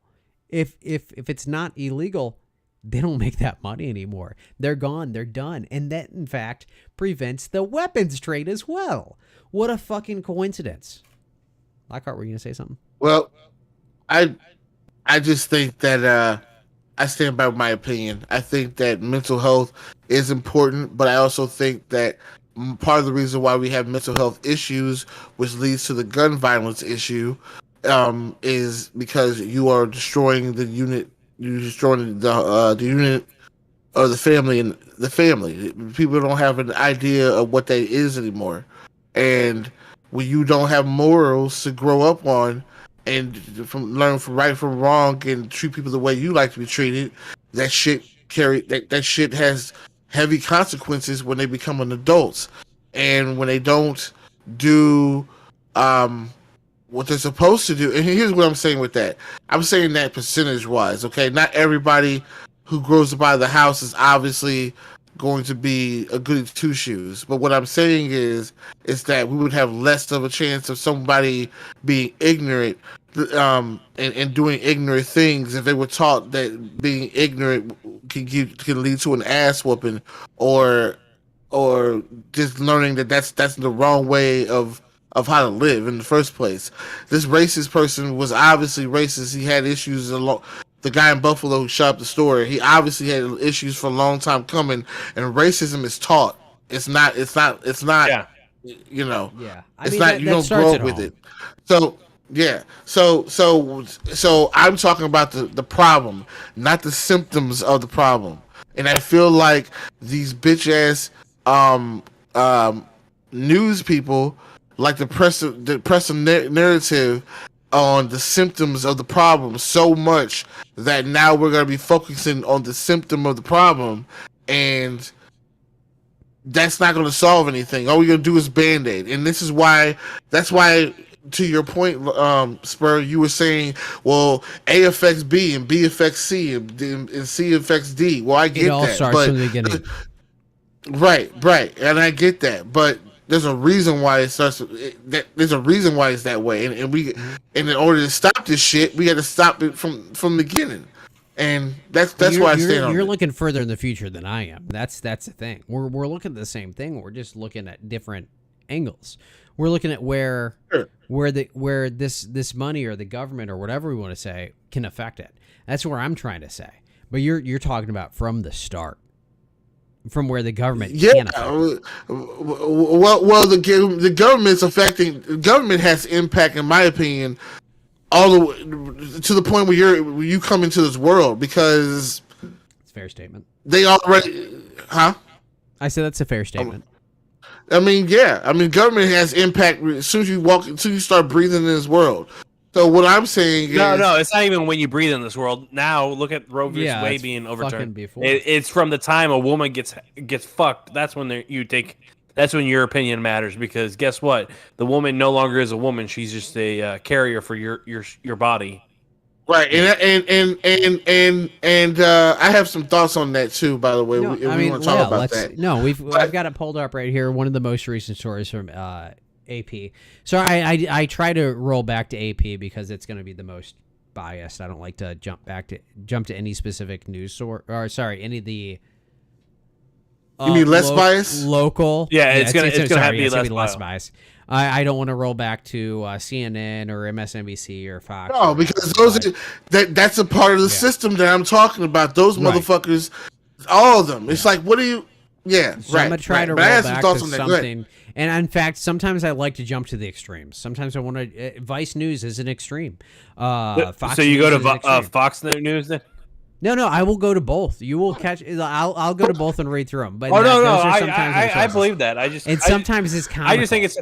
If it's not illegal, they don't make that money anymore. They're gone. They're done. And that, in fact, prevents the weapons trade as well. What a fucking coincidence. Lockhart, were you going to say something? Well, I just think that I stand by my opinion. I think that mental health is important, but I also think that part of the reason why we have mental health issues, which leads to the gun violence issue, is because you are destroying the unit. You're destroying the unit or the family and the family. People don't have an idea of what that is anymore. And when you don't have morals to grow up on and learn from right from wrong and treat people the way you like to be treated, that shit that shit has heavy consequences when they become an adults. And when they don't do what they're supposed to do. And here's what I'm saying with that. I'm saying that percentage wise, okay? Not everybody who grows up out of the house is obviously going to be a goody two shoes. But what I'm saying is that we would have less of a chance of somebody being ignorant and doing ignorant things if they were taught that being ignorant can lead to an ass whooping or just learning that that's the wrong way of how to live in the first place. This racist person was obviously racist. He had issues the guy in Buffalo who shot up the store, he obviously had issues for a long time coming, and racism is taught. It's not Yeah. you know. Yeah. You don't grow up with it. So yeah. So I'm talking about the problem, not the symptoms of the problem. And I feel like these bitch ass news people like to press a narrative on the symptoms of the problem so much that now we're going to be focusing on the symptom of the problem, and that's not going to solve anything. All we're going to do is Band-Aid. And that's why, to your point, Spur, you were saying, well, A affects B and B affects C and C affects D. Well, I get that. It all starts from the beginning. Right. And I get that. But there's a reason why it starts. There's a reason why it's that way, and in order to stop this shit, we had to stop it from the beginning, and that's why I stand on it. You're looking further in the future than I am. That's the thing. We're looking at the same thing. We're just looking at different angles. We're looking at where this money or the government or whatever we want to say can affect it. That's where I'm trying to say. But you're talking about from the start. From where the government can affect it. Well, the government's affecting. The government has impact, in my opinion, all the way to the point where you come into this world, because it's a fair statement. They already, huh? I said that's a fair statement. I mean, yeah. I mean, government has impact as soon as you start breathing in this world. So what I'm saying is... No, it's not even when you breathe in this world. Now, look at Roe v. Wade being overturned. It's from the time a woman gets fucked. That's when that's when your opinion matters, because guess what? The woman no longer is a woman. She's just a carrier for your body. Right, and I have some thoughts on that too. By the way, we want to talk about that. No, I've got it pulled up right here. One of the most recent stories from AP. So I try to roll back to AP because it's going to be the most biased. I don't like to jump to any specific news source, or sorry, any of the. You mean less biased? Local. Yeah, it's gonna be less biased. I don't want to roll back to CNN or MSNBC or Fox. No, because that's a part of the system that I'm talking about. Those motherfuckers, all of them. It's like, what do you? Yeah, so I'm gonna try to roll back to something. And in fact, sometimes I like to jump to the extremes. Sometimes I want to. Vice News is an extreme. Fox so you go to Fox News then? No, I will go to both. You will catch. I'll go to both and read through them. But I believe that. Sometimes it's comical. I just think it's.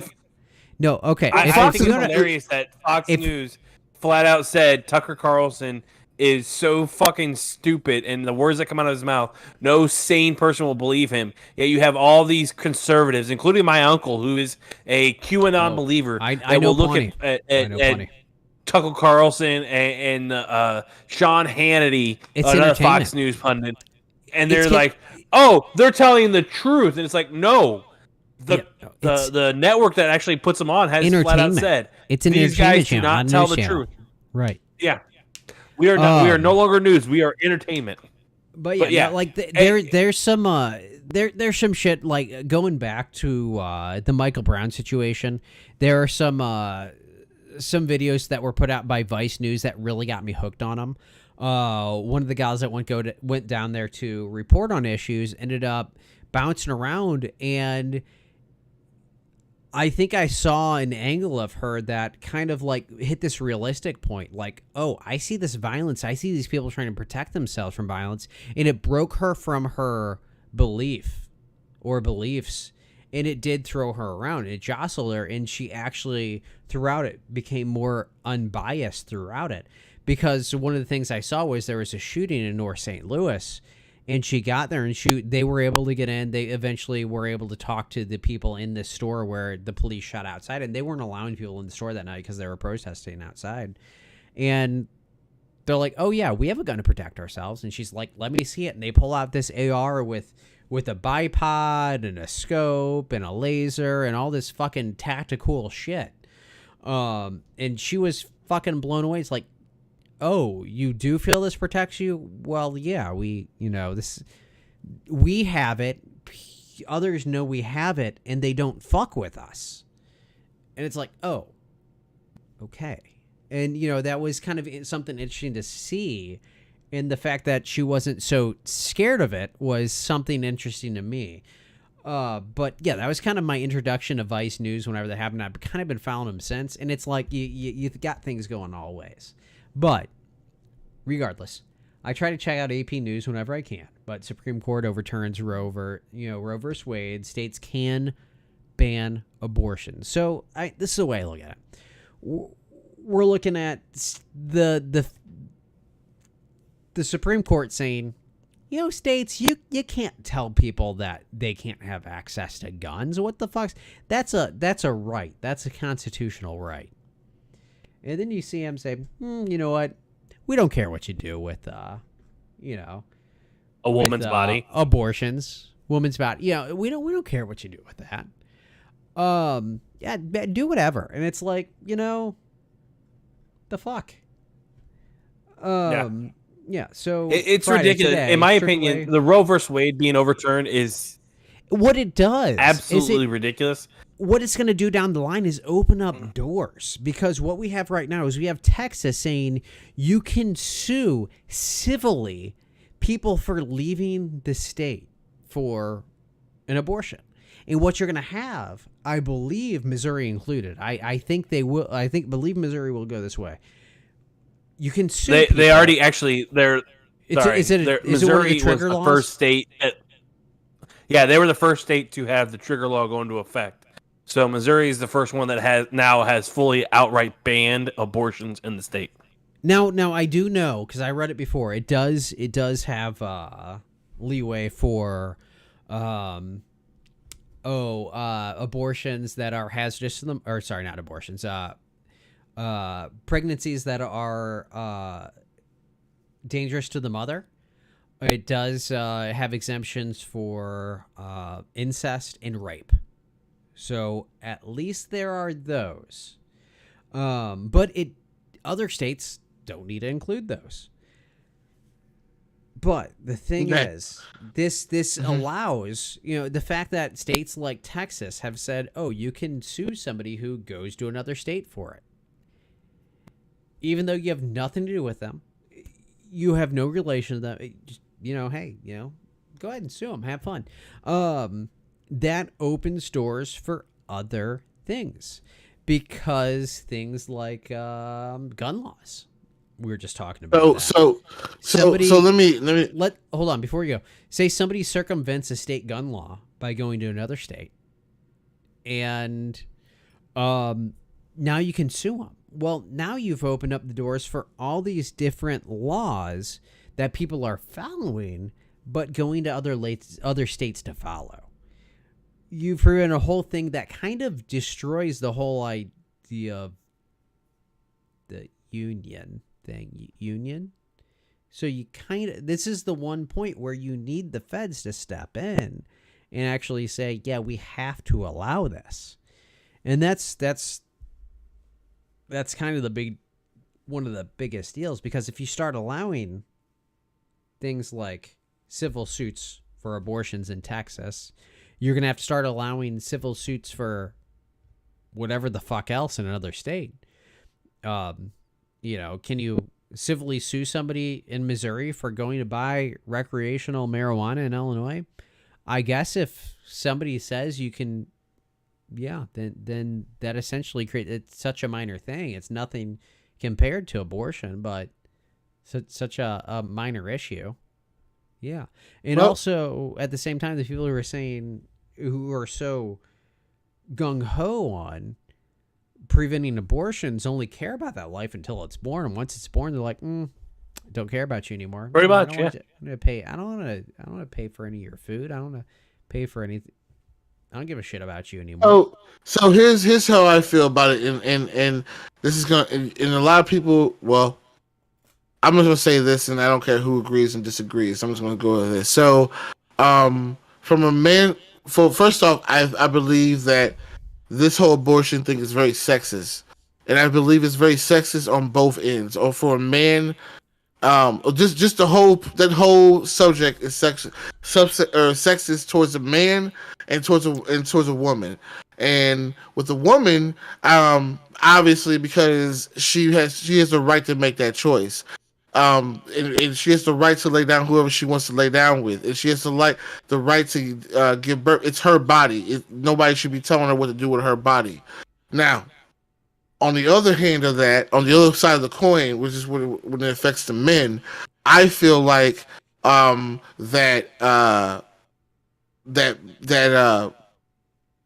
No, okay. I think it's hilarious that Fox News flat out said Tucker Carlson is so fucking stupid, and the words that come out of his mouth, no sane person will believe him. Yet you have all these conservatives, including my uncle, who is a QAnon believer. I know look at Tucker Carlson and Sean Hannity, another Fox News pundit, and they're like, "Oh, they're telling the truth," and it's like, no. The network that actually puts them on has flat out said it's an these guys do not tell the truth. Right. Yeah. We are no longer news. We are entertainment. But like there's some shit like going back to the Michael Brown situation. There are some videos that were put out by Vice News that really got me hooked on them. One of the guys that went down there to report on issues ended up bouncing around, and I think I saw an angle of her that kind of like hit this realistic point. Like, oh, I see this violence. I see these people trying to protect themselves from violence. And it broke her from her belief or beliefs. And it did throw her around. It jostled her. And she actually, throughout it, became more unbiased throughout it. Because one of the things I saw was there was a shooting in North St. Louis. And she got there and they were able to get in. They eventually were able to talk to the people in this store where the police shot outside. And they weren't allowing people in the store that night because they were protesting outside. And they're like, oh, yeah, we have a gun to protect ourselves. And she's like, let me see it. And they pull out this AR with a bipod and a scope and a laser and all this fucking tactical shit. And she was fucking blown away. It's like, oh, you do feel this protects you? Well, yeah, we have it. Others know we have it, and they don't fuck with us. And it's like, oh, okay. And, that was kind of something interesting to see. And the fact that she wasn't so scared of it was something interesting to me. But, yeah, that was kind of my introduction to Vice News whenever that happened. I've kind of been following them since. And it's like you've got things going all ways. But regardless, I try to check out AP News whenever I can. But Supreme Court overturns Roe versus Wade. States can ban abortion. So this is the way I look at it. We're looking at the Supreme Court saying, states, you can't tell people that they can't have access to guns. What the fuck? That's a right. That's a constitutional right. And then you see him say, you know what? We don't care what you do with, a woman's body, abortions, woman's body. We don't care what you do with that. Yeah, do whatever. And it's like, the fuck. Yeah. So it's Friday ridiculous. today, In my AAA, opinion, the Roe versus Wade being overturned is what it does absolutely ridiculous. What it's going to do down the line is open up doors, because what we have right now is we have Texas saying you can sue civilly people for leaving the state for an abortion. And what you're going to have, I believe, Missouri included. I think they will. Believe Missouri will go this way. You can sue. They already actually they're. Missouri was the first state. They were the first state to have the trigger law go into effect. So Missouri is the first one that has fully outright banned abortions in the state. Now I do know, because I read it before. It does have leeway for abortions that are hazardous to them, or sorry, not abortions. Pregnancies that are dangerous to the mother. It does have exemptions for incest and rape. So at least there are those. But other states don't need to include those. But the thing is, this allows, the fact that states like Texas have said, oh, you can sue somebody who goes to another state for it. Even though you have nothing to do with them, you have no relation to them. Just, hey, go ahead and sue them. Have fun. That opens doors for other things, because things like gun laws. We were just talking about. So let me hold on before you go. Say somebody circumvents a state gun law by going to another state, and now you can sue them. Well, now you've opened up the doors for all these different laws that people are following, but going to other states to follow. You've proven a whole thing that kind of destroys the whole idea of the union thing. Union? So you this is the one point where you need the feds to step in and actually say, yeah, we have to allow this. And that's kind of one of the biggest deals, because if you start allowing things like civil suits for abortions in Texas, you're going to have to start allowing civil suits for whatever the fuck else in another state. Can you civilly sue somebody in Missouri for going to buy recreational marijuana in Illinois? I guess if somebody says you can yeah, then that essentially creates, it's such a minor thing. It's nothing compared to abortion, but such a minor issue. Yeah. And Well- also at the same time, the people who are saying, who are so gung ho on preventing abortions only care about that life until it's born. And once it's born, they're like, don't care about you anymore. Pretty No, I much, don't want to- I'm gonna pay. I don't want to pay for any of your food. I don't want to pay for anything. I don't give a shit about you anymore. So here's how I feel about it, and this is gonna and a lot of people. Well, I'm just gonna say this, and I don't care who agrees and disagrees. I'm just gonna go with this. So, from a man, first off, I believe that this whole abortion thing is very sexist, and I believe it's very sexist on both ends. Or for a man, just that whole subject is sexist towards a man and towards a woman. And with a woman, obviously because she has the right to make that choice. And she has the right to lay down whoever she wants to lay down with, and she has the right to give birth. It's her body. Nobody should be telling her what to do with her body. Now, on the other hand of that, on the other side of the coin, which is when it affects the men, I feel like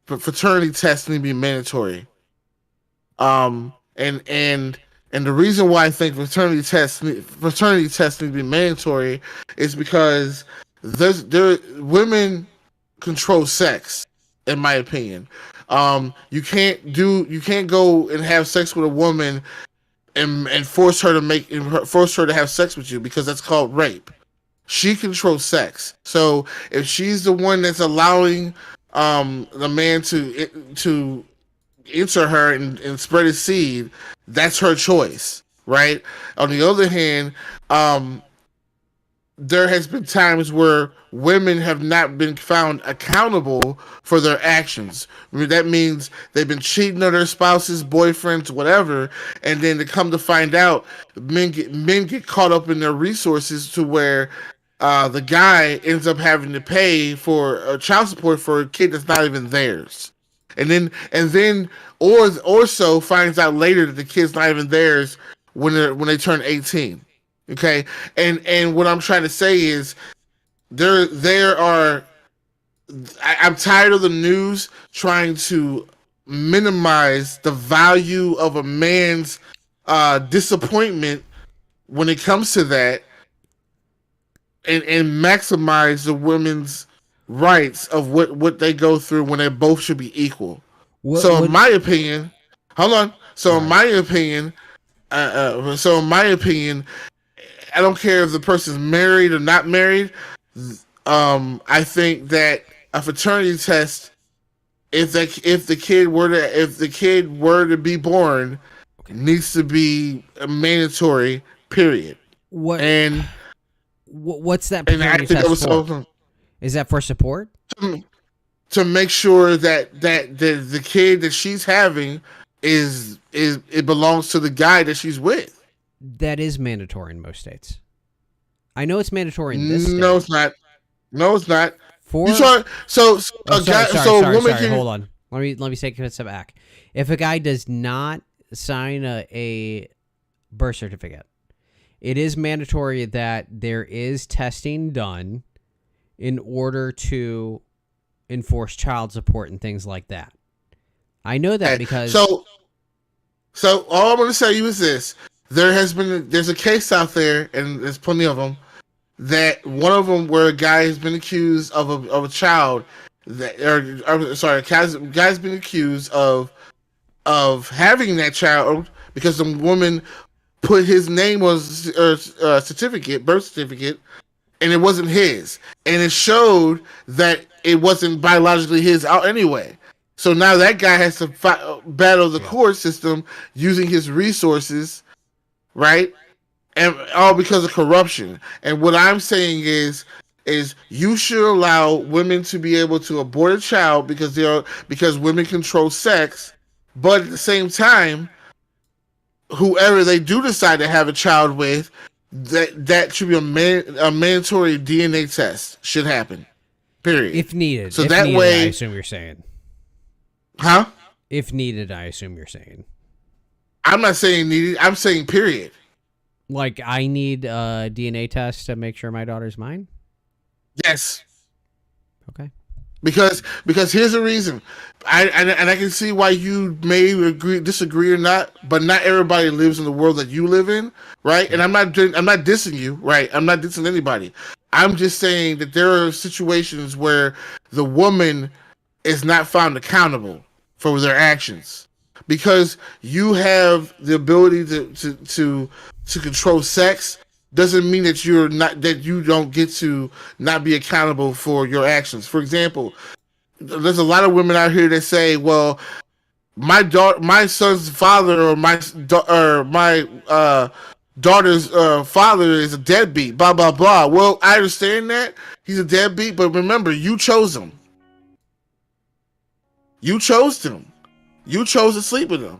fraternity tests need to be mandatory. And the reason why I think fraternity tests need to be mandatory is because women control sex, in my opinion. You can't go and have sex with a woman and force her to have sex with you, because that's called rape. She controls sex. So if she's the one that's allowing the man to enter her and spread his seed, that's her choice, right? On the other hand, there has been times where women have not been found accountable for their actions. I mean, that means they've been cheating on their spouses, boyfriends, whatever, and then to come to find out, men get caught up in their resources to where the guy ends up having to pay for child support for a kid that's not even theirs, and then so finds out later that the kid's not even theirs when they turn 18. Okay, and what I'm trying to say is I'm tired of the news trying to minimize the value of a man's disappointment when it comes to that, and maximize the women's rights of what they go through when they both should be equal. In my opinion, I don't care if the person's married or not married. I think that a fraternity test, if the kid were to be born, needs to be mandatory. Period. What's that paternity test for? Is that for support? To make sure that the kid that she's having it belongs to the guy that she's with. That is mandatory in most states. I know it's mandatory in this state. No, it's not. No, it's not. For sorry. Hold on. Let me take a step back. If a guy does not sign a birth certificate, it is mandatory that there is testing done in order to enforce child support and things like that. I know that because so all I'm going to say you is this: there's a case out there, and there's plenty of them. That one of them where a guy has been accused of a child guy's been accused of having that child because the woman put his name on birth certificate, and it wasn't his, and it showed that it wasn't biologically his out anyway. So now that guy has to battle the court system using his resources, right? And all because of corruption. And what I'm saying is you should allow women to be able to abort a child because women control sex, but at the same time, whoever they do decide to have a child with, that should be a mandatory DNA test should happen. Period. If needed. So if that needed, way, I assume you're saying. Huh? If needed, I assume you're saying. I'm not saying needed. I'm saying period. Like, I need a DNA test to make sure my daughter's mine? Yes. Okay. Because here's the reason. I can see why you may disagree or not, but not everybody lives in the world that you live in, right? And I'm not dissing you, right? I'm not dissing anybody. I'm just saying that there are situations where the woman is not found accountable for their actions. Because you have the ability to control sex doesn't mean that you don't get to not be accountable for your actions. For example, there's a lot of women out here that say, "Well, my son's father or my daughter's father is a deadbeat." Blah blah blah. Well, I understand that he's a deadbeat, but remember, you chose him. You chose him. You chose to sleep with him.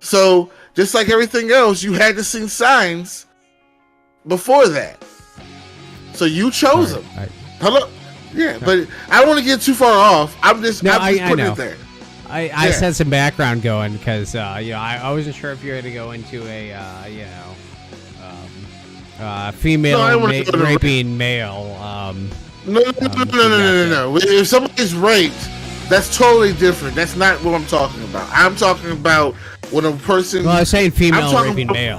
So just like everything else, you had to see signs before that. So you chose him. Hello? Yeah, but I don't want to get too far off. I'm just putting it there. I said some background going because I wasn't sure if you were going to go into a female raping male. No. If somebody's raped, that's totally different. That's not what I'm talking about. I'm talking about when a person. Well, I was saying female raping male.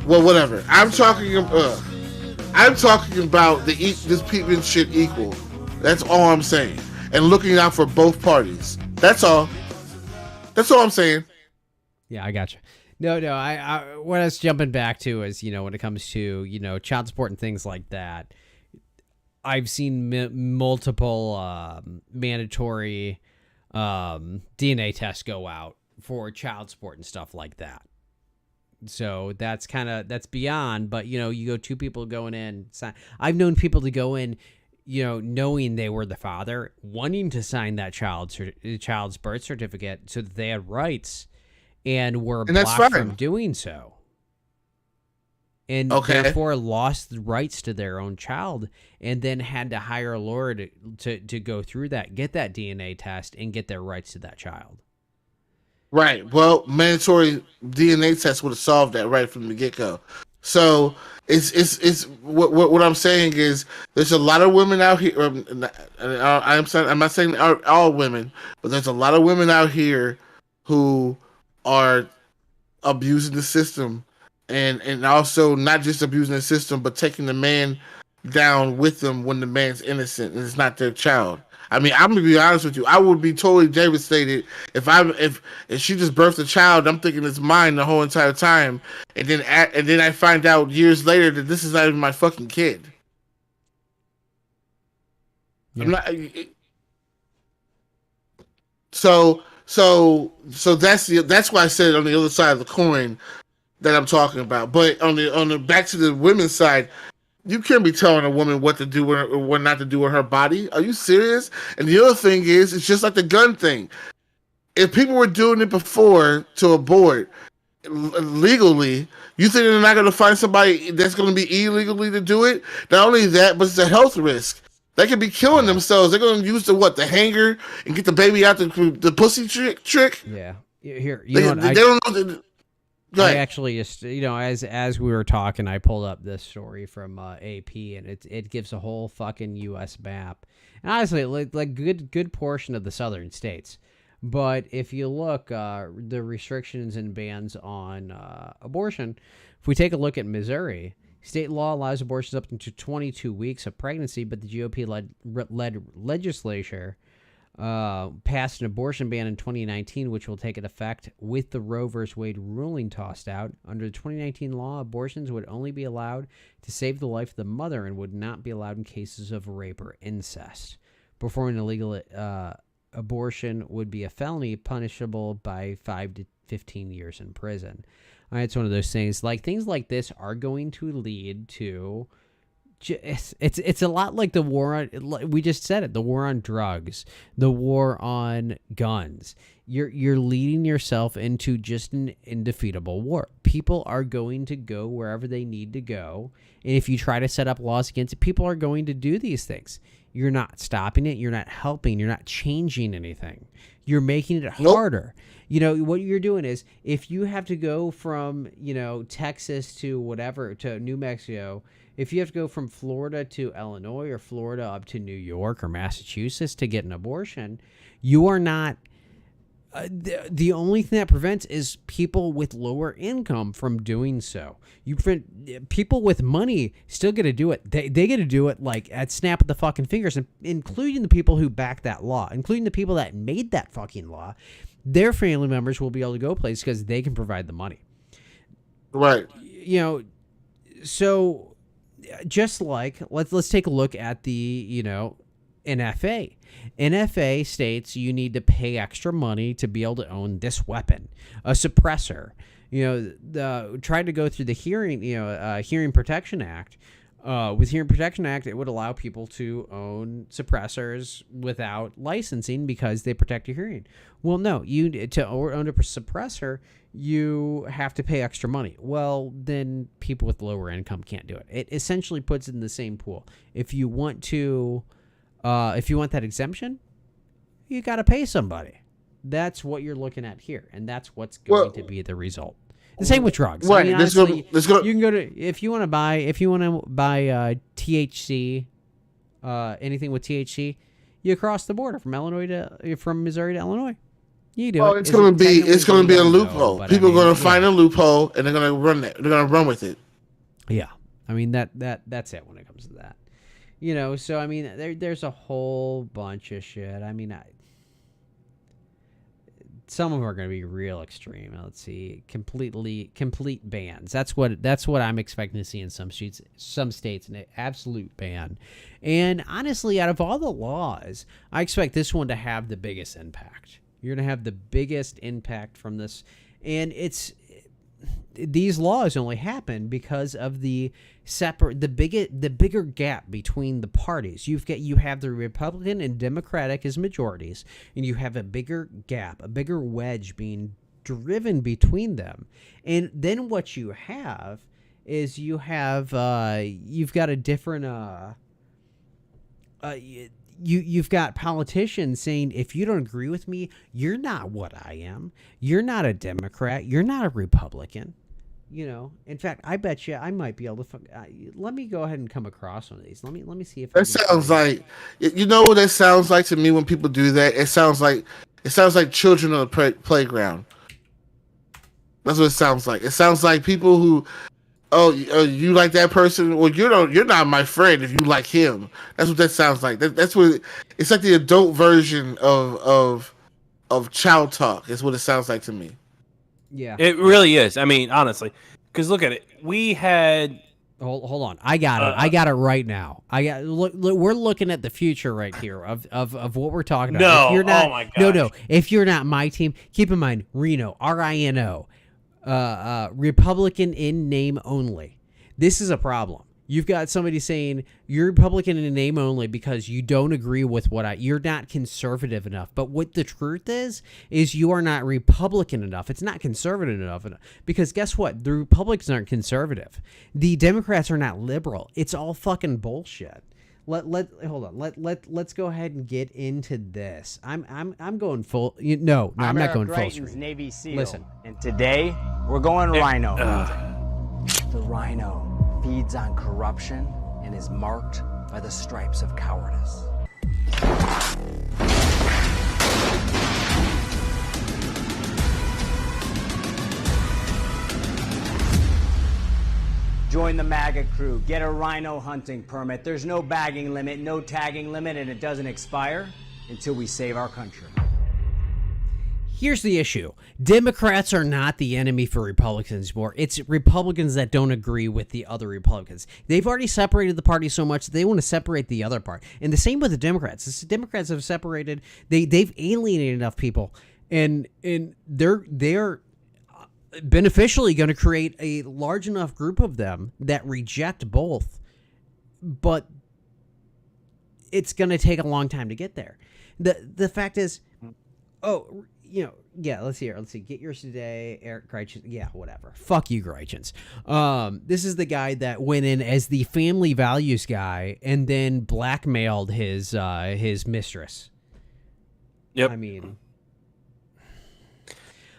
Well, whatever. I'm talking about this people shit equal. That's all I'm saying. And looking out for both parties. That's all. That's all I'm saying. Yeah, I gotcha. No. I what I was jumping back to is, when it comes to, child support and things like that, I've seen multiple mandatory DNA tests go out for child support and stuff like that. So that's beyond, but you go two people going in. I've known people to go in, knowing they were the father, wanting to sign that child's birth certificate so that they had rights, and were blocked from doing so. And therefore lost the rights to their own child, and then had to hire a lawyer to go through that, get that DNA test, and get their rights to that child. Right. Well, mandatory DNA test would have solved that right from the get-go. So it's what I'm saying is there's a lot of women out here. I'm not saying all women, but there's a lot of women out here who are abusing the system. And also not just abusing the system, but taking the man down with them when the man's innocent and it's not their child. I mean, I'm gonna be honest with you. I would be totally devastated if she just birthed a child. I'm thinking it's mine the whole entire time, and then I find out years later that this is not even my fucking kid. Yeah. I'm not. So that's why I said on the other side of the coin that I'm talking about. But on the back to the women's side, you can't be telling a woman what to do or what not to do with her body. Are you serious? And the other thing is, it's just like the gun thing. If people were doing it before to abort legally, you think they're not going to find somebody that's going to be illegally to do it? Not only that, but it's a health risk. They could be killing themselves. They're going to use the hanger and get the baby out the pussy trick. Yeah. Here, they don't know. I actually just, as we were talking, I pulled up this story from AP, and it gives a whole fucking U.S. map, and honestly, like good portion of the southern states. But if you look, the restrictions and bans on abortion, if we take a look at Missouri, state law allows abortions up to 22 weeks of pregnancy, but the GOP-led legislature passed an abortion ban in 2019, which will take effect with the Roe v. Wade ruling tossed out. Under the 2019 law, abortions would only be allowed to save the life of the mother and would not be allowed in cases of rape or incest. Performing an illegal abortion would be a felony punishable by 5 to 15 years in prison. It's one of those things. Like, things like this are going to lead to... It's a lot like the war on, we just said it, the war on drugs, the war on guns. You're leading yourself into just an indefeatable war. People are going to go wherever they need to go, and if you try to set up laws against it, people are going to do these things. You're not stopping it. You're not helping. You're not changing anything. You're making it Nope. harder. You know, what you're doing is if you have to go from, you know, Texas to whatever, to New Mexico, if you have to go from Florida to Illinois or Florida up to New York or Massachusetts to get an abortion, you are not. The only thing that prevents is people with lower income from doing so. You prevent people with money still get to do it. They get to do it like at snap of the fucking fingers, and including the people who back that law, including the people that made that fucking law. Their family members will be able to go places because they can provide the money. Right. You know, so just like let's take a look at the, you know, NFA. NFA states you need to pay extra money to be able to own this weapon, a suppressor. You know, tried to go through the Hearing Protection Act. With Hearing Protection Act, it would allow people to own suppressors without licensing because they protect your hearing. Well, no, to own a suppressor, you have to pay extra money. Well, then people with lower income can't do it. It essentially puts it in the same pool. If you want that exemption, you got to pay somebody. That's what you're looking at here, and that's what's going to be the result. The same with drugs. Right. I mean, Let's honestly, go. you can go to if you want to buy THC, anything with THC, you cross the border from Missouri to Illinois. You do. Well, it. it's going to be a No, loophole. but People I mean, are going to find a loophole and they're going to run it. They're going to run with it. Yeah, I mean that's it when it comes to that. You know, so I mean, there's a whole bunch of shit. I mean, some of them are going to be real extreme. Let's see, complete bans. That's what I'm expecting to see in some states, an absolute ban. And honestly, out of all the laws, I expect this one to have the biggest impact. You're going to have the biggest impact from this, and these laws only happen because of the bigger gap between the parties. You have the Republican and Democratic as majorities, and you have a bigger gap, a bigger wedge being driven between them. And then what you have is you've got a different you've got politicians saying, if you don't agree with me, you're not what I am. You're not a Democrat. You're not a Republican. You know, in fact, I bet you I might be able to. Let me go ahead and come across one of these. Let me see if That sounds like, you know what that sounds like to me when people do that. It sounds like children on the playground. That's what it sounds like. It sounds like people who, you like that person? Well, you're not my friend if you like him. That's what that sounds like. That's what it's like. The adult version of child talk is what it sounds like to me. Yeah, It really is. I mean, honestly, because look at it. We had. Hold on. I got it. I got it right now. Look, we're looking at the future right here of what we're talking about. No, If you're not, oh my gosh. no. If you're not my team, keep in mind Reno, RINO, Republican in name only. This is a problem. You've got somebody saying you're Republican in name only because you don't agree with you're not conservative enough. But what the truth is you are not Republican enough. It's not conservative enough. Because guess what? The Republicans aren't conservative. The Democrats are not liberal. It's all fucking bullshit. Hold on. Let's go ahead and get into this. I'm going full. No, I'm not going full Crichton's screen. Navy SEAL. Listen. And today we're going rhino hunting. The rhino feeds on corruption and is marked by the stripes of cowardice. Join the MAGA crew. Get a rhino hunting permit. There's no bagging limit, no tagging limit, and it doesn't expire until we save our country. Here's the issue. Democrats are not the enemy for Republicans anymore. It's Republicans that don't agree with the other Republicans. They've already separated the party so much that they want to separate the other part. And the same with the Democrats. The Democrats have separated. They've alienated enough people, and they're beneficially going to create a large enough group of them that reject both. But it's going to take a long time to get there. The fact is, yeah, let's hear. Let's see. Get yours today, Eric Greichens. Yeah, whatever. Fuck you, Greichens. This is the guy that went in as the family values guy and then blackmailed his mistress. Yep. I mean,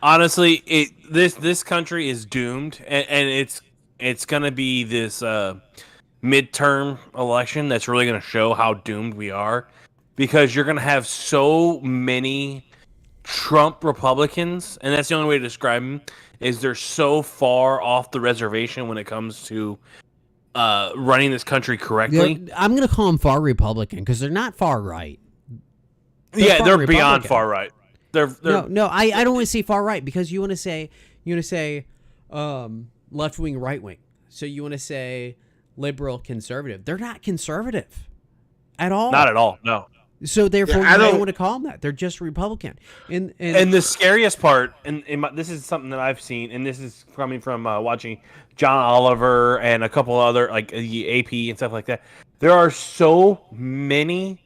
honestly, this country is doomed, and it's gonna be this midterm election that's really gonna show how doomed we are, because you're gonna have so many Trump Republicans, and that's the only way to describe them, is they're so far off the reservation when it comes to running this country correctly. I'm gonna call them far Republican because they're not far right. They're beyond far right. They're no. I don't want to say far right because you want to say left wing, right wing. So you want to say liberal, conservative. They're not conservative at all. Not at all. No. So therefore, Yeah, I you don't don't- want to call them that. They're just Republican. And the scariest part, this is something that I've seen, and this is coming from watching John Oliver and a couple other, like the AP and stuff like that. There are so many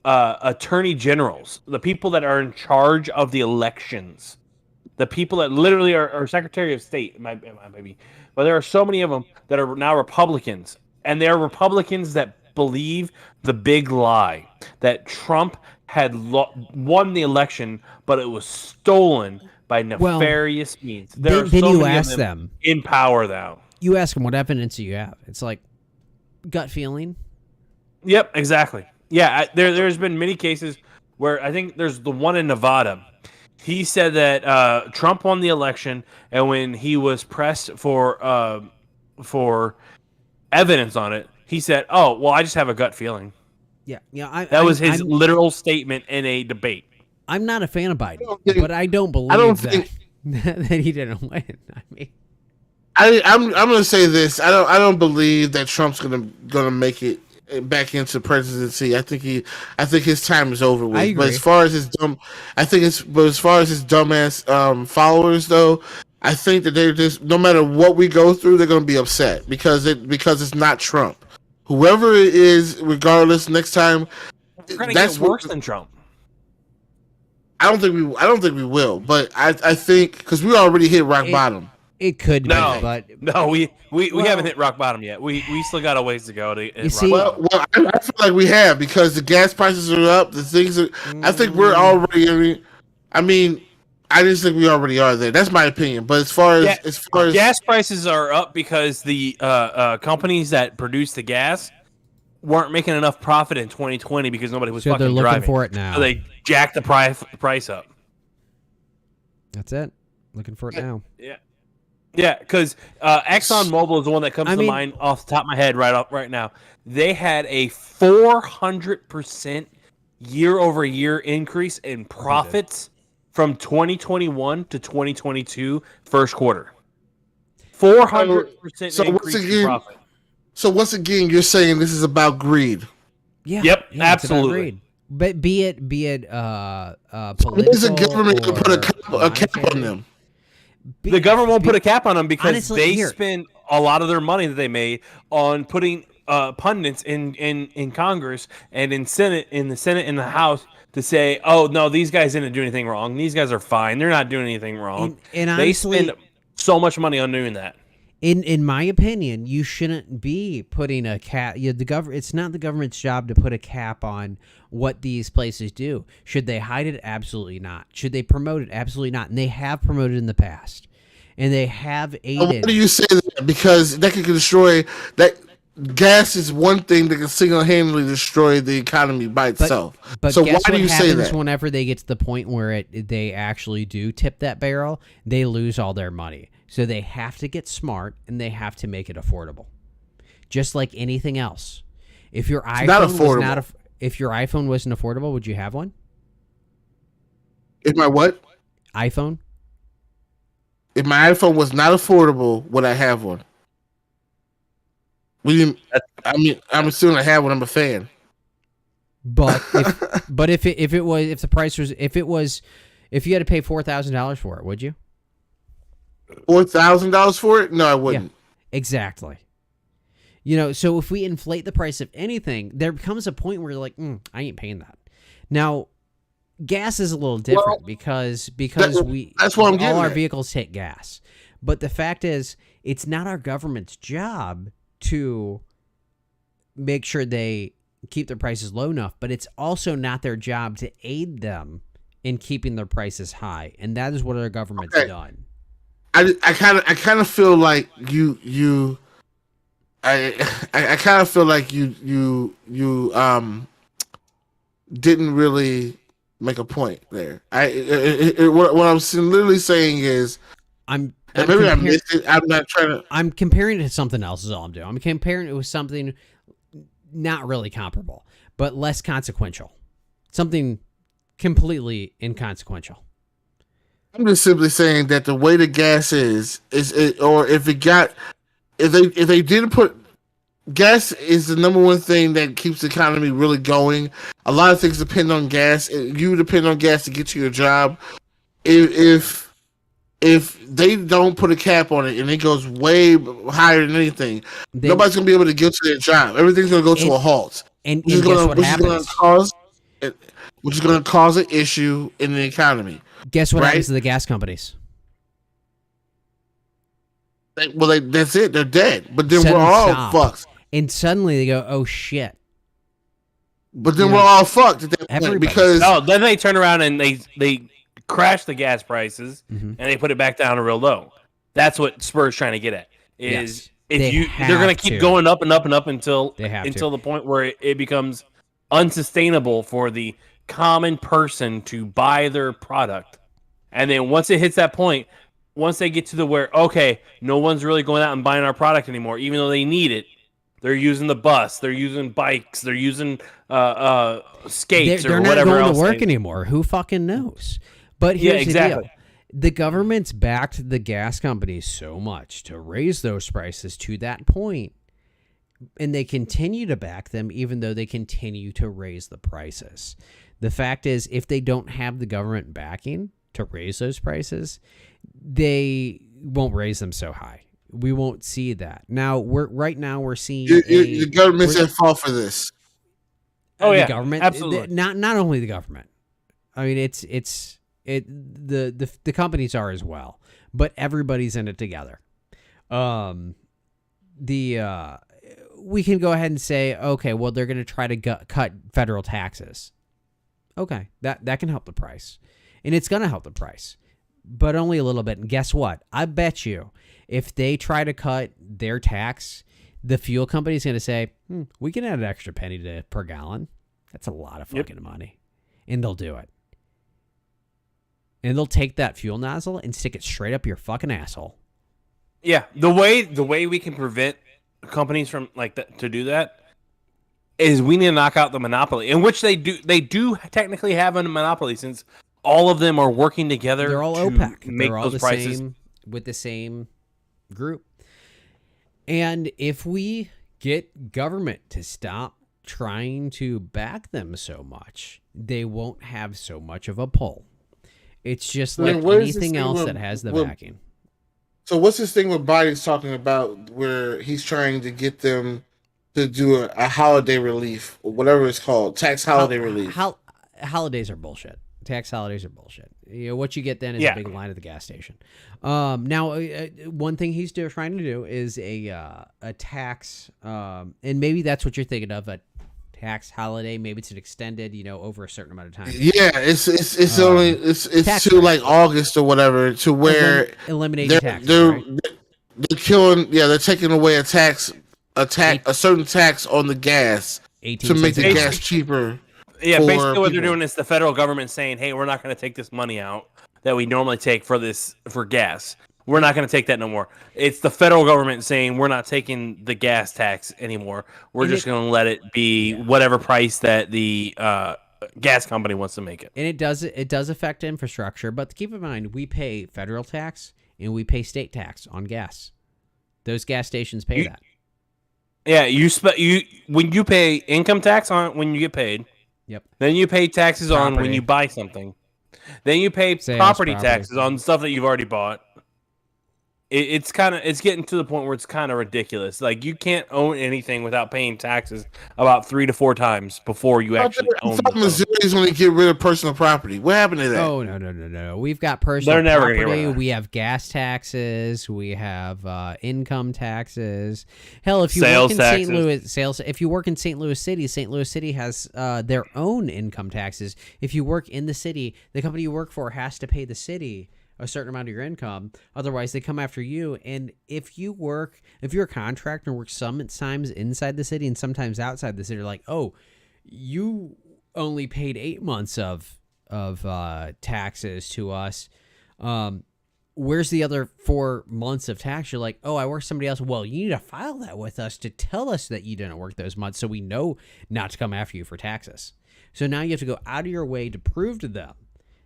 attorney generals, the people that are in charge of the elections, the people that literally are Secretary of State, maybe, but there are so many of them that are now Republicans, and they are Republicans that believe the big lie that Trump had won the election, but it was stolen by nefarious means. There then are so you many ask of them in power now. You ask them what evidence do you have? It's like gut feeling. Yep, exactly. Yeah, there's been many cases where I think there's the one in Nevada. He said that Trump won the election, and when he was pressed for evidence on it, he said, "Oh, well, I just have a gut feeling." Yeah. That was his literal statement in a debate. I'm not a fan of Biden, think- but I don't believe that he didn't win. I mean, I'm gonna say this. I don't believe that Trump's gonna make it back into presidency. I think his time is over with. I agree. But as far as his dumbass followers though, I think that they're just, no matter what we go through, they're gonna be upset because it's not Trump. Whoever it is, regardless, next time We're gonna get worse than Trump. I don't think we will, but I think because we already hit rock bottom. it could No, be, but no, we haven't hit rock bottom yet. We still got a ways to go to hit rock see- bottom. Well, I feel like we have, because the gas prices are up. The things are. I think we're already. I mean, I just think we already are there. That's my opinion. But as far as gas prices are up because the companies that produce the gas weren't making enough profit in 2020 because nobody was So fucking they're looking driving. for it now. So they jacked the price up. that's it. Looking for it now. Yeah, because ExxonMobil is the one that comes I to mean- mind off the top of my head right now. They had a 400% year-over-year increase in profits from 2021 to 2022 first quarter. 400% So once increase in again- profit. So once again, you're saying this is about greed. Yeah. Yep, yeah, it's about absolutely. greed. But be it What political is the government to put a cap on monetary, them? The government won't put a cap on them because Honestly, they here- spend a lot of their money that they made on putting pundits in Congress and in the Senate and the House to say, "Oh no, these guys didn't do anything wrong. These guys are fine. They're not doing anything wrong." And they honestly, spend so much money on doing that. in my opinion, you shouldn't be putting a cap. It's not the government's job to put a cap on what these places do. Should they hide it? Absolutely not. Should they promote it? Absolutely not. And they have promoted in the past, and they have Why aided. do you say that? Because that can destroy that. Gas is one thing that can single-handedly destroy the economy by itself. But so guess why do what you say happens that? whenever they get to the point where they actually do tip that barrel? They lose all their money. So they have to get smart and they have to make it affordable, just like anything else. If your iPhone if your iPhone wasn't affordable, would you have one? If my what? iPhone? If my iPhone was not affordable, would I have one? We didn't. I mean, I'm assuming I have one. I'm a fan. But if you had to pay $4,000 for it, would you? $4,000 for it? No, I wouldn't. Exactly. So if we inflate the price of anything, there becomes a point where you're like, I ain't paying that. Now, gas is a little different because that's what I'm all getting our at. vehicles take gas. But the fact is, it's not our government's job to make sure they keep their prices low enough, but it's also not their job to aid them in keeping their prices high, and that is what our government's done. I kind of feel like you I kind of feel like you didn't really make a point there. What I'm literally saying is I'm missed it. I'm not trying to. I'm comparing it to something else. Is all I'm doing. I'm comparing it with something not really comparable, but less consequential. Something completely inconsequential. I'm just simply saying that the way the gas or if they didn't put gas is the number one thing that keeps the economy really going. A lot of things depend on gas. You depend on gas to get to your job. If they don't put a cap on it and it goes way higher than anything, nobody's gonna be able to get to their job. Everything's gonna go to a halt, which is gonna cause an issue in the economy. Guess what happens to the gas companies? That's it. They're dead. But then we're all fucked. And suddenly they go, "Oh shit!" But then we're all fucked at that point because then they turn around and they crash the gas prices and they put it back down to real low. That's what Spur's trying to get at. Is they're going to keep going up and up and up until the point where it becomes unsustainable for the common person to buy their product. And then once it hits that point, once they get to the where, okay, no one's really going out and buying our product anymore, even though they need it, they're using the bus, they're using bikes, they're using skates or whatever else. They're not going to work anymore. Who fucking knows? But here's the deal. The government's backed the gas companies so much to raise those prices to that point, and they continue to back them even though they continue to raise the prices. The fact is, if they don't have the government backing to raise those prices, they won't raise them so high. We won't see that. Now we're seeing the government's at fault for this. The government, absolutely. Not only the government. I mean, the companies are as well, but everybody's in it together. We can go ahead and say, okay, well, they're going to try to cut federal taxes. Okay, that can help the price, and it's going to help the price, but only a little bit. And guess what? I bet you, if they try to cut their tax, the fuel company's going to say, we can add an extra penny per gallon. That's a lot of fucking money, and they'll do it. And they'll take that fuel nozzle and stick it straight up your fucking asshole. Yeah, the way we can prevent companies from like that to do that is we need to knock out the monopoly, in which they do technically have a monopoly since all of them are working together. They're all to OPEC. Make They're all those prices same with the same group. And if we get government to stop trying to back them so much, they won't have so much of a pull. It's just like anything else that has the backing. So what's this thing where Biden's talking about where he's trying to get them to do a holiday relief or whatever it's called, tax holiday relief? Holidays are bullshit. Tax holidays are bullshit. You know, what you get then is a big line at the gas station. Now, one thing he's trying to do is a tax, and maybe that's what you're thinking of, a tax holiday. Maybe it's an extended, over a certain amount of time. Yeah, it's only it's to like August or whatever, to where eliminate tax. They're killing. Yeah, they're taking away a certain tax on the gas to make the gas cheaper. Yeah, basically what they're doing is the federal government saying, "Hey, we're not going to take this money out that we normally take for gas. We're not going to take that no more." It's the federal government saying we're not taking the gas tax anymore. We're just going to let it be whatever price that the gas company wants to make it. And it does affect infrastructure, but keep in mind we pay federal tax and we pay state tax on gas. Those gas stations pay that. Yeah, when you pay income tax on when you get paid. Yep. Then you pay taxes on when you buy something. Then you pay property taxes on stuff that you've already bought. It's getting to the point where it's kind of ridiculous. Like, you can't own anything without paying taxes about 3 to 4 times before you actually own it. Missouri cities want to get rid of personal property. What happened to that? Oh, no. We've got personal They're never gonna get rid property. of that. We have gas taxes. We have income taxes. Hell, if you Sales work in taxes. if you work in St. Louis City has their own income taxes. If you work in the city, the company you work for has to pay the city a certain amount of your income. Otherwise, they come after you. And if you're a contractor and work sometimes inside the city and sometimes outside the city, you're like, oh, you only paid 8 months of taxes to us. Where's the other 4 months of tax? You're like, oh, I work somebody else. Well, you need to file that with us to tell us that you didn't work those months, so we know not to come after you for taxes. So now you have to go out of your way to prove to them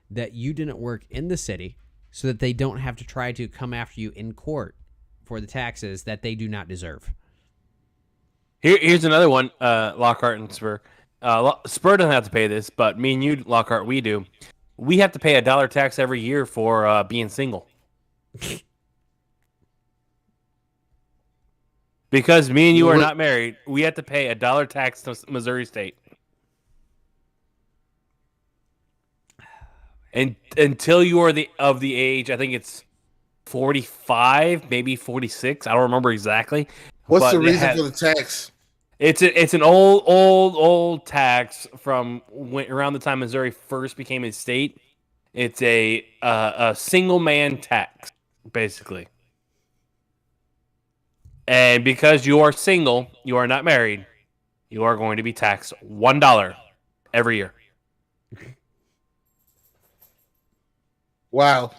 that you didn't work in the city, so that they don't have to try to come after you in court for the taxes that they do not deserve. Here's another one, Lockhart and Spur. Spur doesn't have to pay this, but me and you, Lockhart, we do. We have to pay $1 tax every year for being single. Because me and you are not married, we have to pay $1 tax to Missouri State. And until you are of the age, I think it's 45, maybe 46. I don't remember exactly. What's the reason for the tax? It's an old tax from around the time Missouri first became a state. It's a single man tax, basically. And because you are single, you are not married, you are going to be taxed $1 every year. Wow.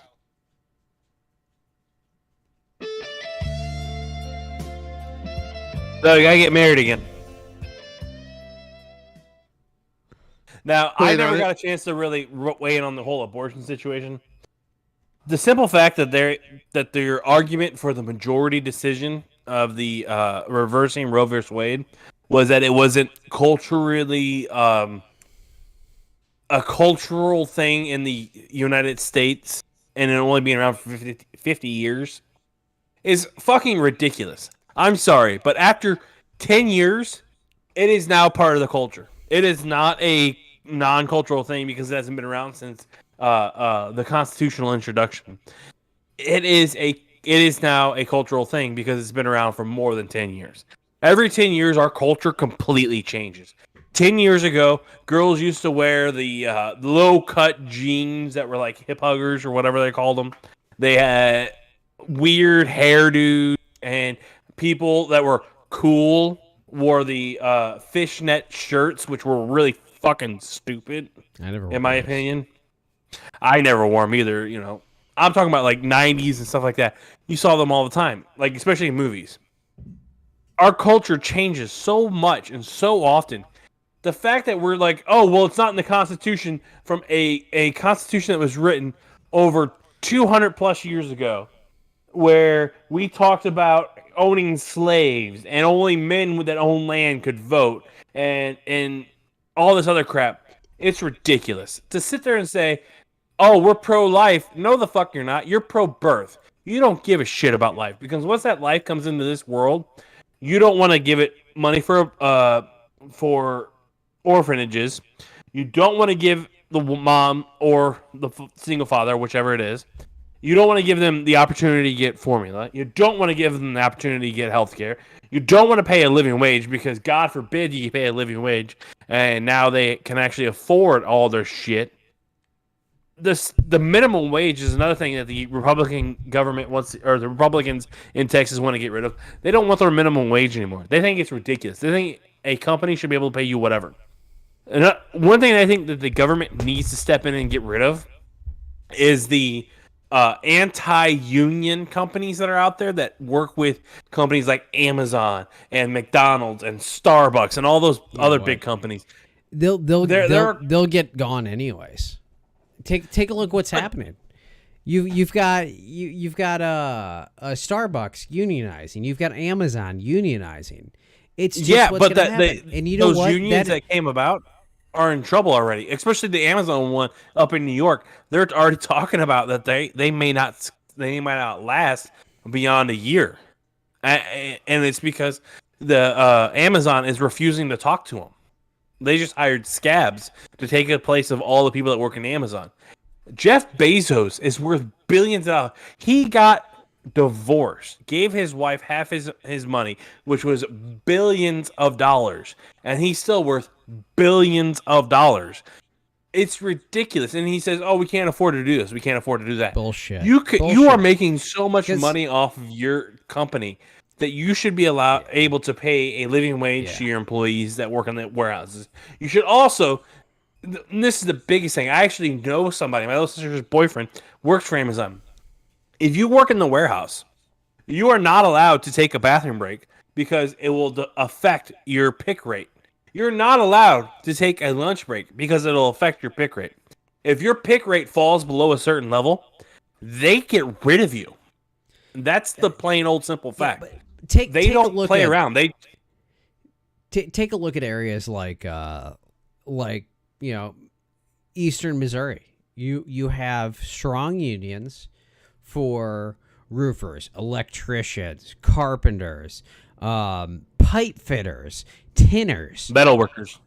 So you gotta get married again. Now, I never got a chance to really weigh in on the whole abortion situation. The simple fact that their argument for the majority decision of the reversing Roe v. Wade was that it wasn't culturally a cultural thing in the United States and it only being around for 50 years is fucking ridiculous. I'm sorry, but after 10 years, it is now part of the culture. It is not a non-cultural thing because it hasn't been around since the constitutional introduction. It is now a cultural thing because it's been around for more than 10 years. Every 10 years, our culture completely changes. 10 years ago, girls used to wear the low-cut jeans that were like hip huggers or whatever they called them. They had weird hairdos, and people that were cool wore the fishnet shirts, which were really fucking stupid, in my opinion. I never wore them either, you know. I'm talking about like 90s and stuff like that. You saw them all the time, like especially in movies. Our culture changes so much and so often. The fact that we're like, oh, well, it's not in the Constitution from a Constitution that was written over 200 plus years ago, where we talked about owning slaves and only men that own land could vote and all this other crap. It's ridiculous to sit there and say, oh, we're pro-life. No, the fuck you're not. You're pro-birth. You don't give a shit about life because once that life comes into this world, you don't want to give it money for orphanages. You don't want to give the mom or the single father, whichever it is. You don't want to give them the opportunity to get formula. You don't want to give them the opportunity to get health care. You don't want to pay a living wage because God forbid you pay a living wage and now they can actually afford all their shit. The minimum wage is another thing that the Republican government wants, or the Republicans in Texas want to get rid of. They don't want their minimum wage anymore. They think it's ridiculous. They think a company should be able to pay you whatever. And one thing I think that the government needs to step in and get rid of is the anti-union companies that are out there that work with companies like Amazon and McDonald's and Starbucks and all those other big companies. They'll get gone anyways. Take a look what's happening. You've got Starbucks unionizing. You've got Amazon unionizing. It's just what's gonna happen. And you know those what? unions that came about are in trouble already. Especially the Amazon one up in New York. They're already talking about that they may not last beyond a year, and it's because the Amazon is refusing to talk to them. They just hired scabs to take the place of all the people that work in Amazon. Jeff Bezos is worth billions of dollars. He got divorced, gave his wife half his money, which was billions of dollars, and he's still worth billions of dollars. It's ridiculous. And he says, "Oh, we can't afford to do this. We can't afford to do that." Bullshit. You Bullshit. are making so much 'Cause- money off of your company that you should be able to pay a living wage to your employees that work in the warehouses. You should also, and this is the biggest thing. I actually know somebody. My little sister's boyfriend works for Amazon. If you work in the warehouse, you are not allowed to take a bathroom break because it will affect your pick rate. You're not allowed to take a lunch break because it'll affect your pick rate. If your pick rate falls below a certain level, they get rid of you. That's the plain old simple fact. Take They a don't look play at- around. They take a look at areas like Eastern Missouri. You have strong unions for roofers, electricians, carpenters, pipe fitters, tinners, metalworkers.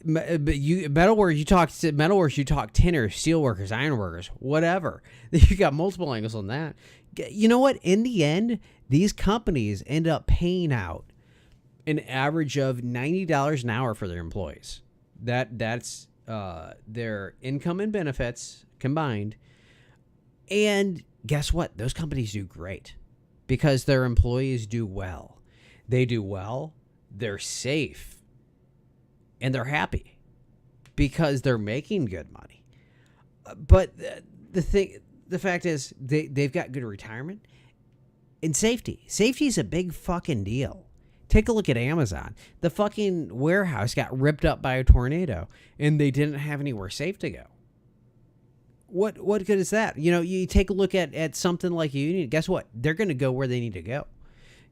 Metalworkers. You talk tinners, steelworkers, ironworkers, whatever. You got multiple angles on that. You know what? In the end, these companies end up paying out an average of $90 an hour for their employees. That's their income and benefits combined. And guess what? Those companies do great because their employees do well. They do well. They're safe. And they're happy because they're making good money. But the fact is they've got good retirement and safety. Safety is a big fucking deal. Take a look at Amazon. The fucking warehouse got ripped up by a tornado and they didn't have anywhere safe to go. What good is that? You know, you take a look at something like Union. Guess what? They're going to go where they need to go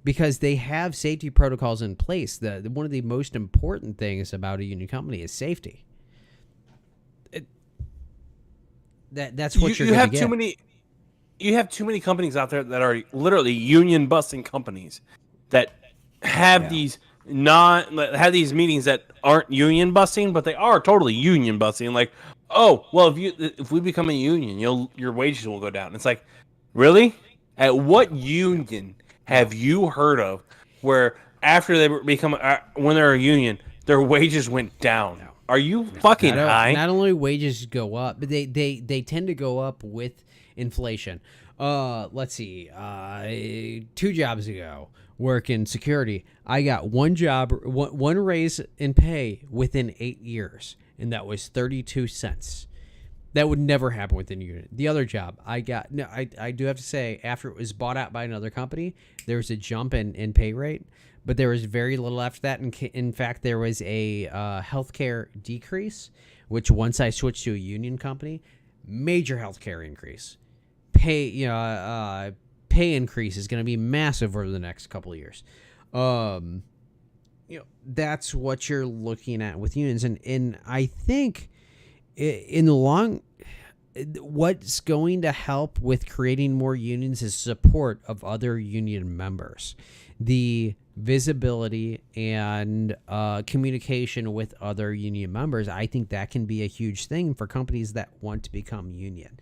because they have safety protocols in place. One of the most important things about a union company is safety. That's what you're you going have to get. too many. You have too many companies out there that are literally union busting companies that have these meetings that aren't union busting, but they are totally union busting. Like, oh, well, if we become a union, your wages will go down. It's like, really? At what union have you heard of where after they become when they're a union, their wages went down? Are you fucking high? Not only wages go up, but they tend to go up with inflation. Let's see. 2 jobs ago, working security, I got one raise in pay within 8 years, and that was 32 cents. That would never happen within a unit. The other job I got, I do have to say, after it was bought out by another company, there was a jump in pay rate, but there was very little after that. In fact, there was a healthcare decrease, which once I switched to a union company, major healthcare increase. Pay increase is going to be massive over the next couple of years. That's what you're looking at with unions, and I think in the long, what's going to help with creating more unions is support of other union members, the visibility and communication with other union members. I think that can be a huge thing for companies that want to become union.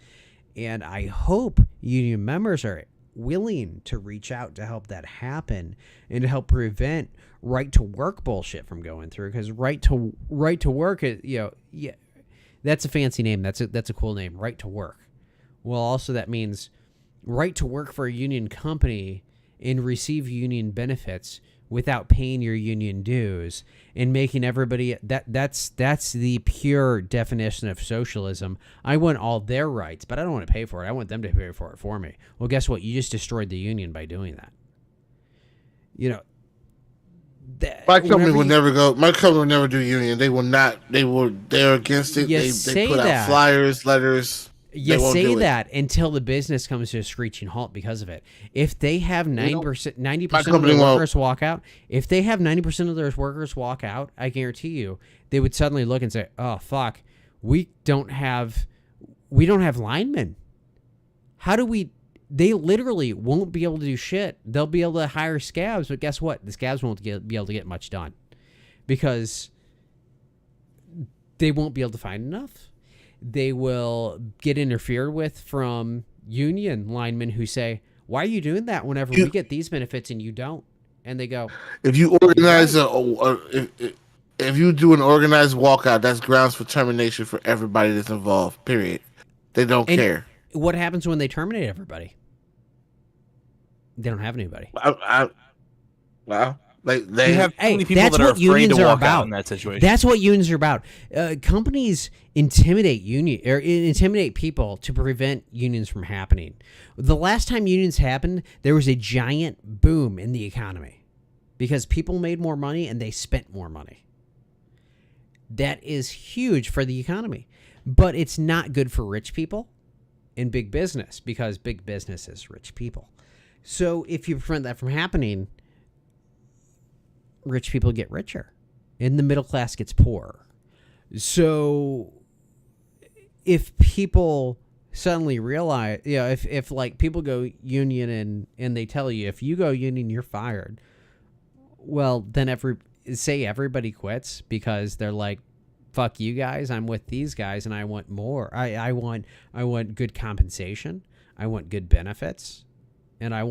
And I hope union members are willing to reach out to help that happen and to help prevent right to work bullshit from going through. Because right to work is, that's a fancy name. That's a cool name, right to work. Well, also that means right to work for a union company and receive union benefits without paying your union dues and making everybody that's the pure definition of socialism. I want all their rights, but I don't want to pay for it. I want them to pay for it for me. Well, guess what? You just destroyed the union by doing that. My company will never go. My company will never do union. They will not. They're against it. They put out flyers, letters. You say that until the business comes to a screeching halt because of it. If they have 90% of their workers walk out, I guarantee you they would suddenly look and say, "Oh fuck, we don't have linemen. How do we?" They literally won't be able to do shit. They'll be able to hire scabs, but guess what? The scabs won't be able to get much done because they won't be able to find enough. They will get interfered with from union linemen who say, why are you doing that whenever we get these benefits and you don't? And they go, if you organize if you do an organized walkout, that's grounds for termination for everybody that's involved. Period. They don't care. What happens when they terminate everybody? They don't have anybody. Well, they have too many people that's that are what afraid unions to are walk about. out in that situation. That's what unions are about. Companies intimidate intimidate people to prevent unions from happening. The last time unions happened, there was a giant boom in the economy because people made more money and they spent more money. That is huge for the economy, but it's not good for rich people in big business because big business is rich people. So if you prevent that from happening, rich people get richer and the middle class gets poorer. So if people suddenly realize, if like people go union and they tell you, if you go union, you're fired. Well, then everybody quits because they're like, fuck you guys. I'm with these guys and I want more. I want good compensation. I want good benefits. And how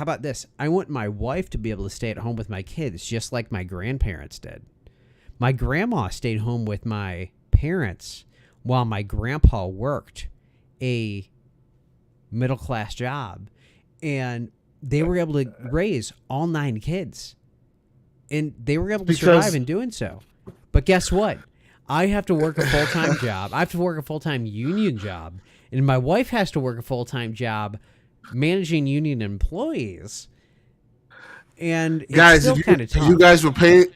about this? I want my wife to be able to stay at home with my kids, just like my grandparents did. My grandma stayed home with my parents while my grandpa worked a middle-class job. And they were able to raise all 9 kids. And they were able to survive in doing so. But guess what? I have to work a full-time job. I have to work a full-time union job. And my wife has to work a full-time job managing union employees. And it's guys, still kind of tough. If you guys were paying,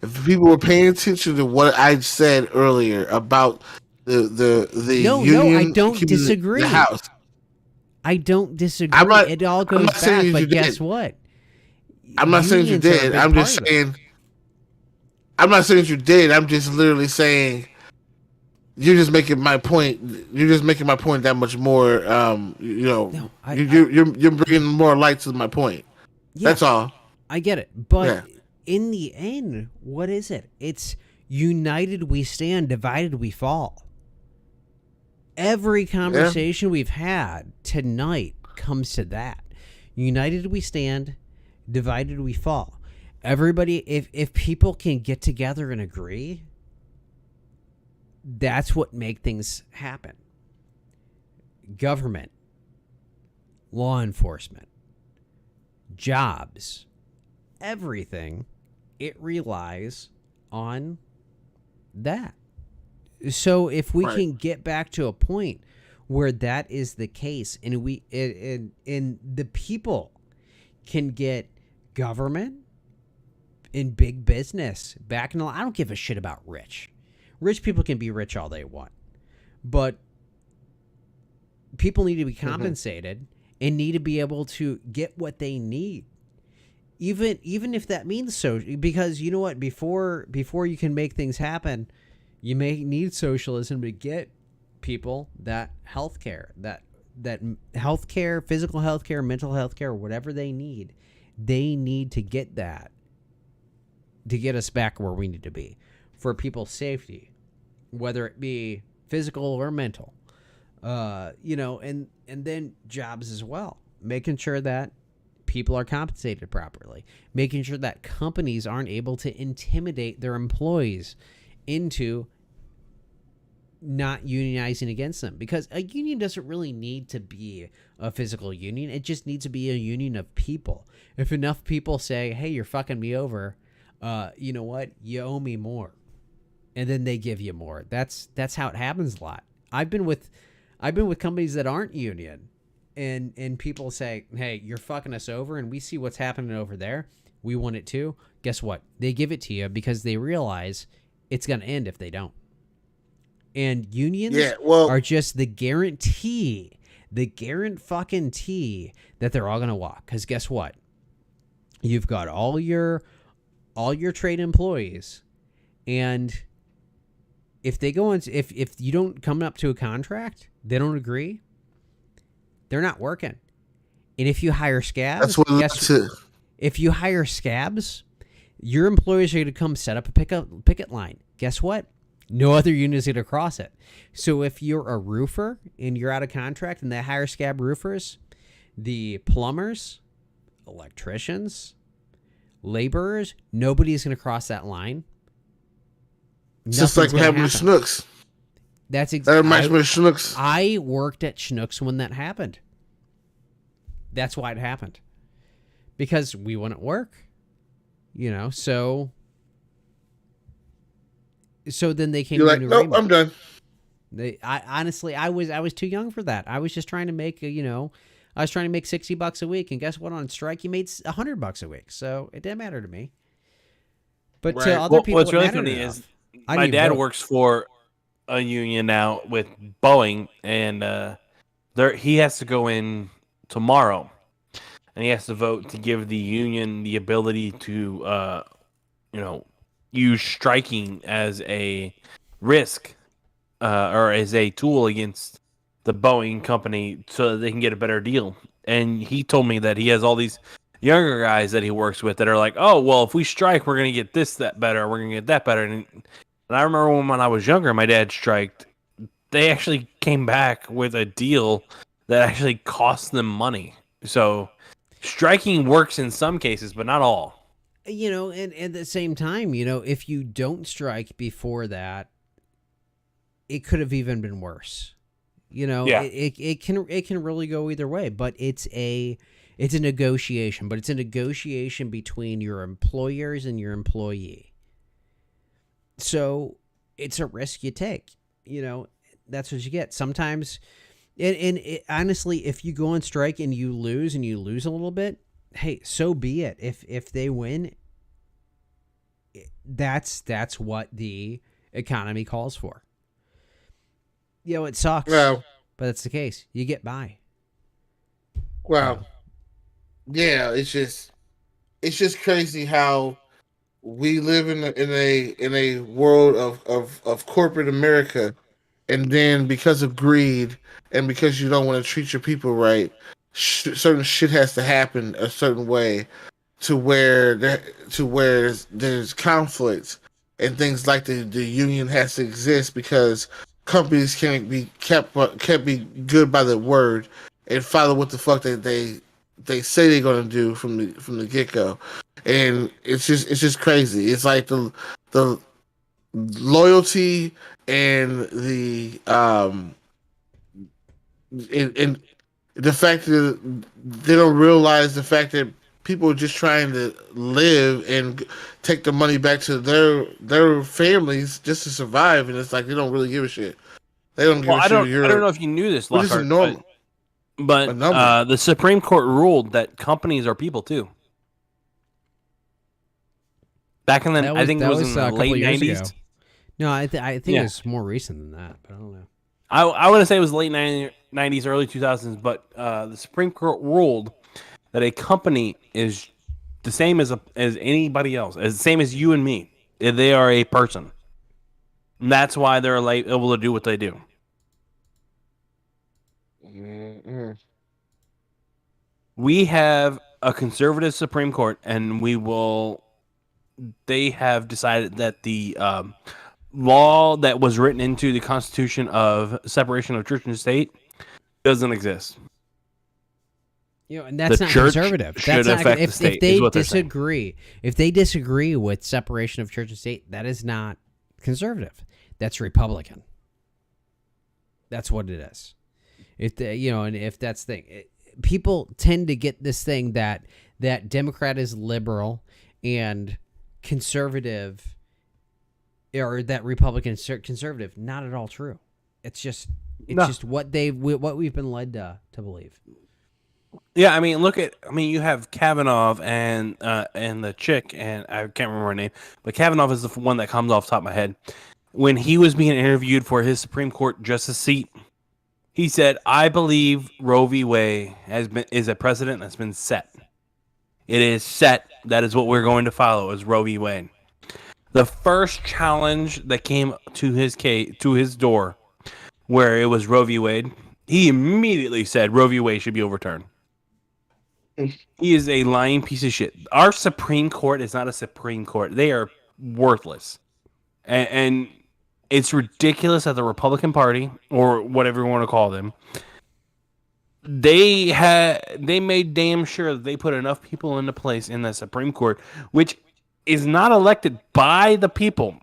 if people were paying attention to what I said earlier about the union, I don't disagree. The house. I don't disagree. It all goes back, but guess what? I'm not saying you did. I'm just saying. I'm not saying you did. I'm just literally saying. You're just making my point. You're just making my point that much more. You're bringing more light to my point. Yeah, that's all. I get it, but in the end, what is it? It's united we stand, divided we fall. Every conversation we've had tonight comes to that. United we stand, divided we fall. Everybody, if people can get together and agree, that's what make things happen. Government, law enforcement, jobs, everything, it relies on that. So if we can get back to a point where that is the case, and the people can get government and big business back in, I don't give a shit about rich. Rich people can be rich all they want, but people need to be compensated and need to be able to get what they need. Even if that means so, because you know what, before you can make things happen, you may need socialism to get people that healthcare, that healthcare, physical healthcare, mental healthcare, whatever they need to get that to get us back where we need to be for people's safety, whether it be physical or mental, and then jobs as well, making sure that people are compensated properly, making sure that companies aren't able to intimidate their employees into not unionizing against them, because a union doesn't really need to be a physical union. It just needs to be a union of people. If enough people say, hey, you're fucking me over, you know what, you owe me more, and then they give you more. That's how it happens a lot. I've been with companies that aren't union, and people say, hey, you're fucking us over, and we see what's happening over there, we want it too. Guess what? They give it to you because they realize it's going to end if they don't. And unions are just the guarantee that they're all going to walk. Because guess what? You've got all your trade employees, and if they go in, if you don't come up to a contract, they don't agree, they're not working. And if you hire scabs, if you hire scabs, Your employers are going to come set up a picket line. Guess what? No other union is going to cross it. So if you're a roofer and you're out of contract and they hire scab roofers, the plumbers, electricians, laborers, nobody's going to cross that line. It's just like what happened to Schnucks. That's That reminds me of Schnucks. I worked at Schnucks when that happened. That's why it happened. Because we wouldn't work. So then they came You're to like, an nope, agreement. I'm done. I was too young for that. I was just trying to make, I was trying to make $60 a week, and guess what? On strike, you made $100 a week, so it didn't matter to me. But to other people, what's really it mattered funny enough. is I my didn't dad vote. works for a union now with Boeing, and he has to go in tomorrow, and he has to vote to give the union the ability to, use striking as a risk or as a tool against the Boeing company so that they can get a better deal. And he told me that he has all these younger guys that he works with that are like, oh, well, if we strike, we're going to get that better. We're going to get that better. And I remember when I was younger, my dad striked. They actually came back with a deal that actually cost them money. So striking works in some cases, but not all. And at the same time, if you don't strike before that, it could have even been worse. It can really go either way, but it's a negotiation, but it's a negotiation between your employers and your employee. So it's a risk you take, that's what you get. Sometimes, honestly, if you go on strike and you lose a little bit, hey, so be it. If they win, that's what the economy calls for. It sucks, Well, but that's the case. You get by. Well, yeah, it's just crazy how we live in a world of corporate America, and then because of greed and because you don't want to treat your people right, certain shit has to happen a certain way to where there's conflict and things like the union has to exist because companies can't be good by the word and follow what the fuck they say they're gonna do from the get go, and it's just crazy. It's like the loyalty and the and the fact that they don't realize the fact that people are just trying to live and take the money back to their families just to survive, and it's like they don't really give a shit. They don't give a shit. I don't know if you knew this, Which is Lockhart, normal. but the Supreme Court ruled that companies are people too. Back in the, I think it was in the late 90s. No, I think it was more recent than that, but I don't know. I want to say it was late 90s, early 2000s, but the Supreme Court ruled that a company is the same as anybody else, as the same as you and me. They are a person. And that's why they're able to do what they do. Mm-hmm. We have a conservative Supreme Court, and they have decided that the law that was written into the Constitution of separation of church and state doesn't exist. And that's The not church conservative. should That's not affect the if state, they is what they're saying. disagree with separation of church and state, that is not conservative. That's Republican. That's what it is. And if that's the thing, people tend to get this thing that Democrat is liberal and conservative, or that Republican is conservative. Not at all true. It's just what we've been led to believe. Yeah, you have Kavanaugh and the chick, and I can't remember her name, but Kavanaugh is the one that comes off the top of my head. When he was being interviewed for his Supreme Court justice seat, he said, "I believe Roe v. Wade is a precedent that's been set. It is set. That is what we're going to follow, is Roe v. Wade." The first challenge that came to his door, where it was Roe v. Wade, he immediately said Roe v. Wade should be overturned. He is a lying piece of shit. Our Supreme Court is not a Supreme Court. They are worthless. And it's ridiculous that the Republican Party, or whatever you want to call them, they made damn sure that they put enough people into place in the Supreme Court, which is not elected by the people.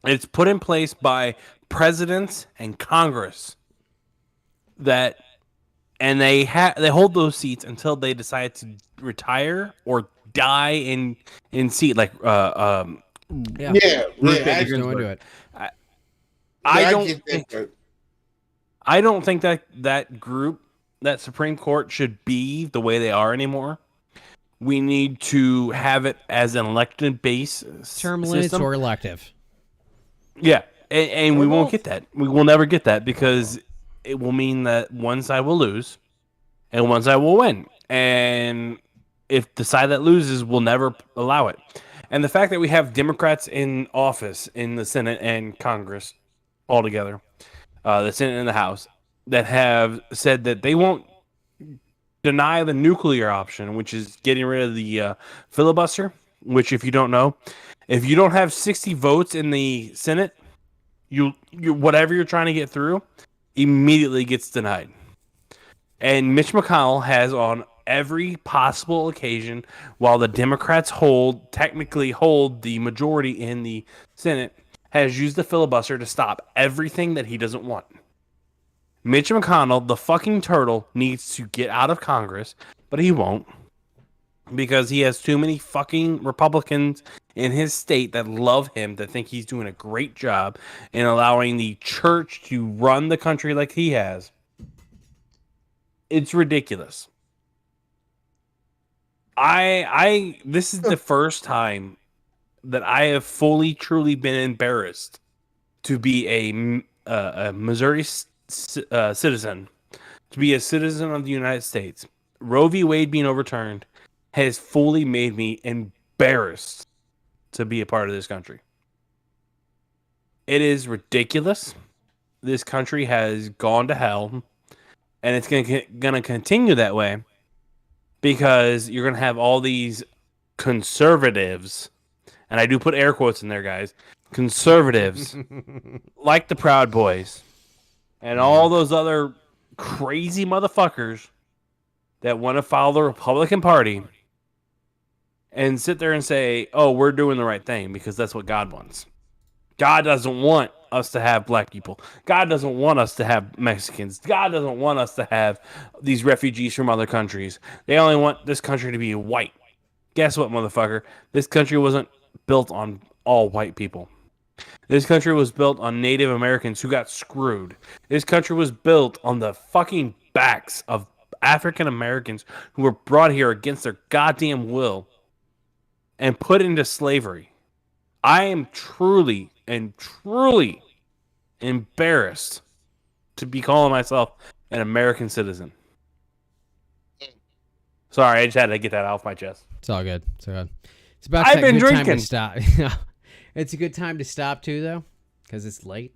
It's put in place by presidents and Congress. And they hold those seats until they decide to retire or die in seat, like Yeah. Ruth Bader I Just don't Ginsburg. do it. I don't think that group, that Supreme Court, should be the way they are anymore. We need to have it as an elected base Term limits system. or elective. Yeah, and we won't get that. We will never get that because it will mean that one side will lose and one side will win. And if the side that loses will never allow it. And the fact that we have Democrats in office in the Senate and Congress altogether, the Senate and the House, that have said that they won't deny the nuclear option, which is getting rid of the filibuster, which, if you don't know, if you don't have 60 votes in the Senate, you whatever you're trying to get through immediately gets denied. And Mitch McConnell has, on every possible occasion, while the Democrats technically hold the majority in the Senate, has used the filibuster to stop everything that he doesn't want. Mitch McConnell, the fucking turtle, needs to get out of Congress, but he won't, because he has too many fucking Republicans in his state that love him, that think he's doing a great job in allowing the church to run the country like he has. It's ridiculous. This is the first time that I have fully, truly been embarrassed to be a Missouri citizen, to be a citizen of the United States. Roe v. Wade being overturned has fully made me embarrassed to be a part of this country. It is ridiculous. This country has gone to hell, and it's going to continue that way because you're going to have all these conservatives, and I do put air quotes in there, guys, conservatives like the Proud Boys and all those other crazy motherfuckers that want to follow the Republican Party and sit there and say, oh, we're doing the right thing because that's what God wants. God doesn't want us to have black people. God doesn't want us to have Mexicans. God doesn't want us to have these refugees from other countries. They only want this country to be white. Guess what, motherfucker? This country wasn't built on all white people. This country was built on Native Americans who got screwed. This country was built on the fucking backs of African Americans who were brought here against their goddamn will and put into slavery. I am truly embarrassed to be calling myself an American citizen. Sorry, I just had to get that off my chest. It's all good. It's all good. It's about I've been good time drinking. to stop. It's a good time to stop too, though, because it's late.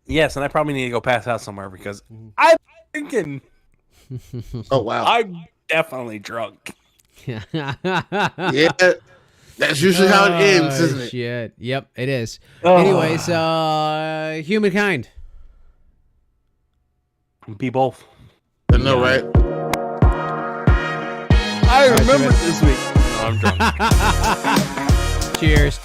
Yes, and I probably need to go pass out somewhere because I'm drinking. Oh wow. I'm definitely drunk. Yeah. That's usually how it ends, isn't it? Shit. Yep, it is. Oh. Anyways, humankind. Be both. I know, right? I remember this week. I'm drunk. Cheers.